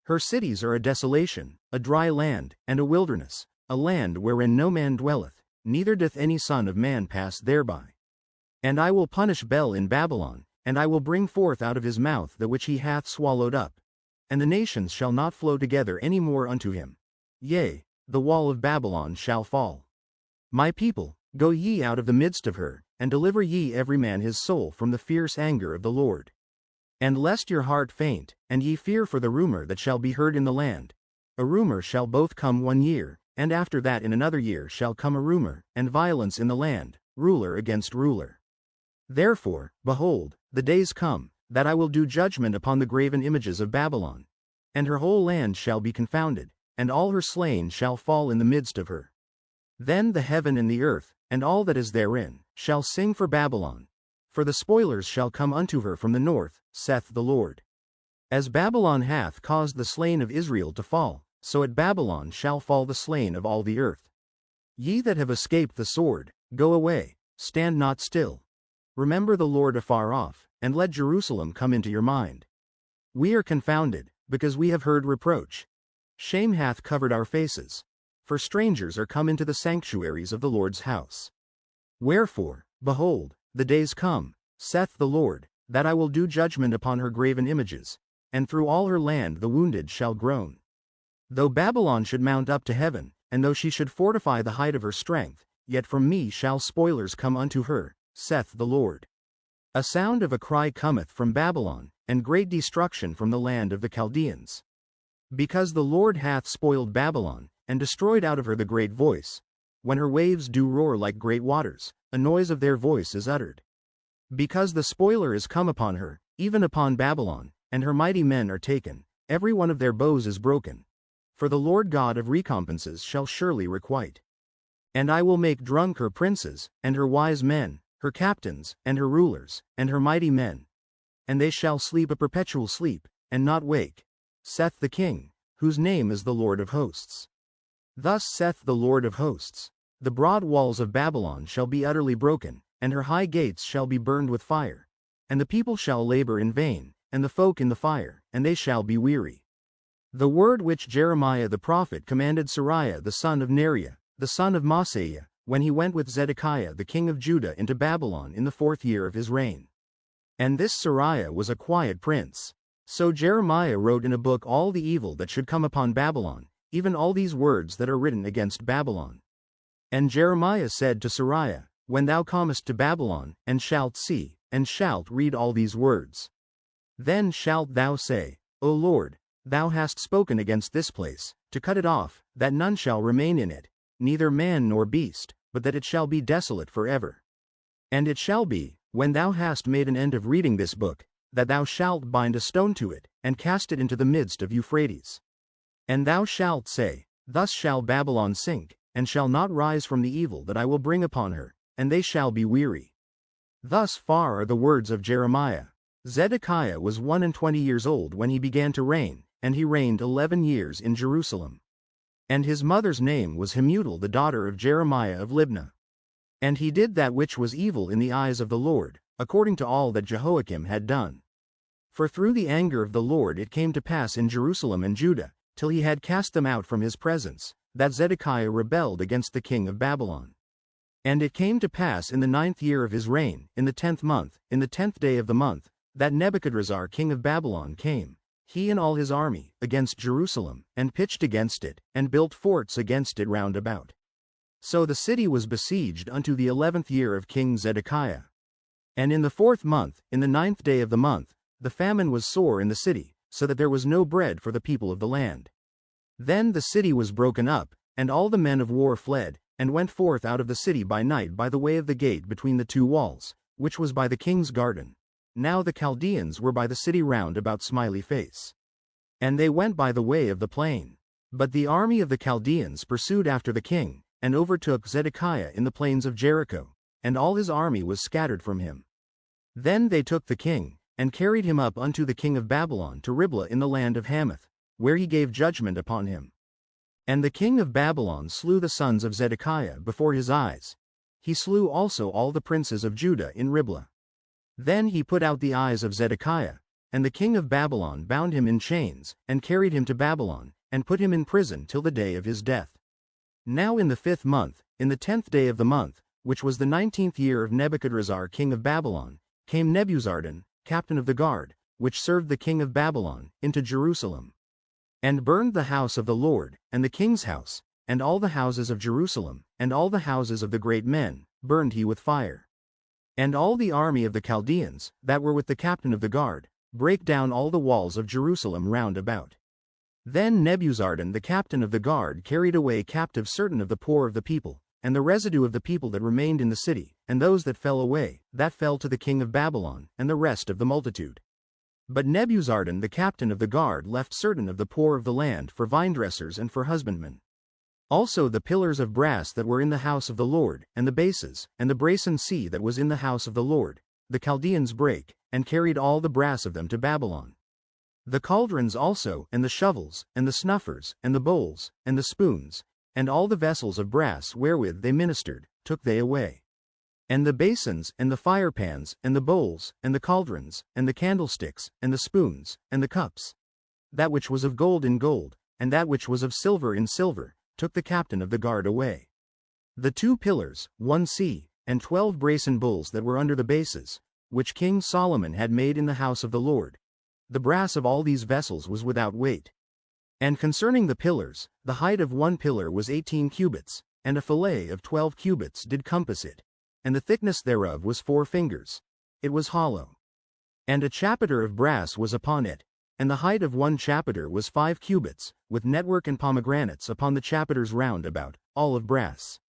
Her cities are a desolation, a dry land, and a wilderness, a land wherein no man dwelleth, neither doth any son of man pass thereby. And I will punish Bel in Babylon, and I will bring forth out of his mouth that which he hath swallowed up. And the nations shall not flow together any more unto him. Yea, the wall of Babylon shall fall. My people, go ye out of the midst of her, and deliver ye every man his soul from the fierce anger of the Lord. And lest your heart faint, and ye fear for the rumor that shall be heard in the land. A rumor shall both come 1 year, and after that in another year shall come a rumor, and violence in the land, ruler against ruler. Therefore, behold, the days come, that I will do judgment upon the graven images of Babylon. And her whole land shall be confounded, and all her slain shall fall in the midst of her. Then the heaven and the earth, and all that is therein, shall sing for Babylon. For the spoilers shall come unto her from the north, saith the Lord. As Babylon hath caused the slain of Israel to fall, so at Babylon shall fall the slain of all the earth. Ye that have escaped the sword, go away, stand not still. Remember the Lord afar off, and let Jerusalem come into your mind. We are confounded, because we have heard reproach. Shame hath covered our faces. For strangers are come into the sanctuaries of the Lord's house. Wherefore, behold, the days come, saith the Lord, that I will do judgment upon her graven images, and through all her land the wounded shall groan. Though Babylon should mount up to heaven, and though she should fortify the height of her strength, yet from me shall spoilers come unto her, saith the Lord. A sound of a cry cometh from Babylon, and great destruction from the land of the Chaldeans. Because the Lord hath spoiled Babylon, and destroyed out of her the great voice. When her waves do roar like great waters, a noise of their voice is uttered. Because the spoiler is come upon her, even upon Babylon, and her mighty men are taken, every one of their bows is broken. For the Lord God of recompenses shall surely requite. And I will make drunk her princes, and her wise men, her captains, and her rulers, and her mighty men. And they shall sleep a perpetual sleep, and not wake, saith the King, whose name is the Lord of hosts. Thus saith the Lord of hosts, the broad walls of Babylon shall be utterly broken, and her high gates shall be burned with fire. And the people shall labor in vain, and the folk in the fire, and they shall be weary. The word which Jeremiah the prophet commanded Seraiah the son of Neriah, the son of Maaseiah, when he went with Zedekiah the king of Judah into Babylon in the 4th year of his reign. And this Seraiah was a quiet prince. So Jeremiah wrote in a book all the evil that should come upon Babylon, even all these words that are written against Babylon. And Jeremiah said to Seraiah, When thou comest to Babylon, and shalt see, and shalt read all these words, then shalt thou say, O Lord, thou hast spoken against this place, to cut it off, that none shall remain in it, neither man nor beast, but that it shall be desolate forever. And it shall be, when thou hast made an end of reading this book, that thou shalt bind a stone to it, and cast it into the midst of Euphrates. And thou shalt say, Thus shall Babylon sink, and shall not rise from the evil that I will bring upon her, and they shall be weary. Thus far are the words of Jeremiah. Zedekiah was 21 years old when he began to reign, and he reigned 11 years in Jerusalem. And his mother's name was Hamutal the daughter of Jeremiah of Libnah. And he did that which was evil in the eyes of the Lord, according to all that Jehoiakim had done. For through the anger of the Lord it came to pass in Jerusalem and Judah, till he had cast them out from his presence, that Zedekiah rebelled against the king of Babylon. And it came to pass in the 9th year of his reign, in the 10th month, in the 10th day of the month, that Nebuchadrezzar king of Babylon came, he and all his army, against Jerusalem, and pitched against it, and built forts against it round about. So the city was besieged unto the 11th year of King Zedekiah. And in the 4th month, in the 9th day of the month, the famine was sore in the city, so that there was no bread for the people of the land. Then the city was broken up, and all the men of war fled, and went forth out of the city by night by the way of the gate between the 2 walls, which was by the king's garden. Now the Chaldeans were by the city round about Smiley Face. And they went by the way of the plain. But the army of the Chaldeans pursued after the king, and overtook Zedekiah in the plains of Jericho, and all his army was scattered from him. Then they took the king, and carried him up unto the king of Babylon to Riblah in the land of Hamath, where he gave judgment upon him. And the king of Babylon slew the sons of Zedekiah before his eyes. He slew also all the princes of Judah in Riblah. Then he put out the eyes of Zedekiah, and the king of Babylon bound him in chains, and carried him to Babylon, and put him in prison till the day of his death. Now in the 5th month, in the 10th day of the month, which was the 19th year of Nebuchadrezzar king of Babylon, came Nebuzaradan, captain of the guard, which served the king of Babylon, into Jerusalem, and burned the house of the Lord, and the king's house, and all the houses of Jerusalem, and all the houses of the great men, burned he with fire. And all the army of the Chaldeans, that were with the captain of the guard, brake down all the walls of Jerusalem round about. Then Nebuzaradan the captain of the guard carried away captive certain of the poor of the people, and the residue of the people that remained in the city, and those that fell away, that fell to the king of Babylon, and the rest of the multitude. But Nebuzaradan the captain of the guard left certain of the poor of the land for vinedressers and for husbandmen. Also the pillars of brass that were in the house of the Lord, and the bases, and the brasen sea that was in the house of the Lord, the Chaldeans brake, and carried all the brass of them to Babylon. The cauldrons also, and the shovels, and the snuffers, and the bowls, and the spoons, and all the vessels of brass wherewith they ministered, took they away. And the basins, and the firepans, and the bowls, and the cauldrons, and the candlesticks, and the spoons, and the cups, that which was of gold in gold, and that which was of silver in silver, took the captain of the guard away. The 2 pillars, 1 sea, and 12 brasen bulls that were under the bases, which King Solomon had made in the house of the Lord, the brass of all these vessels was without weight. And concerning the pillars, the height of 1 pillar was 18 cubits, and a fillet of 12 cubits did compass it, and the thickness thereof was 4 fingers. It was hollow. And a chapiter of brass was upon it, and the height of 1 chapiter was 5 cubits, with network and pomegranates upon the chapiters round about, all of brass.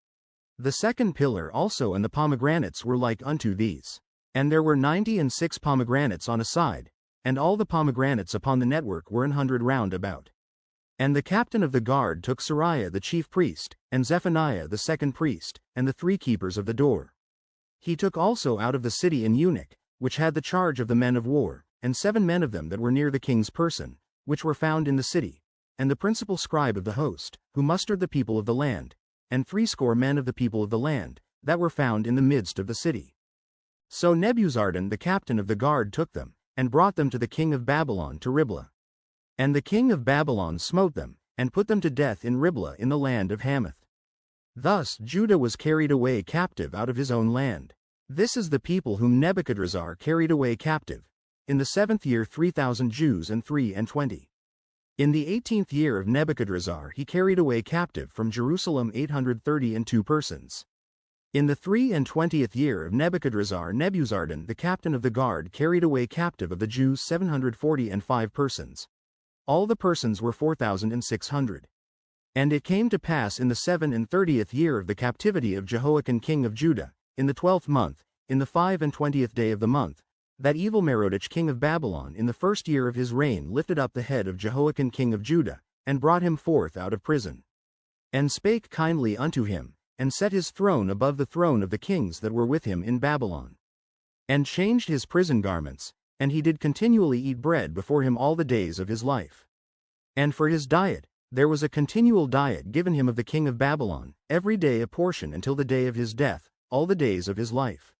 The 2nd pillar also and the pomegranates were like unto these. And there were 96 pomegranates on a side, and all the pomegranates upon the network were 100 round about. And the captain of the guard took Seraiah the chief priest, and Zephaniah the 2nd priest, and the 3 keepers of the door. He took also out of the city an eunuch, which had the charge of the men of war, and 7 men of them that were near the king's person, which were found in the city, and the principal scribe of the host, who mustered the people of the land, and 80 men of the people of the land, that were found in the midst of the city. So Nebuzaradan the captain of the guard took them, and brought them to the king of Babylon to Riblah. And the king of Babylon smote them, and put them to death in Riblah in the land of Hamath. Thus Judah was carried away captive out of his own land. This is the people whom Nebuchadrezzar carried away captive. In the 7th year 3,000 Jews and 23. In the 18th year of Nebuchadrezzar he carried away captive from Jerusalem 832 persons. In the 23 year of Nebuchadrezzar Nebuzaradan the captain of the guard carried away captive of the Jews 745 persons. All the persons were 4,600. And it came to pass in the 37th year of the captivity of Jehoiakim king of Judah, in the 12th month, in the 25th day of the month, that Evil-Merodach king of Babylon in the 1st year of his reign lifted up the head of Jehoiakim king of Judah, and brought him forth out of prison. And spake kindly unto him, and set his throne above the throne of the kings that were with him in Babylon. And changed his prison garments, and he did continually eat bread before him all the days of his life. And for his diet, there was a continual diet given him of the king of Babylon, every day a portion until the day of his death, all the days of his life.